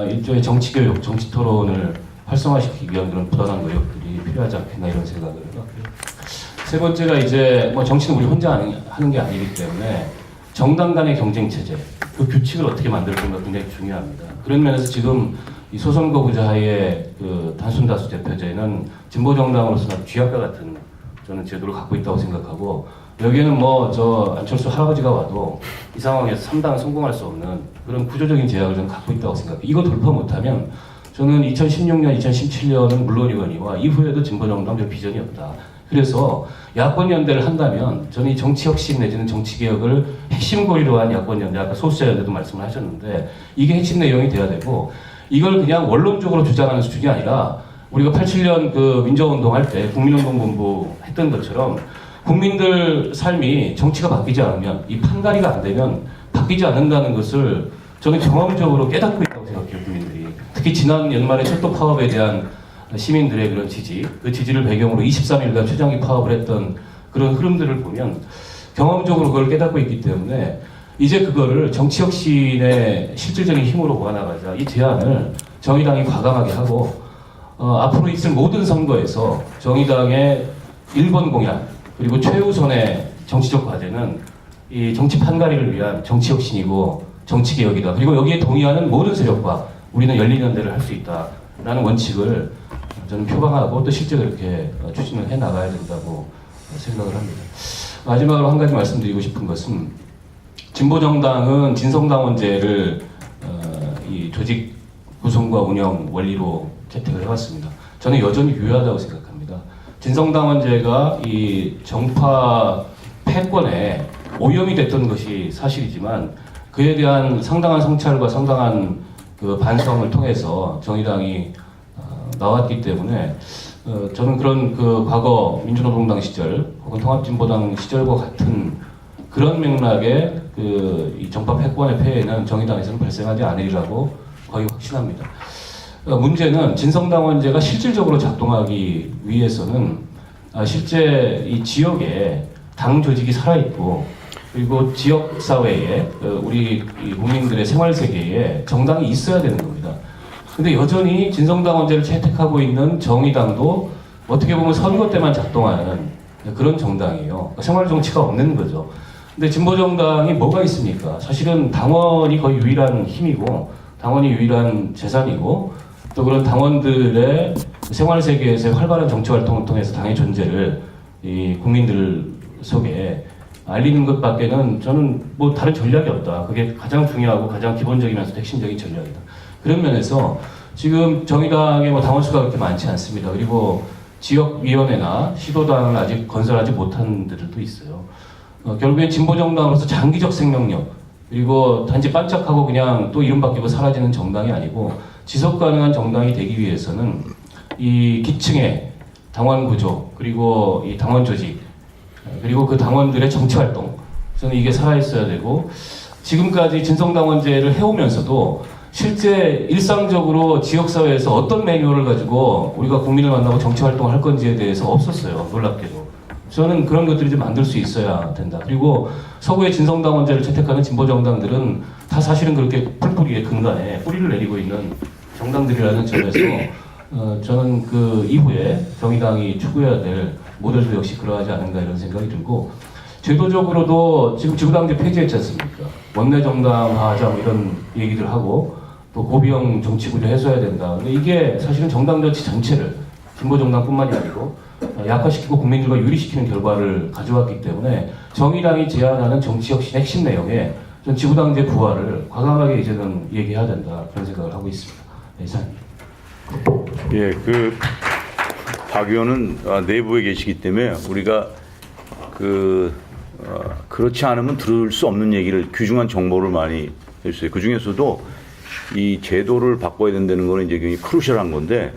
일종의 정치 교육, 정치 토론을 활성화시키기 위한 그런 부단한 노력들이 필요하지 않겠나 이런 생각을 해봤고요. 세 번째가 이제 정치는 우리 혼자 하는 게 아니기 때문에 정당 간의 경쟁 체제, 그 규칙을 어떻게 만들 건가 굉장히 중요합니다. 그런 면에서 지금 이 소선거 구자하의 단순 다수 대표제는 진보 정당으로서는 쥐약과 같은 저는 제도를 갖고 있다고 생각하고, 여기에는 안철수 할아버지가 와도 이 상황에서 3당은 성공할 수 없는 그런 구조적인 제약을 저는 갖고 있다고 생각해요. 이거 돌파 못하면 저는 2016년, 2017년은 물론이거니와 이후에도 진보정당 별 비전이 없다. 그래서 야권연대를 한다면 저는 이 정치혁신 내지는 정치개혁을 핵심 고리로 한 야권연대, 아까 소수자연대도 말씀을 하셨는데 이게 핵심 내용이 돼야 되고, 이걸 그냥 원론적으로 주장하는 수준이 아니라 우리가 87년 민주화운동 할 때 국민운동본부 했던 것처럼 국민들 삶이 정치가 바뀌지 않으면, 이 판가리가 안 되면 바뀌지 않는다는 것을 저는 경험적으로 깨닫고 있다고 생각해요, 국민들이. 특히 지난 연말에 철도 파업에 대한 시민들의 그런 지지, 그 지지를 배경으로 23일간 최장기 파업을 했던 그런 흐름들을 보면 경험적으로 그걸 깨닫고 있기 때문에 이제 그거를 정치혁신의 실질적인 힘으로 모아나가자, 이 제안을 정의당이 과감하게 하고 앞으로 있을 모든 선거에서 정의당의 1번 공약 그리고 최우선의 정치적 과제는 이 정치 판가리를 위한 정치혁신이고 정치개혁이다. 그리고 여기에 동의하는 모든 세력과 우리는 열린연대를 할 수 있다라는 원칙을 저는 표방하고 또 실제 그렇게 추진을 해나가야 된다고 생각을 합니다. 마지막으로 한 가지 말씀드리고 싶은 것은, 진보정당은 진성당원제를 이 조직 구성과 운영 원리로 채택을 해왔습니다. 저는 여전히 유효하다고 생각합니다. 진성당원제가 이 정파 패권에 오염이 됐던 것이 사실이지만 그에 대한 상당한 성찰과 상당한 반성을 통해서 정의당이 나왔기 때문에 저는 그런 과거 민주노동당 시절 혹은 통합진보당 시절과 같은 그런 맥락의 이 정파 패권의 폐해는 정의당에서는 발생하지 않으리라고 거의 확신합니다. 문제는 진성당원제가 실질적으로 작동하기 위해서는 실제 이 지역에 당 조직이 살아있고 그리고 지역 사회에 우리 국민들의 생활 세계에 정당이 있어야 되는 겁니다. 근데 여전히 진성당원제를 채택하고 있는 정의당도 어떻게 보면 선거 때만 작동하는 그런 정당이에요. 생활 정치가 없는 거죠. 근데 진보정당이 뭐가 있습니까? 사실은 당원이 거의 유일한 힘이고 당원이 유일한 재산이고 또 그런 당원들의 생활 세계에서의 활발한 정치 활동을 통해서 당의 존재를 이 국민들 속에 알리는 것밖에는 저는 다른 전략이 없다. 그게 가장 중요하고 가장 기본적이면서 핵심적인 전략이다. 그런 면에서 지금 정의당의 당원 수가 그렇게 많지 않습니다. 그리고 지역위원회나 시도당을 아직 건설하지 못한 데들도 있어요. 결국엔 진보정당으로서 장기적 생명력, 그리고 단지 반짝하고 그냥 또 이름 바뀌고 사라지는 정당이 아니고 지속 가능한 정당이 되기 위해서는 이 기층의 당원 구조, 그리고 이 당원 조직, 그리고 그 당원들의 정치 활동, 저는 이게 살아있어야 되고, 지금까지 진성당원제를 해오면서도 실제 일상적으로 지역사회에서 어떤 매뉴얼을 가지고 우리가 국민을 만나고 정치 활동을 할 건지에 대해서 없었어요. 놀랍게도. 저는 그런 것들이 좀 만들 수 있어야 된다. 그리고 서구의 진성당원제를 채택하는 진보 정당들은 다 사실은 그렇게 풀뿌리의 근간에 뿌리를 내리고 있는 정당들이라는 점에서 저는 그 이후에 정의당이 추구해야 될 모델도 역시 그러하지 않은가 이런 생각이 들고, 제도적으로도 지금 지구당제 폐지했지 않습니까? 원내 정당화하자 뭐 이런 얘기들 하고 또 고비형 정치구조 해소해야 된다. 근데 이게 사실은 정당 정치 전체를 진보 정당뿐만이 아니고 약화시키고 국민들과 유리시키는 결과를 가져왔기 때문에 정의당이 제안하는 정치 혁신 핵심 내용에 전 지구당제 부활을 과감하게 이제는 얘기해야 된다 그런 생각을 하고 있습니다. 네, 이상입니다. 예, 박 의원은 내부에 계시기 때문에 우리가 그렇지 않으면 들을 수 없는 얘기를, 귀중한 정보를 많이 해주세요. 그 중에서도 이 제도를 바꿔야 된다는 거는 이제 굉장히 크루셜한 건데,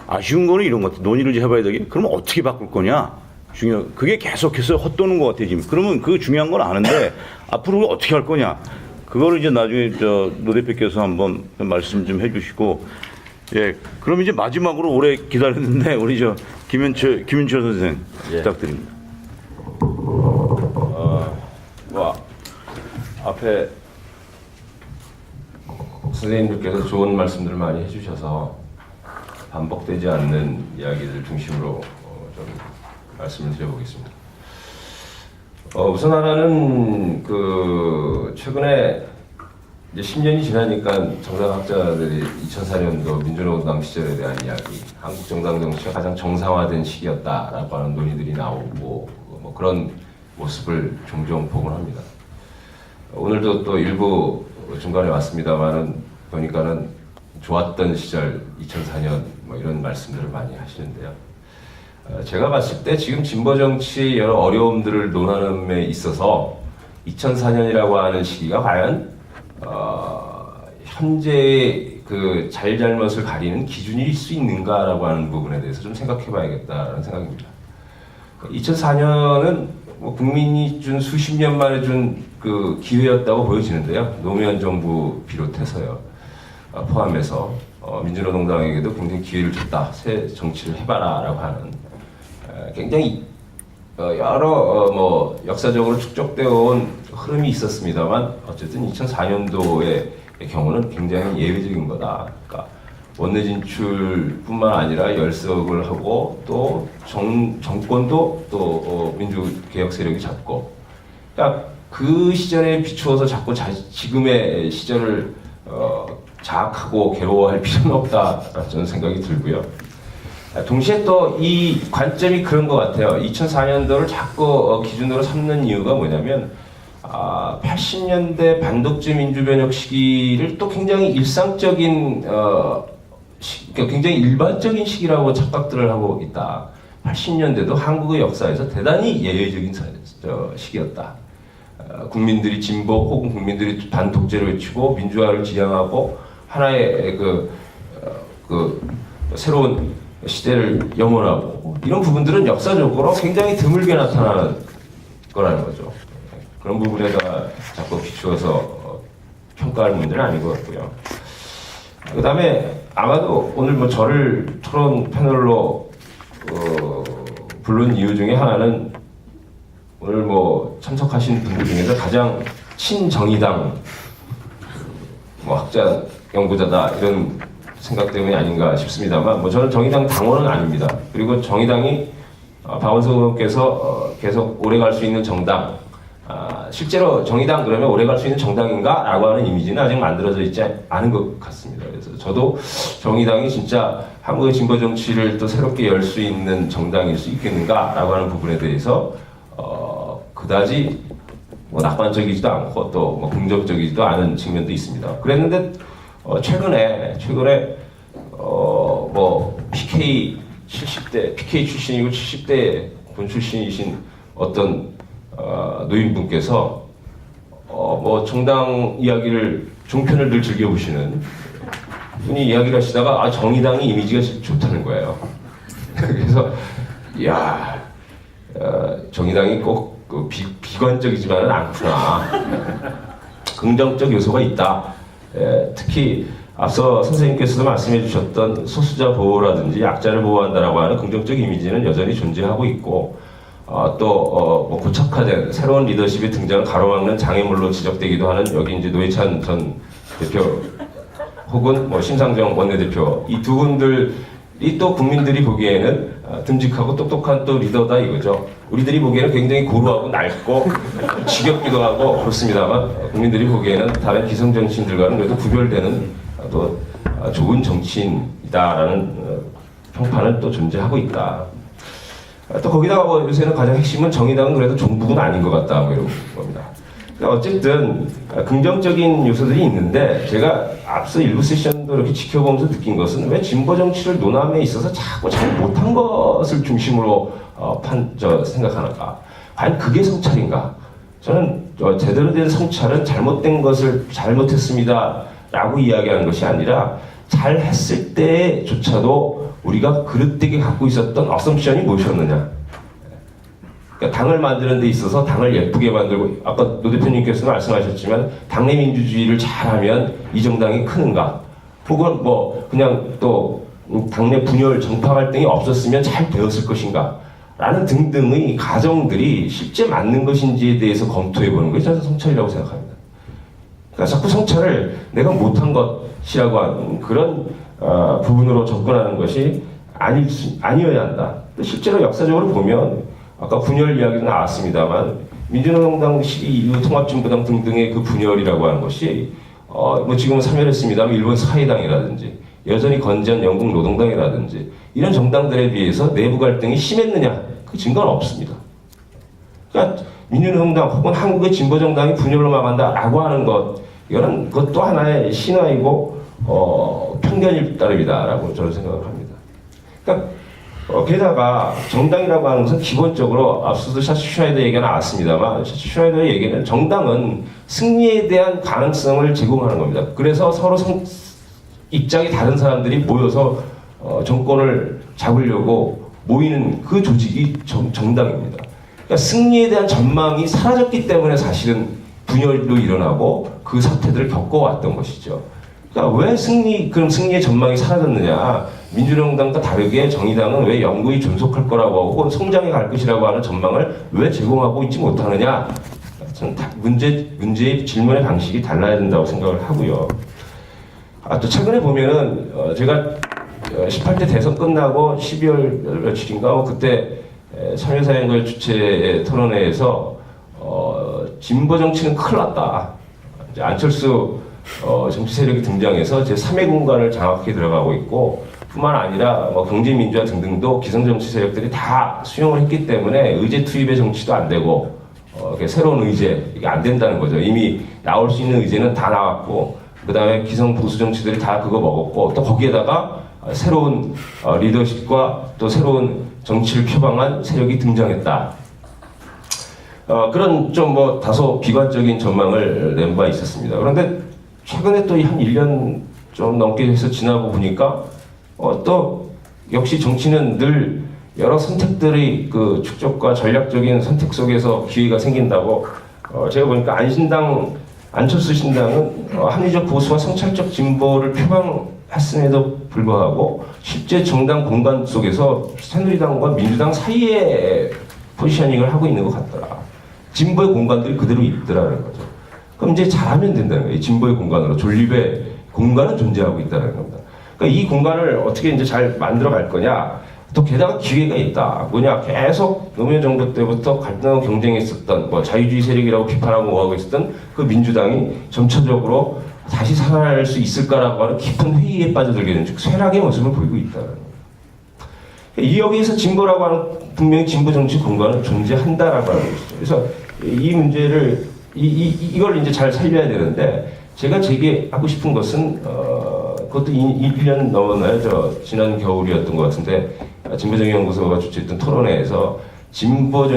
아쉬운 거는 이런 것 같아요. 논의를 좀 해봐야 되겠. 그러면 어떻게 바꿀 거냐? 그게 계속해서 헛도는 것 같아요, 지금. 그러면 그 중요한 건 아는데, 앞으로 어떻게 할 거냐? 그거를 이제 나중에 노 대표께서 한번 말씀 좀 해주시고, 예, 그럼 이제 마지막으로 오래 기다렸는데, 우리 김윤철 선생 부탁드립니다. 앞에 선생님들께서 좋은 말씀들을 많이 해주셔서 반복되지 않는 이야기들 중심으로 좀 말씀을 드려보겠습니다. 우선 하나는 최근에 이제 10년이 지나니까 정당학자들이 2004년도 민주노동당 시절에 대한 이야기, 한국 정당 정치가 가장 정상화된 시기였다라고 하는 논의들이 나오고 뭐 그런 모습을 종종 보곤 합니다. 오늘도 또 일부 중간에 왔습니다만은 보니까는 좋았던 시절 2004년 뭐 이런 말씀들을 많이 하시는데요. 제가 봤을 때 지금 진보 정치 여러 어려움들을 논하는 데 있어서 2004년이라고 하는 시기가 과연 현재의 그 잘잘못을 가리는 기준일 수 있는가라고 하는 부분에 대해서 좀 생각해봐야겠다는 생각입니다. 2004년은 뭐 국민이 준 수십 년 만에 준 그 기회였다고 보여지는데요. 노무현 정부 비롯해서요, 포함해서 민주노동당에게도 굉장히 기회를 줬다. 새 정치를 해봐라라고 하는 굉장히 여러 뭐 역사적으로 축적되어 온 흐름이 있었습니다만 어쨌든 2004년도의 경우는 굉장히 예외적인 거다. 그러니까 원내 진출뿐만 아니라 열석을 하고 또 정권도 또 민주개혁 세력이 잡고, 그러니까 그 시절에 비추어서 자꾸 지금의 시절을 자학하고 괴로워할 필요는 없다 저는 생각이 들고요. 동시에 또 이 관점이 그런 것 같아요. 2004년도를 자꾸 기준으로 삼는 이유가 뭐냐면 80년대 반독재 민주변혁 시기를 또 굉장히 일상적인 굉장히 일반적인 시기라고 착각들을 하고 있다. 80년대도 한국의 역사에서 대단히 예외적인 시기였다. 국민들이 진보 혹은 국민들이 반독재를 외치고 민주화를 지향하고 하나의 새로운 시대를 영원하고 이런 부분들은 역사적으로 굉장히 드물게 나타나는 거라는 거죠. 그런 부분에다가 자꾸 비추어서 평가할 문제는 아닌 것 같고요. 그 다음에 아마도 오늘 뭐 저를 토론 패널로 부른 이유 중에 하나는 오늘 뭐 참석하신 분들 중에서 가장 친정의당 뭐 학자 연구자다 이런 생각 때문이 아닌가 싶습니다만, 뭐 저는 정의당 당원은 아닙니다. 그리고 정의당이 박원석 의원께서 계속 오래 갈 수 있는 정당, 실제로 정의당 그러면 오래 갈 수 있는 정당인가? 라고 하는 이미지는 아직 만들어져 있지 않은 것 같습니다. 그래서 저도 정의당이 진짜 한국의 진보 정치를 또 새롭게 열 수 있는 정당일 수 있겠는가? 라고 하는 부분에 대해서 그다지 뭐 낙관적이지도 않고 또 뭐 긍정적이지도 않은 측면도 있습니다. 그랬는데 최근에 뭐 PK 출신이고 70대 군 출신이신 어떤 노인분께서 뭐 정당 이야기를 종편을 늘 즐겨보시는 분이 이야기를 하시다가 정의당의 이미지가 좋다는 거예요. 그래서 이야 정의당이 꼭 비관적이지만은 않구나. 긍정적 요소가 있다. 특히 앞서 선생님께서도 말씀해 주셨던 소수자 보호라든지 약자를 보호한다라고 하는 긍정적 이미지는 여전히 존재하고 있고, 또 고착화된 새로운 리더십의 등장을 가로막는 장애물로 지적되기도 하는 여기 이제 노회찬 전 대표 혹은 심상정 원내대표 이 두 분들이 또 국민들이 보기에는 듬직하고 똑똑한 또 리더다 이거죠. 우리들이 보기에는 굉장히 고루하고 낡고 지겹기도 하고 그렇습니다만 국민들이 보기에는 다른 기성 정치인들과는 그래도 구별되는 또 좋은 정치인이다라는 평판은 또 존재하고 있다. 또 거기다가 요새는 가장 핵심은 정의당은 그래도 종북은 아닌 것 같다 이런 겁니다. 그러니까 어쨌든 긍정적인 요소들이 있는데 제가 앞서 일부 세션도 이렇게 지켜보면서 느낀 것은 왜 진보 정치를 논함에 있어서 자꾸 잘 못한 것을 중심으로 생각하는가? 과연 그게 성찰인가? 저는 제대로 된 성찰은 잘못된 것을 잘못했습니다라고 이야기하는 것이 아니라 잘했을 때조차도 우리가 그릇되게 갖고 있었던 어썸션이 무엇이었느냐? 그러니까 당을 만드는 데 있어서 당을 예쁘게 만들고 아까 노 대표님께서 말씀하셨지만 당내 민주주의를 잘하면 이 정당이 크는가? 혹은 그냥 또 당내 분열 정파 갈등이 없었으면 잘 되었을 것인가? 라는 등등의 가정들이 실제 맞는 것인지에 대해서 검토해 보는 것이 저는 성찰이라고 생각합니다. 그러니까 자꾸 성찰을 내가 못한 것이라고 하는 그런 부분으로 접근하는 것이 아니어야 한다. 실제로 역사적으로 보면 아까 분열 이야기도 나왔습니다만 민주노동당 시기 이후 통합진보당 등등의 그 분열이라고 하는 것이 지금은 사멸했습니다만 일본 사회당이라든지 여전히 건재한 영국 노동당이라든지 이런 정당들에 비해서 내부 갈등이 심했느냐 그 증거는 없습니다. 그러니까 민주노동당 혹은 한국의 진보정당이 분열로 망한다라고 하는 것 이거는 그것도 하나의 신화이고 편견일 따름이다라고 저는 생각을 합니다. 그러니까 게다가 정당이라고 하는 것은 기본적으로 앞서도 샤츠슈나이더 얘기가 나왔습니다만 샤츠슈나이더의 얘기는 정당은 승리에 대한 가능성을 제공하는 겁니다. 그래서 서로 입장이 다른 사람들이 모여서 정권을 잡으려고 모이는 그 조직이 정당입니다. 그러니까 승리에 대한 전망이 사라졌기 때문에 사실은 분열도 일어나고 그 사태들을 겪어왔던 것이죠. 그러니까 왜 그럼 승리의 전망이 사라졌느냐? 민주노동당과 다르게 정의당은 왜 영구히 존속할 거라고 하고 혹은 성장해 갈 것이라고 하는 전망을 왜 제공하고 있지 못하느냐? 저는 문제의 질문의 방식이 달라야 된다고 생각을 하고요. 또 최근에 보면은 제가 18대 대선 끝나고 12월 며칠인가 그때 참여사연걸 주최의 토론회에서 진보 정치는 큰일 났다. 이제 안철수 정치 세력이 등장해서 제 3의 공간을 장악해 들어가고 있고 뿐만 아니라 경제민주화 등등도 기성정치 세력들이 다 수용을 했기 때문에 의제 투입의 정치도 안 되고 새로운 의제 이게 안 된다는 거죠. 이미 나올 수 있는 의제는 다 나왔고 그 다음에 기성 보수 정치들이 다 그거 먹었고 또 거기에다가 새로운 리더십과 또 새로운 정치를 표방한 세력이 등장했다. 그런 좀 다소 비관적인 전망을 낸 바 있었습니다. 그런데 최근에 또 한 1년 좀 넘게 해서 지나고 보니까 또 역시 정치는 늘 여러 선택들의 그 축적과 전략적인 선택 속에서 기회가 생긴다고 제가 보니까 안철수 신당은 합리적 보수와 성찰적 진보를 표방했음에도 불구하고 실제 정당 공간 속에서 새누리당과 민주당 사이에 포지셔닝을 하고 있는 것 같더라. 진보의 공간들이 그대로 있더라는 거죠. 그럼 이제 잘하면 된다는 거예요. 진보의 공간으로 존립의 공간은 존재하고 있다는 겁니다. 그러니까 이 공간을 어떻게 이제 잘 만들어 갈 거냐. 또 게다가 기회가 있다. 뭐냐, 계속 노무현 정부 때부터 갈등하고 경쟁했었던 자유주의 세력이라고 비판하고 오하고 있었던 그 민주당이 점차적으로 다시 살아날 수 있을까라고 하는 깊은 회의에 빠져들게 되는 즉 쇠락의 모습을 보이고 있다는 거예요. 이 여기에서 진보라고 하는 분명히 진보 정치 공간은 존재한다라고 하는 것이죠. 그래서 이 문제를 이걸 이제 잘 살려야 되는데 제가 제기하고 싶은 것은 그것도 1년 넘었나요? 지난 겨울이었던 것 같은데 진보정의연구소가 주최했던 토론회에서 진보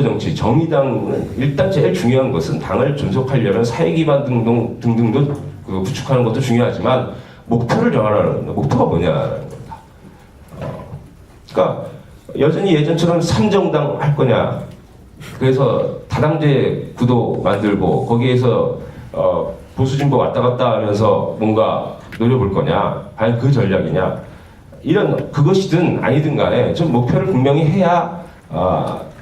정치 정의당은 일단 제일 중요한 것은 당을 존속하려면 사회 기반 등등도 구축하는 것도 중요하지만 목표를 정하라는 겁니다. 목표가 뭐냐라는 겁니다. 그러니까 여전히 예전처럼 3정당 할 거냐? 그래서 다당제 구도 만들고 거기에서 보수 진보 왔다 갔다 하면서 뭔가 노려볼 거냐? 과연 그 전략이냐? 그것이든 아니든 간에 좀 목표를 분명히 해야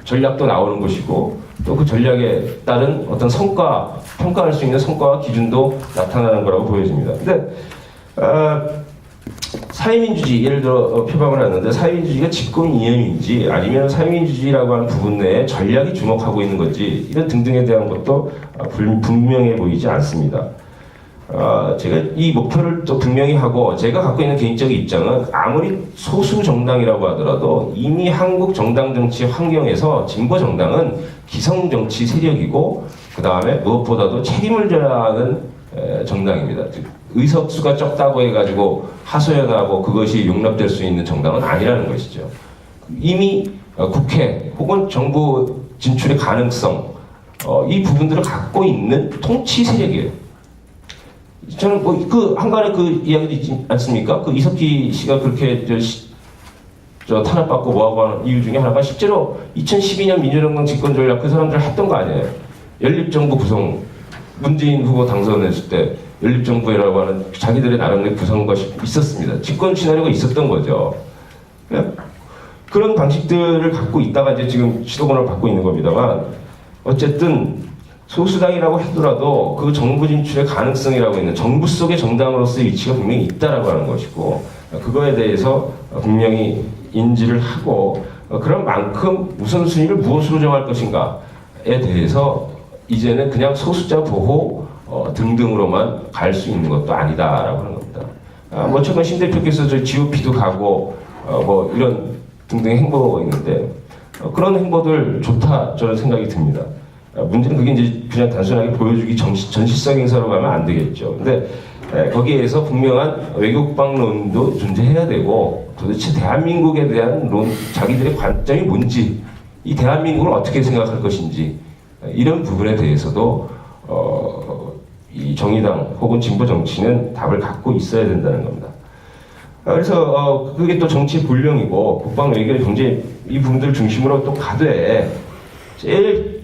전략도 나오는 것이고 또 그 전략에 따른 어떤 성과, 평가할 수 있는 성과와 기준도 나타나는 거라고 보여집니다. 근데 사회민주주의, 예를 들어 표방을 하는데 사회민주주의가 집권 이념인지 아니면 사회민주주의라고 하는 부분 내에 전략이 주목하고 있는 건지 이런 등등에 대한 것도 분명해 보이지 않습니다. 제가 이 목표를 또 분명히 하고 제가 갖고 있는 개인적인 입장은 아무리 소수 정당이라고 하더라도 이미 한국 정당 정치 환경에서 진보 정당은 기성 정치 세력이고 그 다음에 무엇보다도 책임을 져야 하는 정당입니다. 즉 의석수가 적다고 해가지고 하소연하고 그것이 용납될 수 있는 정당은 아니라는 것이죠. 이미 국회 혹은 정부 진출의 가능성 이 부분들을 갖고 있는 통치 세력이에요. 저는 뭐 그 한간에 그 이야기도 있지 않습니까? 그 이석기 씨가 그렇게 저 탄압받고 뭐하고 하는 이유 중에 하나가 실제로 2012년 민주정당 집권 전략 그 사람들 했던 거 아니에요? 연립정부 구성 문재인 후보 당선했을 때 연립정부라고 하는 자기들의 나름의 구성과 있었습니다. 집권 시나리오가 있었던 거죠. 그런 방식들을 갖고 있다가 이제 지금 시도권을 받고 있는 겁니다만 어쨌든 소수당이라고 하더라도 그 정부 진출의 가능성이라고 있는 정부 속의 정당으로서의 위치가 분명히 있다라고 하는 것이고 그거에 대해서 분명히 인지를 하고 그런 만큼 우선순위를 무엇으로 정할 것인가에 대해서 이제는 그냥 소수자 보호 등등으로만 갈 수 있는 것도 아니다라고 하는 겁니다. 뭐 최근 신 대표께서 저희 GOP도 가고 뭐 이런 등등 행보가 있는데 그런 행보들 좋다 저는 생각이 듭니다. 문제는 그게 이제 그냥 단순하게 보여주기 전시성 행사로 가면 안 되겠죠. 근데 거기에서 분명한 외교국방론도 존재해야 되고 도대체 대한민국에 대한 자기들의 관점이 뭔지 이 대한민국을 어떻게 생각할 것인지 이런 부분에 대해서도 이 정의당 혹은 진보 정치는 답을 갖고 있어야 된다는 겁니다. 그래서 그게 또 정치의 본령이고 국방 외교 경제 이 부분들 중심으로 또 가되 제일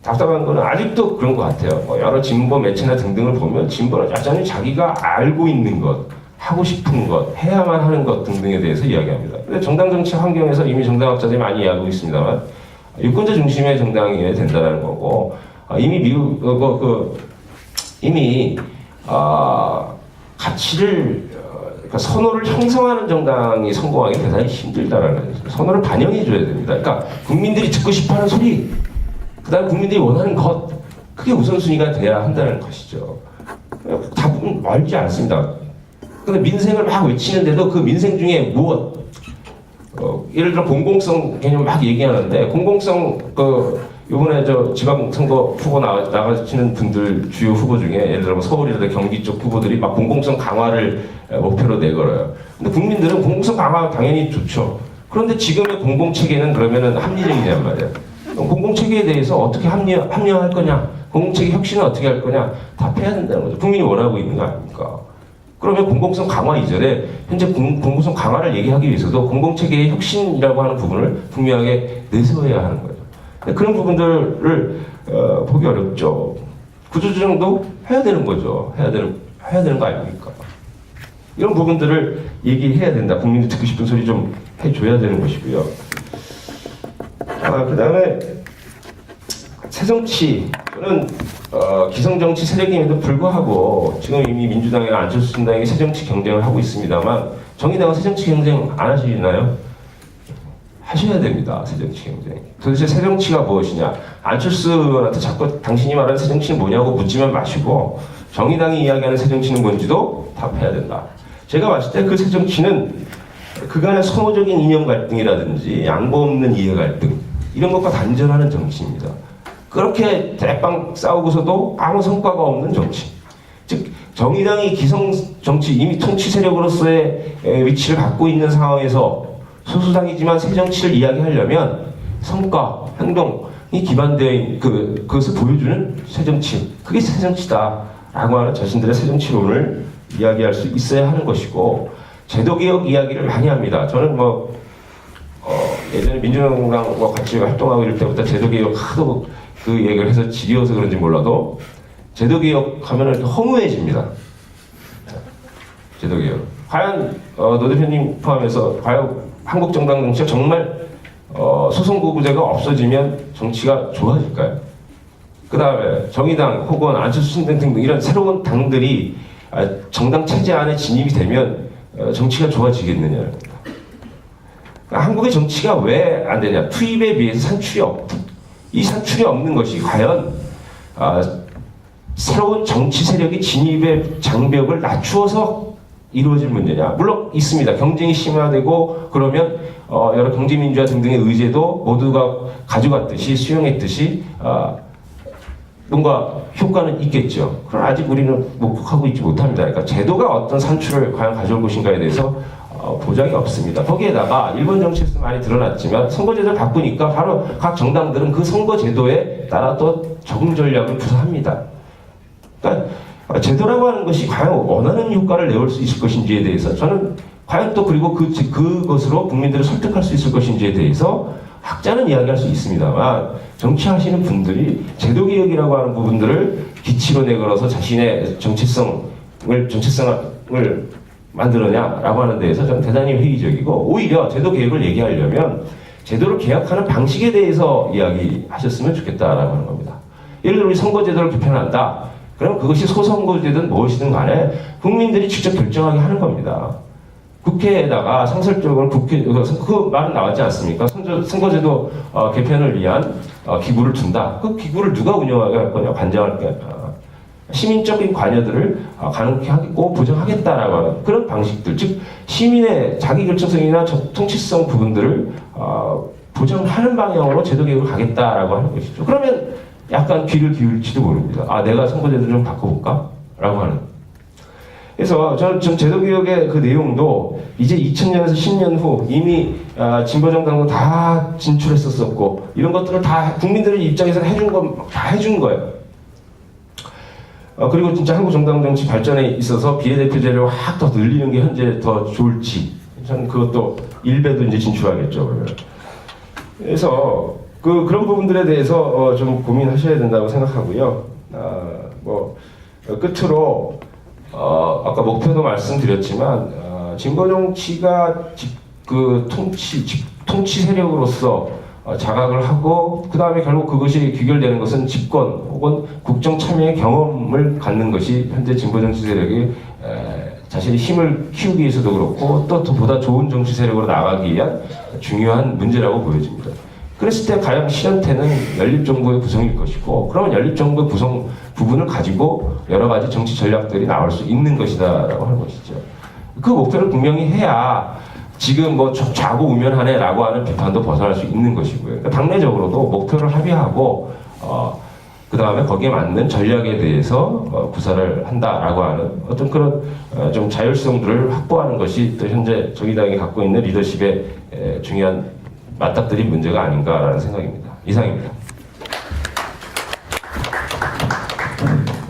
답답한 거는 아직도 그런 것 같아요. 여러 진보 매체나 등등을 보면 진보는 여전히 자기가 알고 있는 것, 하고 싶은 것, 해야만 하는 것 등등에 대해서 이야기합니다. 근데 정당 정치 환경에서 이미 정당학자들이 많이 이야기하고 있습니다만 유권자 중심의 정당이어야 된다는 거고 이미 이미 가치를 그러니까 선호를 형성하는 정당이 성공하기 대단히 힘들다라는 거죠. 선호를 반영해줘야 됩니다. 그러니까 국민들이 듣고 싶어하는 소리, 그다음 국민들이 원하는 것, 그게 우선순위가 돼야 한다는 것이죠. 답은 멀지 않습니다. 근데 민생을 막 외치는데도 그 민생 중에 무엇, 예를 들어 공공성 개념 막 얘기하는데 공공성 이번에 저 지방선거 후보 나가시는 분들 주요 후보 중에 예를 들어 서울이라든가 경기 쪽 후보들이 막 공공성 강화를 목표로 내걸어요. 근데 국민들은 공공성 강화 당연히 좋죠. 그런데 지금의 공공체계는 그러면은 합리적이냔 말이에요. 공공체계에 대해서 어떻게 합리화할 거냐, 공공체계 혁신을 어떻게 할 거냐 답해야 된다는 거죠. 국민이 원하고 있는 거 아닙니까? 그러면 공공성 강화 이전에 현재 공공성 강화를 얘기하기 위해서도 공공체계의 혁신이라고 하는 부분을 분명하게 내세워야 하는 거죠. 그런 부분들을 보기 어렵죠. 구조조정도 해야 되는 거죠. 해야 되는 거 아닙니까? 이런 부분들을 얘기해야 된다. 국민이 듣고 싶은 소리 좀 해줘야 되는 것이고요. 그 다음에 새정치는 기성정치 세력임에도 불구하고 지금 이미 민주당이나 안철수 신당이 새정치 경쟁을 하고 있습니다만 정의당은 새정치 경쟁 안 하시나요? 하셔야 됩니다. 새정치 경쟁. 도대체 새정치가 무엇이냐? 안철수한테 자꾸 당신이 말하는 새정치는 뭐냐고 묻지만 마시고 정의당이 이야기하는 새정치는 뭔지도 답해야 된다. 제가 봤을 때 그 새정치는 그간의 선호적인 이념 갈등이라든지 양보 없는 이해 갈등 이런 것과 단절하는 정치입니다. 그렇게 대빵 싸우고서도 아무 성과가 없는 정치. 즉 정의당이 기성 정치 이미 통치 세력으로서의 위치를 갖고 있는 상황에서 소수당이지만 새 정치를 이야기하려면 성과, 행동이 기반되어 있는 그것을 보여주는 새 정치. 그게 새 정치다라고 하는 자신들의 새 정치론을 이야기할 수 있어야 하는 것이고 제도개혁 이야기를 많이 합니다. 저는 예전에 민주당과 같이 활동하고 이럴 때부터 제도개혁 하도 그 얘기를 해서 지겨워서 그런지 몰라도 제도개혁 하면은 허무해집니다. 제도개혁. 과연 노 대표님 포함해서 과연 한국 정당 정치가 정말 소선거구제가 없어지면 정치가 좋아질까요? 그 다음에 정의당 혹은 안철수 신당 등 이런 새로운 당들이 정당 체제 안에 진입이 되면 정치가 좋아지겠느냐는 겁니다. 그러니까 한국의 정치가 왜 안 되냐? 투입에 비해서 산출이 없다. 이 산출이 없는 것이 과연 새로운 정치 세력이 진입의 장벽을 낮추어서 이루어질 문제냐? 물론 있습니다. 경쟁이 심화되고 그러면 여러 경제민주화 등등의 의제도 모두가 가져갔듯이 수용했듯이 뭔가 효과는 있겠죠. 그러나 아직 우리는 목격하고 있지 못합니다. 그러니까 제도가 어떤 산출을 과연 가져올 것인가에 대해서 보장이 없습니다. 거기에다가 일본 정치에서 많이 드러났지만 선거제도를 바꾸니까 바로 각 정당들은 그 선거제도에 따라 또 적응 전략을 구사합니다. 그러니까 제도라고 하는 것이 과연 원하는 효과를 내올 수 있을 것인지에 대해서 저는 과연 또 그리고 그것으로 국민들을 설득할 수 있을 것인지에 대해서 학자는 이야기할 수 있습니다만 정치하시는 분들이 제도개혁이라고 하는 부분들을 기치로 내걸어서 자신의 정체성을 만들었냐라고 하는 데에서 저는 대단히 회의적이고 오히려 제도개혁을 얘기하려면 제도를 개혁하는 방식에 대해서 이야기하셨으면 좋겠다라고 하는 겁니다. 예를 들어 우리 선거제도를 개편한다. 그럼 그것이 소선거제든 무엇이든 간에 국민들이 직접 결정하게 하는 겁니다. 국회에다가 상설적으로 그 말은 나왔지 않습니까? 선거제도 개편을 위한 기구를 둔다. 그 기구를 누가 운영하게 할 거냐? 관장할 거냐? 시민적인 관여들을 가능케 하고 보장하겠다라고 하는 그런 방식들, 즉 시민의 자기결정성이나 통치성 부분들을 보장하는 방향으로 제도개혁을 가겠다라고 하는 것이죠. 그러면 약간 귀를 기울일지도 모릅니다. 내가 선거제도를 좀 바꿔볼까? 라고 하는. 그래서 저는 제도개혁의 그 내용도 이제 2000년에서 10년 후 이미 진보정당도 다 진출했었었고 이런 것들을 다 국민들의 입장에서 다 해준 거예요. 그리고 진짜 한국 정당 정치 발전에 있어서 비례대표제를 확 더 늘리는 게 현재 더 좋을지 저는 그것도 일배도 이제 진출하겠죠. 그러면. 그래서 그런 부분들에 대해서 좀 고민하셔야 된다고 생각하고요. 끝으로 아까 목표도 말씀드렸지만 진보 정치가 통치 세력으로서 자각을 하고 그 다음에 결국 그것이 귀결되는 것은 집권 혹은 국정 참여의 경험을 갖는 것이 현재 진보 정치 세력이 자신의 힘을 키우기 위해서도 그렇고 또 보다 좋은 정치 세력으로 나가기 위한 중요한 문제라고 보여집니다. 그랬을 때 가장 실현태는 연립정부의 구성일 것이고 그러면 연립정부의 구성 부분을 가지고 여러 가지 정치 전략들이 나올 수 있는 것이다라고 하는 것이죠. 그 목표를 분명히 해야 지금 좌고우면하네라고 하는 비판도 벗어날 수 있는 것이고요. 그러니까 당내적으로도 목표를 합의하고 그 다음에 거기에 맞는 전략에 대해서 구사를 한다라고 하는 어떤 그런 좀 자율성들을 확보하는 것이 또 현재 정의당이 갖고 있는 리더십의 중요한 맞닥뜨린 문제가 아닌가라는 생각입니다. 이상입니다.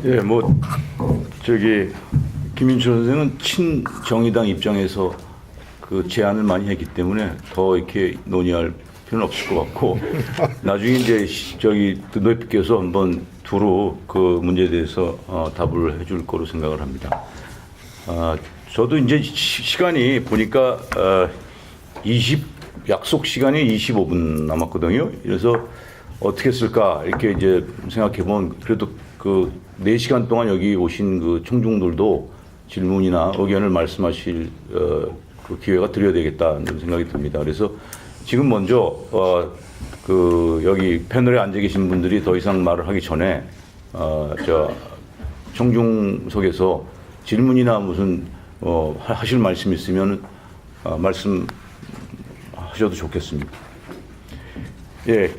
예, 김인철 선생은 친정의당 입장에서 그 제안을 많이 했기 때문에 더 이렇게 논의할 필요는 없을 것 같고 나중에 이제 노예께서 한번 두루 그 문제에 대해서 답을 해줄 거로 생각을 합니다. 저도 이제 시간이 보니까 약속 시간이 25분 남았거든요. 그래서 어떻게 쓸까 이렇게 이제 생각해 보면 그래도 그 4시간 동안 여기 오신 그 청중들도 질문이나 의견을 말씀하실 그 기회가 드려야 되겠다는 생각이 듭니다. 그래서 지금 먼저 여기 패널에 앉아 계신 분들이 더 이상 말을 하기 전에 청중석에서 질문이나 무슨 하실 말씀 있으면 말씀하셔도 좋겠습니다. 예,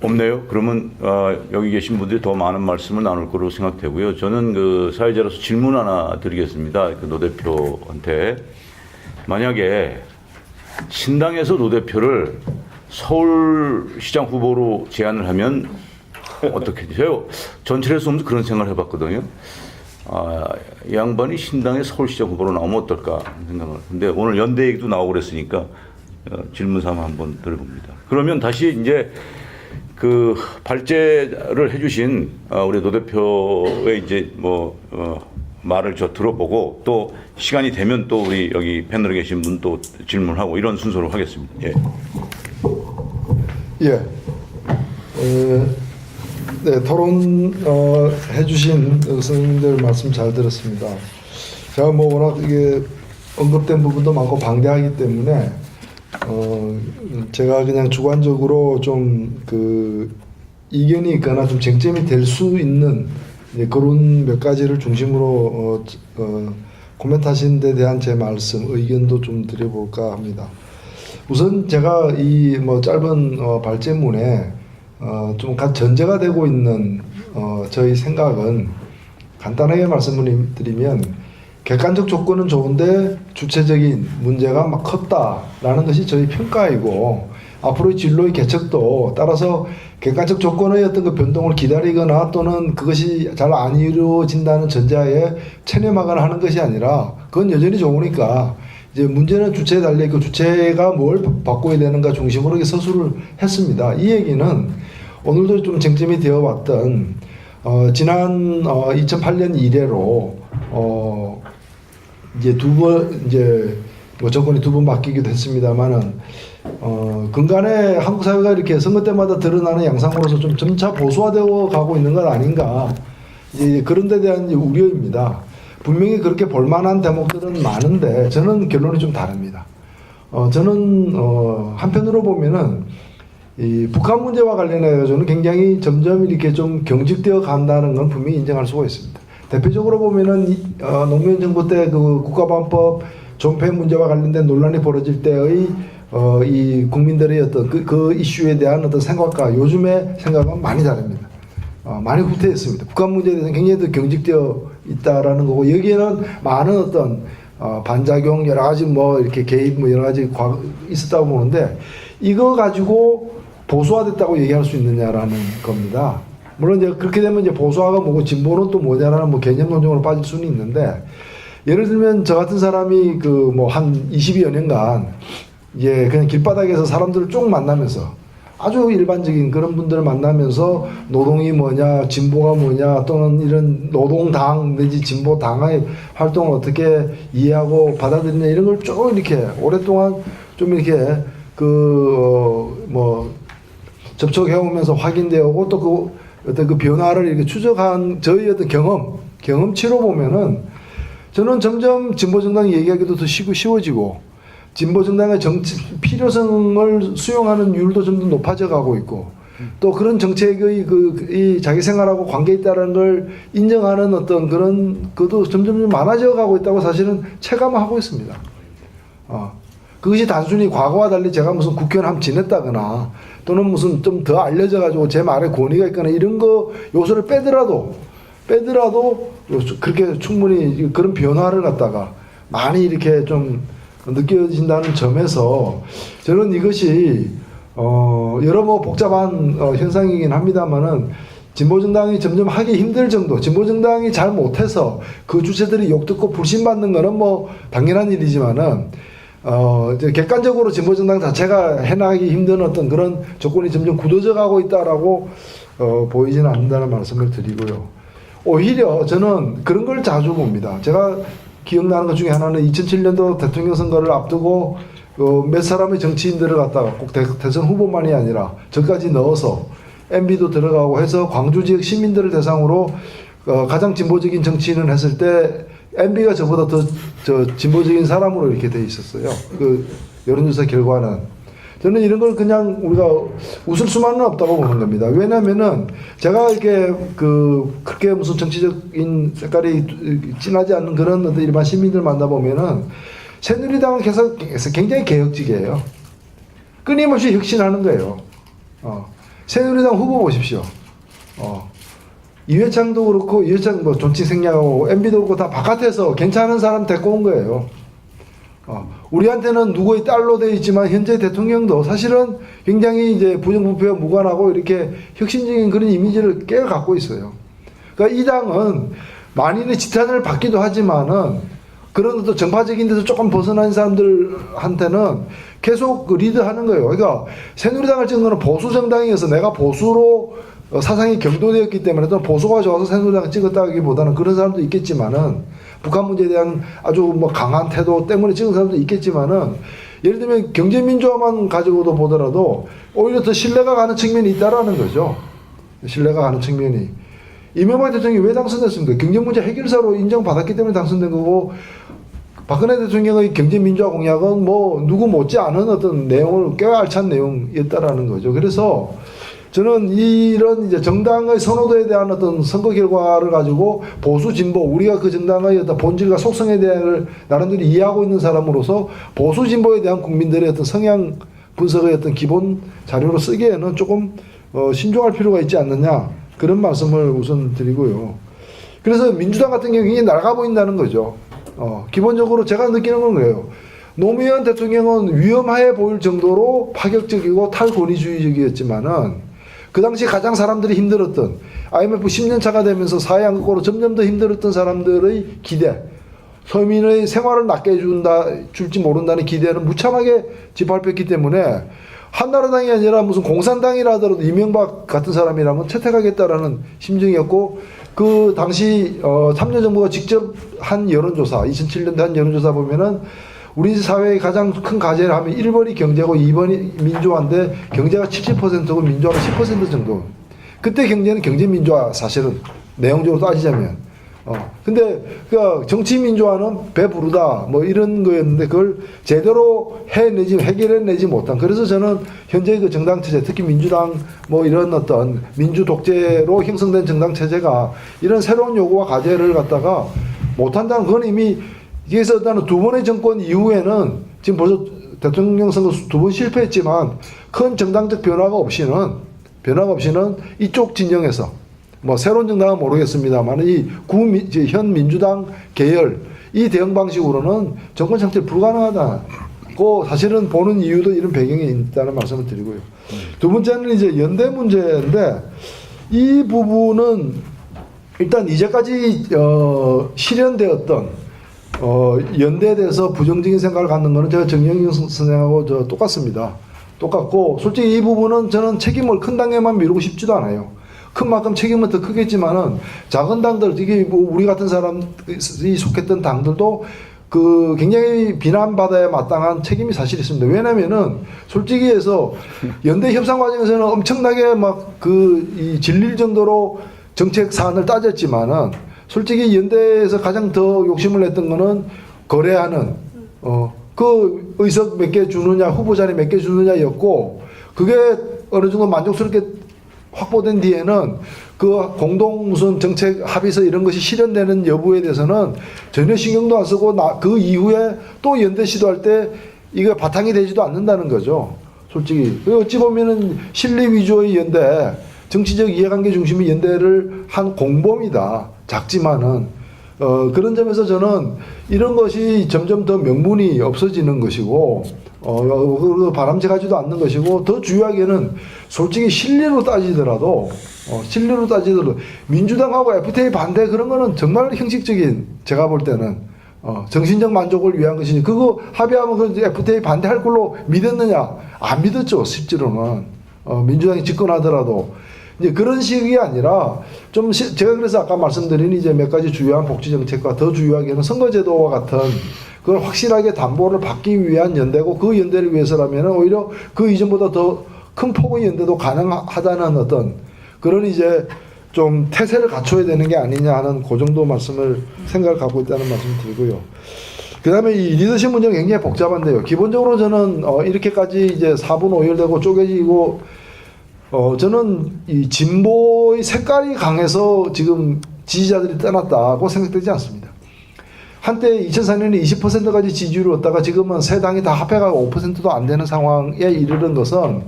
없네요. 그러면 여기 계신 분들이 더 많은 말씀을 나눌 거로 생각되고요. 저는 사회자로서 질문 하나 드리겠습니다. 노 대표한테 만약에 신당에서 노 대표를 서울시장 후보로 제안을 하면 어떻게 되세요? 전철에서 오면서 그런 생각을 해봤거든요. 이 양반이 신당의 서울시장 후보로 나오면 어떨까 생각을. 근데 오늘 연대 얘기도 나오고 그랬으니까 질문 삼아 한번 드려봅니다. 그러면 다시 이제 발제를 해주신 우리 노 대표의 이제 말을 저 들어보고 또 시간이 되면 또 우리 여기 패널에 계신 분 또 질문하고 이런 순서로 하겠습니다. 예. 예. 네, 토론 해주신 선생님들 말씀 잘 들었습니다. 제가 뭐 워낙 이게 언급된 부분도 많고 방대하기 때문에 제가 그냥 주관적으로 좀 그 이견이 있거나 좀 쟁점이 될 수 있는 그런 몇 가지를 중심으로 코멘트하신 데 대한 제 말씀, 의견도 좀 드려볼까 합니다. 우선 제가 이 뭐 짧은 발제문에 좀 전제가 되고 있는 저희 생각은 간단하게 말씀을 드리면 객관적 조건은 좋은데 주체적인 문제가 막 컸다라는 것이 저희 평가이고 앞으로의 진로의 개척도 따라서 객관적 조건의 어떤 그 변동을 기다리거나 또는 그것이 잘 안 이루어진다는 전제하에 체념하거나 하는 것이 아니라 그건 여전히 좋으니까 이제 문제는 주체에 달려있고 주체가 뭘 바꿔야 되는가 중심으로 서술을 했습니다. 이 얘기는 오늘도 좀 쟁점이 되어 왔던 지난 2008년 이래로 이제 뭐 정권이 두 번 바뀌기도 했습니다만은 근간에 한국 사회가 이렇게 선거 때마다 드러나는 양상으로서 좀 점차 보수화되어 가고 있는 건 아닌가 이제 그런 데 대한 우려입니다. 분명히 그렇게 볼만한 대목들은 많은데 저는 결론이 좀 다릅니다. 저는 한편으로 보면은 이 북한 문제와 관련해서 저는 굉장히 점점 이렇게 좀 경직되어 간다는 건 분명히 인정할 수가 있습니다. 대표적으로 보면은 노무현 정부 때 그 국가보안법 존폐 문제와 관련된 논란이 벌어질 때의 이 국민들의 어떤 그 이슈에 대한 어떤 생각과 요즘의 생각은 많이 다릅니다. 많이 후퇴했습니다. 북한 문제에 대해서는 굉장히 더 경직되어 있다라는 거고 여기에는 많은 어떤 반작용 여러 가지 뭐 이렇게 개입 뭐 여러 가지 있었다고 보는데 이거 가지고 보수화됐다고 얘기할 수 있느냐라는 겁니다. 물론 이제 그렇게 되면 이제 보수화가 뭐고 진보는 또 뭐냐라는 뭐 개념 논쟁으로 빠질 수는 있는데 예를 들면 저 같은 사람이 그 뭐 한 20여 년간 이제 그냥 길바닥에서 사람들을 쭉 만나면서 아주 일반적인 그런 분들을 만나면서 노동이 뭐냐, 진보가 뭐냐, 또는 이런 노동당 내지 진보당의 활동을 어떻게 이해하고 받아들이냐 이런 걸 쭉 이렇게 오랫동안 좀 이렇게 뭐 접촉해오면서 확인되어오고 또 그 어떤 그 변화를 이렇게 추적한 저희 어떤 경험치로 보면은 저는 점점 진보정당 얘기하기도 더 쉬워지고 진보정당의 정치 필요성을 수용하는 율도 좀 더 높아져 가고 있고 또 그런 정책의 이 자기 생활하고 관계 있다는 걸 인정하는 어떤 그런 것도 점점 많아져 가고 있다고 사실은 체감하고 있습니다. 그것이 단순히 과거와 달리 제가 무슨 국회의원 한번 지냈다거나 또는 무슨 좀 더 알려져 가지고 제 말에 권위가 있거나 이런 거 요소를 빼더라도 그렇게 충분히 그런 변화를 갖다가 많이 이렇게 좀 느껴진다는 점에서 저는 이것이 여러 뭐 복잡한 현상이긴 합니다만은 진보정당이 점점 하기 힘들 정도 진보정당이 잘 못해서 그 주체들이 욕듣고 불신받는 거는 뭐 당연한 일이지만은 이제 객관적으로 진보정당 자체가 해나가기 힘든 어떤 그런 조건이 점점 굳어져 가고 있다라고 보이지는 않는다는 말씀을 드리고요. 오히려 저는 그런 걸 자주 봅니다. 제가 기억나는 것 중에 하나는 2007년도 대통령 선거를 앞두고 몇 사람의 정치인들을 갖다가 꼭 대선 후보만이 아니라 저까지 넣어서 MB도 들어가고 해서 광주 지역 시민들을 대상으로 가장 진보적인 정치인을 했을 때 MB가 저보다 더 진보적인 사람으로 이렇게 돼 있었어요. 그 여론조사 결과는. 저는 이런 걸 그냥 우리가 웃을 수만은 없다고 보는 겁니다. 왜냐면은 제가 이렇게 그렇게 무슨 정치적인 색깔이 진하지 않는 그런 어떤 일반 시민들 만나보면은 새누리당은 계속 굉장히 개혁적이에요. 끊임없이 혁신하는 거예요. 새누리당 후보 보십시오. 이회창도 그렇고 이회창 뭐 정치 생략하고 MB도 그렇고 다 바깥에서 괜찮은 사람 데리고 온 거예요. 우리한테는 누구의 딸로 되어 있지만 현재 대통령도 사실은 굉장히 이제 부정부패와 무관하고 이렇게 혁신적인 그런 이미지를 꽤 갖고 있어요. 그러니까 이 당은 만인의 지탄을 받기도 하지만은 그런 어떤 정파적인 데서 조금 벗어난 사람들한테는 계속 그 리드하는 거예요. 그러니까 새누리당을 찍은 거는 보수 정당이어서 내가 보수로 사상이 경도되었기 때문에 또 보수가 좋아서 새누리당을 찍었다기보다는 그런 사람도 있겠지만은 북한 문제에 대한 아주 뭐 강한 태도 때문에 찍은 사람도 있겠지만은 예를 들면 경제민주화만 가지고도 보더라도 오히려 더 신뢰가 가는 측면이 있다라는 거죠. 신뢰가 가는 측면이. 이명박 대통령이 왜 당선됐습니까? 경제문제 해결사로 인정받았기 때문에 당선된 거고, 박근혜 대통령의 경제민주화 공약은 뭐 누구 못지 않은 어떤 내용을 꽤 알찬 내용이었다라는 거죠. 그래서 저는 이런 이제 정당의 선호도에 대한 어떤 선거 결과를 가지고 보수 진보, 우리가 그 정당의 어떤 본질과 속성에 대한 나름대로 이해하고 있는 사람으로서 보수 진보에 대한 국민들의 어떤 성향 분석의 어떤 기본 자료로 쓰기에는 조금 신중할 필요가 있지 않느냐, 그런 말씀을 우선 드리고요. 그래서 민주당 같은 경우에 낡아 보인다는 거죠. 기본적으로 제가 느끼는 건 그래요. 노무현 대통령은 위험해 보일 정도로 파격적이고 탈권위주의적이었지만은 그 당시 가장 사람들이 힘들었던 IMF 10년 차가 되면서 사회 양극화로 점점 더 힘들었던 사람들의 기대, 서민의 생활을 낫게 줄지 모른다는 기대는 무참하게 짓밟혔기 때문에 한나라당이 아니라 무슨 공산당이라 하더라도 이명박 같은 사람이라면 채택하겠다라는 심정이었고, 그 당시 참여정부가 직접 한 여론조사, 2007년도 한 여론조사 보면은 우리 사회의 가장 큰 과제를 하면 1번이 경제고 2번이 민주화인데 경제가 70%고 민주화가 10% 정도. 그때 경제는 경제민주화, 사실은 내용적으로 따지자면. 근데 그 정치 민주화는 배부르다 뭐 이런 거였는데 그걸 제대로 해결해내지 못한. 그래서 저는 현재 그 정당 체제, 특히 민주당 뭐 이런 어떤 민주 독재로 형성된 정당 체제가 이런 새로운 요구와 과제를 갖다가 못한다는 건 이미 여기서 일단은 두 번의 정권 이후에는 지금 벌써 대통령 선거 2번 실패했지만 큰 정당적 변화가 없이는 이쪽 진영에서 뭐 새로운 정당은 모르겠습니다만 현 민주당 계열 이 대응 방식으로는 정권 창출 불가능하다고 사실은 보는 이유도 이런 배경이 있다는 말씀을 드리고요. 두 번째는 이제 연대 문제인데 이 부분은 일단 이제까지 실현되었던 연대에 대해서 부정적인 생각을 갖는 거는 제가 정영균 선생하고 똑같습니다. 똑같고 솔직히 이 부분은 저는 책임을 큰 당에만 미루고 싶지도 않아요. 큰 만큼 책임은 더 크겠지만은 작은 당들, 특히 뭐 우리 같은 사람이 속했던 당들도 그 굉장히 비난받아야 마땅한 책임이 사실 있습니다. 왜냐면은 솔직히 해서 연대 협상 과정에서는 엄청나게 막 이 질릴 정도로 정책 사안을 따졌지만은 솔직히 연대에서 가장 더 욕심을 냈던 거는 거래하는 그 의석 몇 개 주느냐, 후보 자리 몇 개 주느냐였고, 그게 어느 정도 만족스럽게 확보된 뒤에는 그 공동 무슨 정책 합의서 이런 것이 실현되는 여부에 대해서는 전혀 신경도 안 쓰고 그 이후에 또 연대 시도할 때 이게 바탕이 되지도 않는다는 거죠. 솔직히. 어찌 보면은 실리 위주의 연대, 정치적 이해관계 중심의 연대를 한 공범이다. 작지만은 그런 점에서 저는 이런 것이 점점 더 명분이 없어지는 것이고 바람직하지도 않는 것이고, 더 중요하게는 솔직히 실리로 따지더라도 민주당하고 FTA 반대 그런 거는 정말 형식적인, 제가 볼 때는 정신적 만족을 위한 것이지, 그거 합의하면 그 FTA 반대할 걸로 믿었느냐? 안 믿었죠. 실제로는 민주당이 집권하더라도. 이제 그런 식이 아니라 좀 제가 그래서 아까 말씀드린 이제 몇 가지 주요한 복지 정책과 더 중요하게는 선거제도와 같은 그걸 확실하게 담보를 받기 위한 연대고, 그 연대를 위해서라면 오히려 그 이전보다 더 큰 폭의 연대도 가능하다는 어떤 그런 이제 좀 태세를 갖춰야 되는 게 아니냐 하는 그 정도 말씀을 생각을 갖고 있다는 말씀을 드리고요. 그 다음에 이 리더십 문제는 굉장히 복잡한데요. 기본적으로 저는 이렇게까지 이제 4분 5일되고 쪼개지고 저는 이 진보의 색깔이 강해서 지금 지지자들이 떠났다고 생각되지 않습니다. 한때 2004년에 20%까지 지지율을 얻다가 지금은 세 당이 다 합해가고 5%도 안 되는 상황에 이르는 것은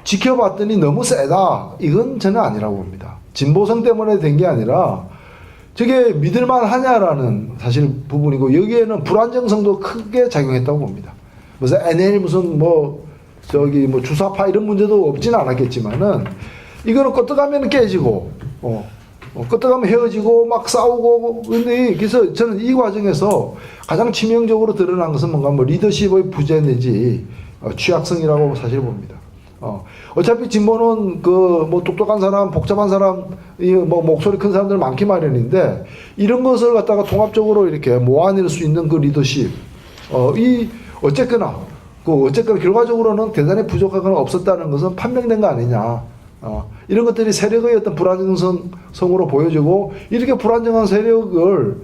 지켜봤더니 너무 세다. 이건 저는 아니라고 봅니다. 진보성 때문에 된 게 아니라 저게 믿을만 하냐라는 사실 부분이고, 여기에는 불안정성도 크게 작용했다고 봅니다. 무슨 NL 무슨 뭐 주사파 이런 문제도 없지는 않았겠지만은 이거는 껐떡하면 깨지고 끄떡하면 헤어지고 막 싸우고. 근데 그래서 저는 이 과정에서 가장 치명적으로 드러난 것은 뭔가 뭐 리더십의 부재 내지 취약성이라고 사실 봅니다. 어차피 진보는 그 뭐 똑똑한 사람, 복잡한 사람, 뭐 목소리 큰 사람들 많기 마련인데 이런 것을 갖다가 통합적으로 이렇게 모아낼 수 있는 그 리더십, 이 어쨌거나 결과적으로는 대단히 부족하거나 없었다는 것은 판명된 거 아니냐. 이런 것들이 세력의 어떤 불안정성으로 보여지고 이렇게 불안정한 세력을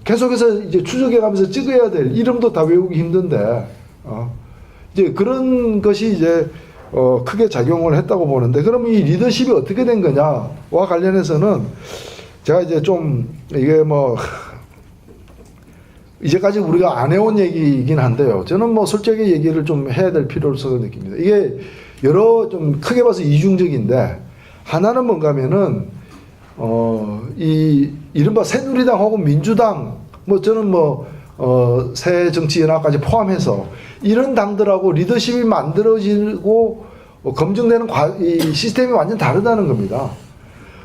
계속해서 이제 추적해가면서 찍어야 될 이름도 다 외우기 힘든데 이제 그런 것이 이제 크게 작용을 했다고 보는데 그러면 이 리더십이 어떻게 된 거냐와 관련해서는 제가 이제 좀 이게 뭐 이제까지 우리가 안 해온 얘기이긴 한데요. 저는 뭐 솔직히 얘기를 좀 해야 될 필요성을 느낍니다. 이게 여러 좀 크게 봐서 이중적인데 하나는 뭔가 하면은 이 이른바 새누리당 혹은 민주당 뭐 저는 새 정치연합까지 포함해서 이런 당들하고 리더십이 만들어지고 검증되는 이 시스템이 완전 다르다는 겁니다.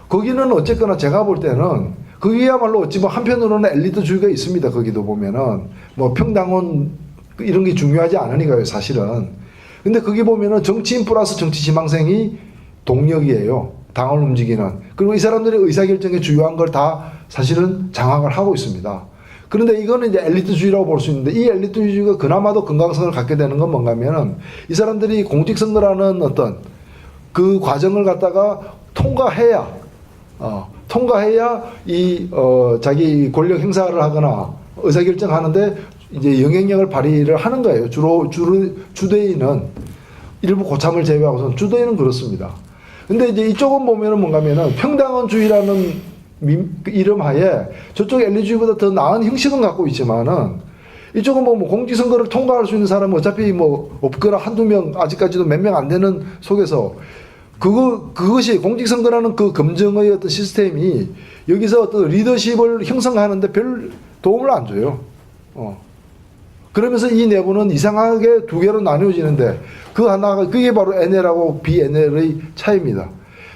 거기는 어쨌거나 제가 볼 때는 거기야말로 어찌 보면 한편으로는 엘리트주의가 있습니다. 거기도 보면은 뭐 평당원 이런 게 중요하지 않으니까요, 사실은. 근데 거기 보면은 정치인 플러스 정치 지망생이 동력이에요. 당을 움직이는. 그리고 이 사람들의 의사결정에 주요한 걸 다 사실은 장악을 하고 있습니다. 그런데 이거는 이제 엘리트주의라고 볼 수 있는데 이 엘리트주의가 그나마도 건강성을 갖게 되는 건 뭔가 하면은 이 사람들이 공직선거라는 어떤 그 과정을 갖다가 통과해야 자기 권력 행사를 하거나 의사결정하는데 이제 영향력을 발휘를 하는 거예요. 주대인은 일부 고참을 제외하고선 주대인은 그렇습니다. 근데 이제 이쪽은 보면은 뭔가 하면은 평당원주의라는 이름 하에 저쪽 엘리주의보다 더 나은 형식은 갖고 있지만은 이쪽은 뭐 공직선거를 통과할 수 있는 사람은 어차피 뭐 없거나 한두 명 아직까지도 몇 명 안 되는 속에서 그것이 공직선거라는 그 검증의 어떤 시스템이 여기서 어떤 리더십을 형성하는데 별 도움을 안 줘요. 그러면서 이 내부는 이상하게 두 개로 나뉘어지는데 그게 바로 NL하고 BNL의 차이입니다.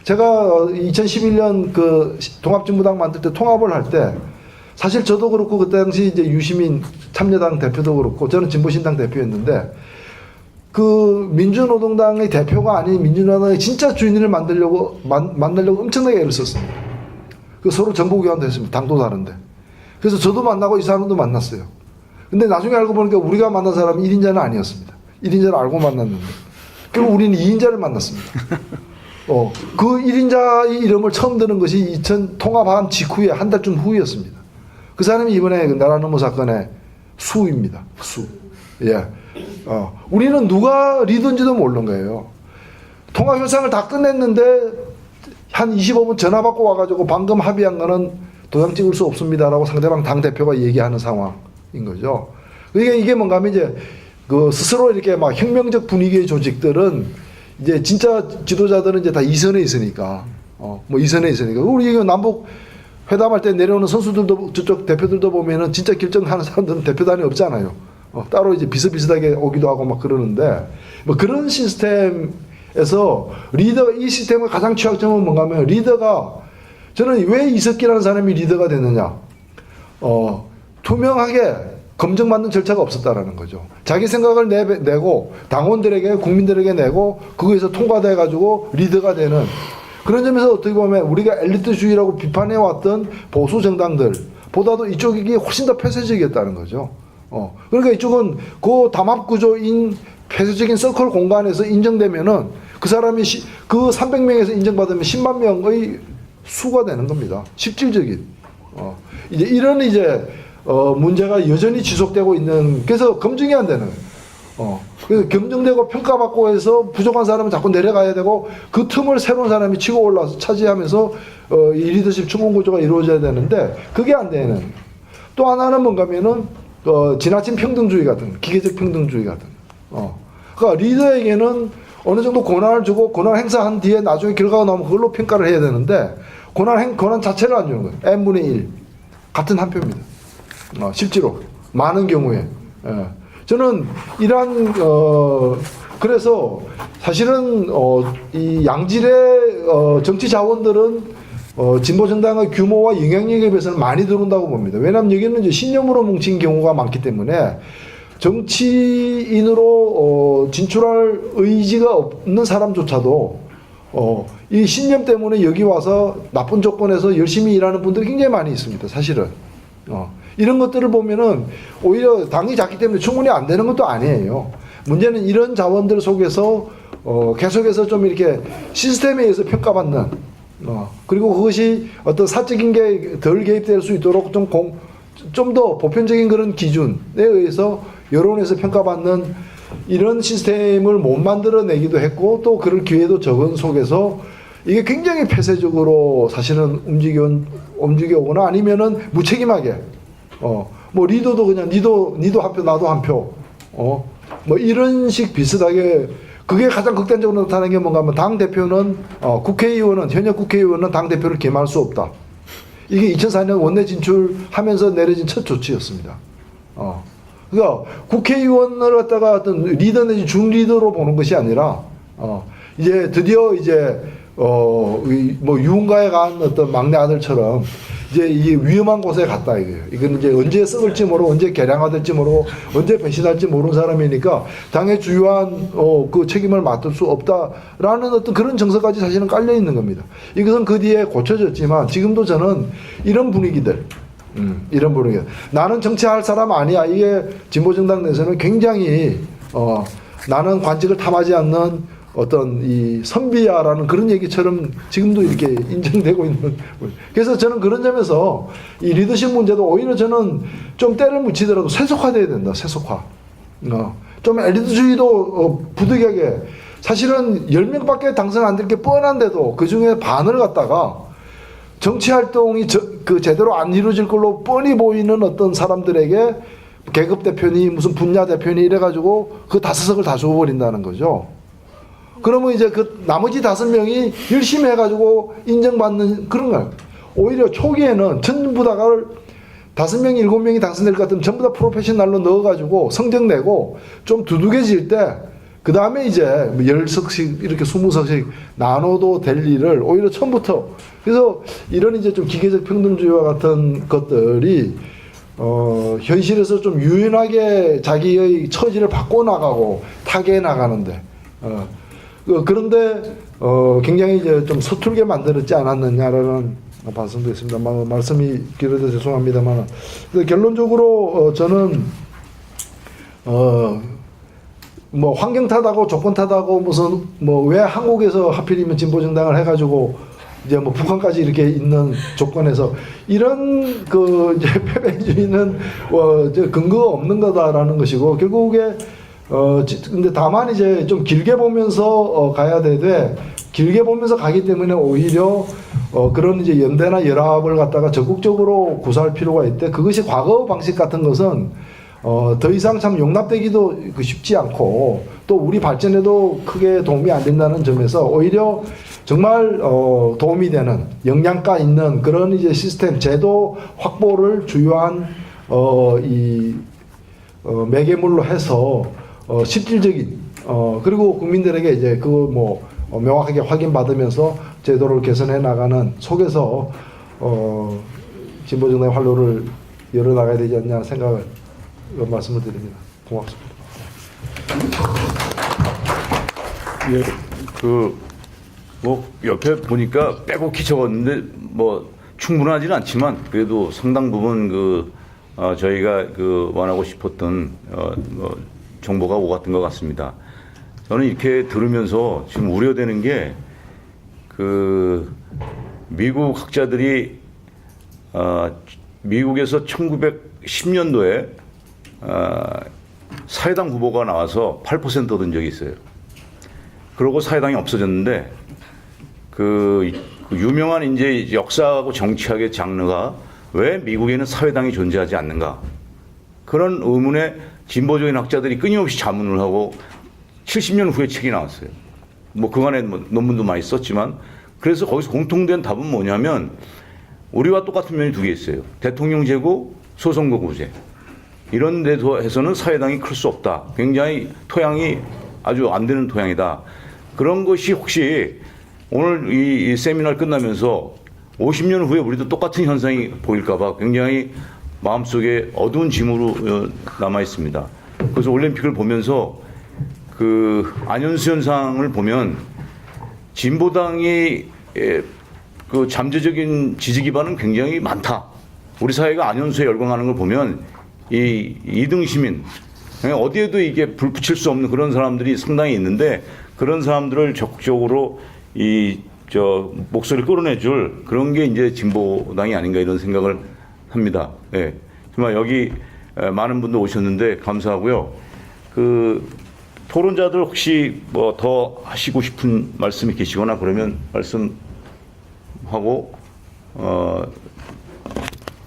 제가 2011년 그 통합진보당 만들 때 통합을 할 때 사실 저도 그렇고 그때 당시 이제 유시민 참여당 대표도 그렇고 저는 진보신당 대표였는데 그 민주노동당의 대표가 아닌 민주노동당의 진짜 주인을 만들려고 엄청나게 애를 썼습니다. 그 서로 정보교환도 했습니다. 당도 다른데. 그래서 저도 만나고 이 사람도 만났어요. 근데 나중에 알고 보니까 우리가 만난 사람은 1인자는 아니었습니다. 1인자를 알고 만났는데. 결국 우리는 2인자를 만났습니다. 그 1인자의 이름을 처음 듣는 것이 2000 통합한 직후에 한 달쯤 후였습니다. 그 사람이 이번에 나라 넘어 사건의 수입니다. 수. 예. 우리는 누가 리더인지도 모르는 거예요. 통합 협상을 다 끝냈는데 한 25분 전화 받고 와가지고 방금 합의한 거는 도장 찍을 수 없습니다라고 상대방 당대표가 얘기하는 상황인 거죠. 그러니까 이게 뭔가 하면 이제 그 스스로 이렇게 막 혁명적 분위기의 조직들은 이제 진짜 지도자들은 이제 다 이선에 있으니까, 이선에 있으니까. 우리 이거 남북 회담할 때 내려오는 선수들도 저쪽 대표들도 보면은 진짜 결정하는 사람들은 대표단이 없잖아요. 따로 이제 비슷비슷하게 오기도 하고 막 그러는데, 뭐 그런 시스템에서 이 시스템의 가장 취약점은 뭔가 하면 리더가, 저는 왜 이석기라는 사람이 리더가 됐느냐. 투명하게 검증받는 절차가 없었다라는 거죠. 자기 생각을 내고 당원들에게 국민들에게 내고 거기에서 통과돼 가지고 리더가 되는 그런 점에서 어떻게 보면 우리가 엘리트주의라고 비판해왔던 보수 정당들보다도 이쪽이 훨씬 더 폐쇄적이었다는 거죠. 그러니까 이쪽은 그 담합구조인 폐쇄적인 서클 공간에서 인정되면은 그 사람이 그 300명에서 인정받으면 10만 명의 수가 되는 겁니다. 실질적인. 이제 이런 문제가 여전히 지속되고 있는, 그래서 검증이 안 되는, 그래서 검증되고 평가받고 해서 부족한 사람은 자꾸 내려가야 되고 그 틈을 새로운 사람이 치고 올라와서 차지하면서 이 리더십 충원 구조가 이루어져야 되는데 그게 안 되는. 또 하나는 뭔가 하면은 지나친 평등주의 같은, 기계적 평등주의 같은. 그러니까 리더에게는 어느 정도 권한을 주고 권한 행사한 뒤에 나중에 결과가 나오면 그걸로 평가를 해야 되는데 권한 자체를 안 주는 거예요. n분의 1. 같은 한 표입니다. 실제로 많은 경우에. 저는 이러한 그래서 사실은 이 양질의 정치 자원들은 진보 정당의 규모와 영향력에 비해서는 많이 들어온다고 봅니다. 왜냐하면 여기는 이제 신념으로 뭉친 경우가 많기 때문에 정치인으로 진출할 의지가 없는 사람조차도 이 신념 때문에 여기 와서 나쁜 조건에서 열심히 일하는 분들이 굉장히 많이 있습니다. 사실은 이런 것들을 보면은 오히려 당이 작기 때문에 충분히 안 되는 것도 아니에요. 문제는 이런 자원들 속에서 계속해서 좀 이렇게 시스템에 의해서 평가받는 그리고 그것이 어떤 사적인 게 덜 개입될 수 있도록 좀 더 보편적인 그런 기준에 의해서 여론에서 평가받는 이런 시스템을 못 만들어내기도 했고 또 그럴 기회도 적은 속에서 이게 굉장히 폐쇄적으로 사실은 움직여오거나 아니면은 무책임하게 뭐 리더도 그냥 니도 한 표 나도 한 표 뭐 이런 식 비슷하게 그게 가장 극단적으로 나타나는 게 뭔가 하면 당 대표는 국회의원은 현역 국회의원은 당 대표를 겸할 수 없다. 이게 2004년 원내 진출하면서 내려진 첫 조치였습니다. 그러니까 국회의원을 갖다가 어떤 리더 내지 중리더로 보는 것이 아니라 이제 드디어 이제 뭐 유흥가에 간 어떤 막내 아들처럼 이제 이 위험한 곳에 갔다 이거예요. 이건 이제 언제 썩을지 모르고 언제 개량화될지 모르고 언제 배신할지 모르는 사람이니까 당의 주요한 그 책임을 맡을 수 없다라는 어떤 그런 정서까지 사실은 깔려 있는 겁니다. 이것은 그 뒤에 고쳐졌지만 지금도 저는 이런 분위기들 이런 분위기 나는 정치할 사람 아니야. 이게 진보정당 내에서는 굉장히 나는 관직을 탐하지 않는 어떤 이 선비야라는 그런 얘기처럼 지금도 이렇게 인정되고 있는. 그래서 저는 그런 점에서 이 리더십 문제도 오히려 저는 좀 때를 묻히더라도 세속화돼야 된다. 세속화. 좀 엘리트주의도 부득이하게 사실은 10명밖에 당선 안 될 게 뻔한데도 그 중에 반을 갖다가 정치 활동이 그 제대로 안 이루어질 걸로 뻔히 보이는 어떤 사람들에게 계급 대표니 무슨 분야 대표니 이래가지고 그 5석을 다 줘버린다는 거죠. 그러면 이제 그 나머지 5명이 열심히 해가지고 인정받는 그런 거예요. 오히려 초기에는 전부 다가 5명, 7명이 당선될 것 같으면 전부 다 프로페셔널로 넣어가지고 성적 내고 좀 두둑해질 때, 그 다음에 이제 10석씩 이렇게 20석씩 나눠도 될 일을 오히려 처음부터. 그래서 이런 이제 좀 기계적 평등주의와 같은 것들이 현실에서 좀 유연하게 자기의 처지를 바꿔나가고 타개해 나가는데, 그런데 굉장히 이제 좀 서툴게 만들었지 않았느냐라는 반성도 있습니다. 말씀이 길어서 죄송합니다만, 결론적으로 저는 뭐 환경 탓하고 조건 탓하고 무슨 뭐 왜 한국에서 하필이면 진보정당을 해가지고 이제 뭐 북한까지 이렇게 있는 조건에서 이런 그 이제 패배주의는 근거가 없는 거다라는 것이고 결국에 근데 다만 이제 좀 길게 보면서 가야 되되 길게 보면서 가기 때문에 오히려 그런 이제 연대나 연합을 갖다가 적극적으로 구사할 필요가 있대. 그것이 과거 방식 같은 것은 더 이상 참 용납되기도 쉽지 않고 또 우리 발전에도 크게 도움이 안 된다는 점에서 오히려 정말 도움이 되는 영양가 있는 그런 이제 시스템 제도 확보를 주요한 매개물로 해서 실질적인 그리고 국민들에게 이제 그거 뭐 명확하게 확인받으면서 제도를 개선해 나가는 속에서 진보정당의 활로를 열어 나가야 되지 않냐 생각을 말씀을 드립니다. 고맙습니다. 예, 뭐 옆에 보니까 빼곡히 적었는데 뭐 충분하지는 않지만 그래도 상당 부분 저희가 원하고 싶었던 뭐 정보가 오갔던 것 같습니다. 저는 이렇게 들으면서 지금 우려되는 게 미국 학자들이 미국에서 1910년도에 사회당 후보가 나와서 8% 얻은 적이 있어요. 그러고 사회당이 없어졌는데 그 유명한 이제 역사하고 정치학의 장르가 왜 미국에는 사회당이 존재하지 않는가? 그런 의문에 진보적인 학자들이 끊임없이 자문을 하고 70년 후에 책이 나왔어요. 뭐 그간에 논문도 많이 썼지만 그래서 거기서 공통된 답은 뭐냐면 우리와 똑같은 면이 2개 있어요. 대통령제고 소선거구제. 이런 데서는 사회당이 클 수 없다. 굉장히 토양이 아주 안 되는 토양이다. 그런 것이 혹시 오늘 이 세미나를 끝나면서 50년 후에 우리도 똑같은 현상이 보일까봐 굉장히 마음속에 어두운 짐으로 남아 있습니다. 그래서 올림픽을 보면서 그 안현수 현상을 보면 진보당이 그 잠재적인 지지 기반은 굉장히 많다. 우리 사회가 안현수에 열광하는 걸 보면 이 2등 시민, 어디에도 이게 불 붙일 수 없는 그런 사람들이 상당히 있는데 그런 사람들을 적극적으로 목소리를 끌어내줄 그런 게 이제 진보당이 아닌가 이런 생각을 합니다. 예. 정말 여기 많은 분들 오셨는데 감사하고요. 그 토론자들 혹시 뭐 더 하시고 싶은 말씀이 계시거나 그러면 말씀하고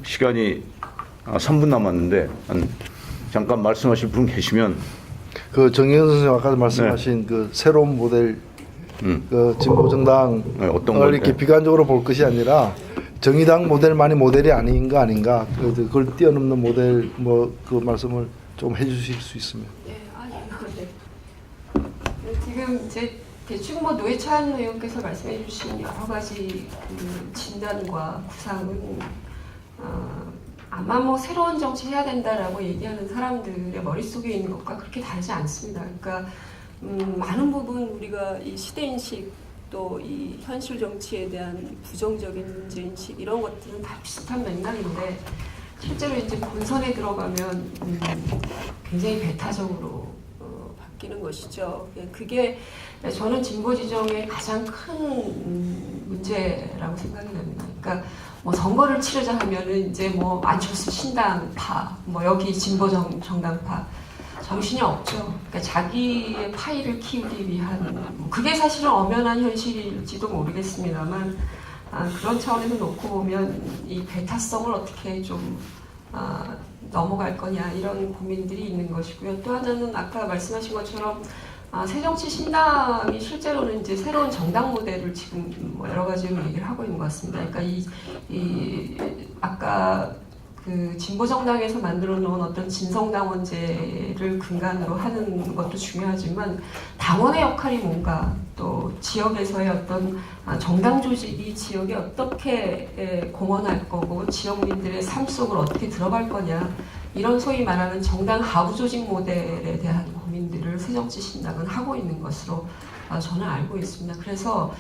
시간이 3분 남았는데 잠깐 말씀하실 분 계시면 그 정의연 선생님 아까 말씀하신 그 새로운 모델 그 진보 정당을 어떤 걸, 이렇게 비관적으로 볼 것이 아니라 정의당 모델만이 모델이 아닌가 그걸 뛰어넘는 모델 뭐 그 말씀을 좀 해주실 수 있으면. 네. 지금 이제 대충 뭐 노회찬 의원께서 말씀해주신 여러 가지 그 진단과 구상은 아마 뭐 새로운 정치 해야 된다라고 얘기하는 사람들의 머릿속에 있는 것과 그렇게 다르지 않습니다. 그러니까 많은 부분 우리가 이 시대인식 또 이 현실 정치에 대한 부정적인 문제인식 이런 것들은 다 비슷한 맥락인데 실제로 이제 본선에 들어가면 굉장히 배타적으로 바뀌는 것이죠. 그게 저는 진보 지정의 가장 큰 문제라고 생각이 됩니다. 그러니까 뭐 선거를 치르자 하면은 이제 뭐 안철수 신당파, 뭐 여기 진보 정당파 정신이 없죠. 그러니까 자기의 파이를 키우기 위한 그게 사실은 엄연한 현실일지도 모르겠습니다만 그런 차원에서 놓고 보면 이 배타성을 어떻게 좀 넘어갈 거냐 이런 고민들이 있는 것이고요. 또 하나는 아까 말씀하신 것처럼 새정치신당이 실제로는 이제 새로운 정당 모델을 지금 뭐 여러 가지로 얘기를 하고 있는 것 같습니다. 그러니까 아까 그 진보정당에서 만들어 놓은 어떤 진성당원제를 근간으로 하는 것도 중요하지만 당원의 역할이 뭔가 또 지역에서의 어떤 정당 조직이 지역에 어떻게 공헌할 거고 지역민들의 삶 속으로 어떻게 들어갈 거냐 이런 소위 말하는 정당 하부 조직 모델에 대한 고민들을 새정치신당은 하고 있는 것으로 저는 알고 있습니다. 그래서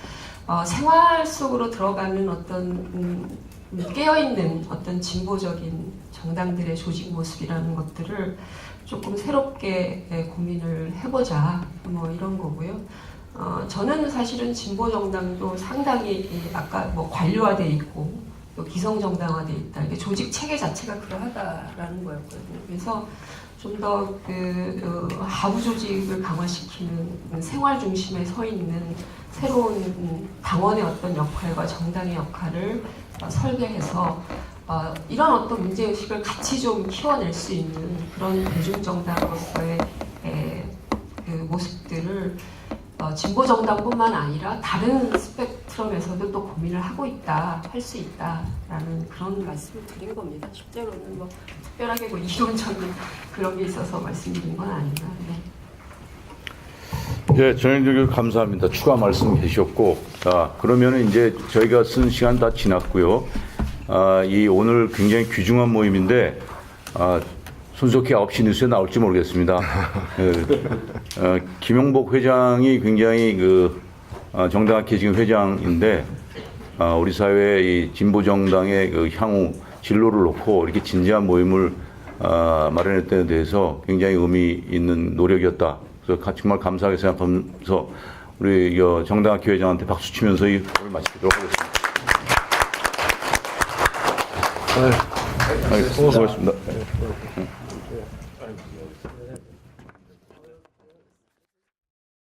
생활 속으로 들어가는 어떤 깨어있는 어떤 진보적인 정당들의 조직 모습이라는 것들을 조금 새롭게 고민을 해보자 뭐 이런 거고요. 저는 사실은 진보 정당도 상당히 아까 뭐 관료화돼 있고 또 기성정당화돼 있다. 이게 조직 체계 자체가 그러하다라는 거였거든요. 그래서 좀 더 그 하부 조직을 강화시키는 생활 중심에 서 있는 새로운 당원의 어떤 역할과 정당의 역할을 설계해서 이런 어떤 문제의식을 같이 좀 키워낼 수 있는 그런 대중정당으로서의 그 모습들을 진보정당뿐만 아니라 다른 스펙트럼에서도 또 고민을 하고 있다, 할 수 있다라는 그런 말씀을 드린 겁니다. 실제로는 뭐 특별하게 뭐 이론적인 그런 게 있어서 말씀드린 건 아닙니다. 네, 정영준 감사합니다. 추가 말씀 해주셨고, 그러면은 이제 저희가 쓴 시간 다 지났고요. 이 오늘 굉장히 귀중한 모임인데, 손석희 9시 뉴스에 나올지 모르겠습니다. 김용복 회장이 굉장히 정당학회 지금 회장인데, 우리 사회의 이 진보정당의 그 향후 진로를 놓고 이렇게 진지한 모임을 마련했다는 데에 대해서 굉장히 의미 있는 노력이었다. 그래서 정말 감사하게 생각하면서 우리 정당학회 회장한테 박수 치면서 이 오늘 마치도록 하겠습니다. 네, 수고하셨습니다.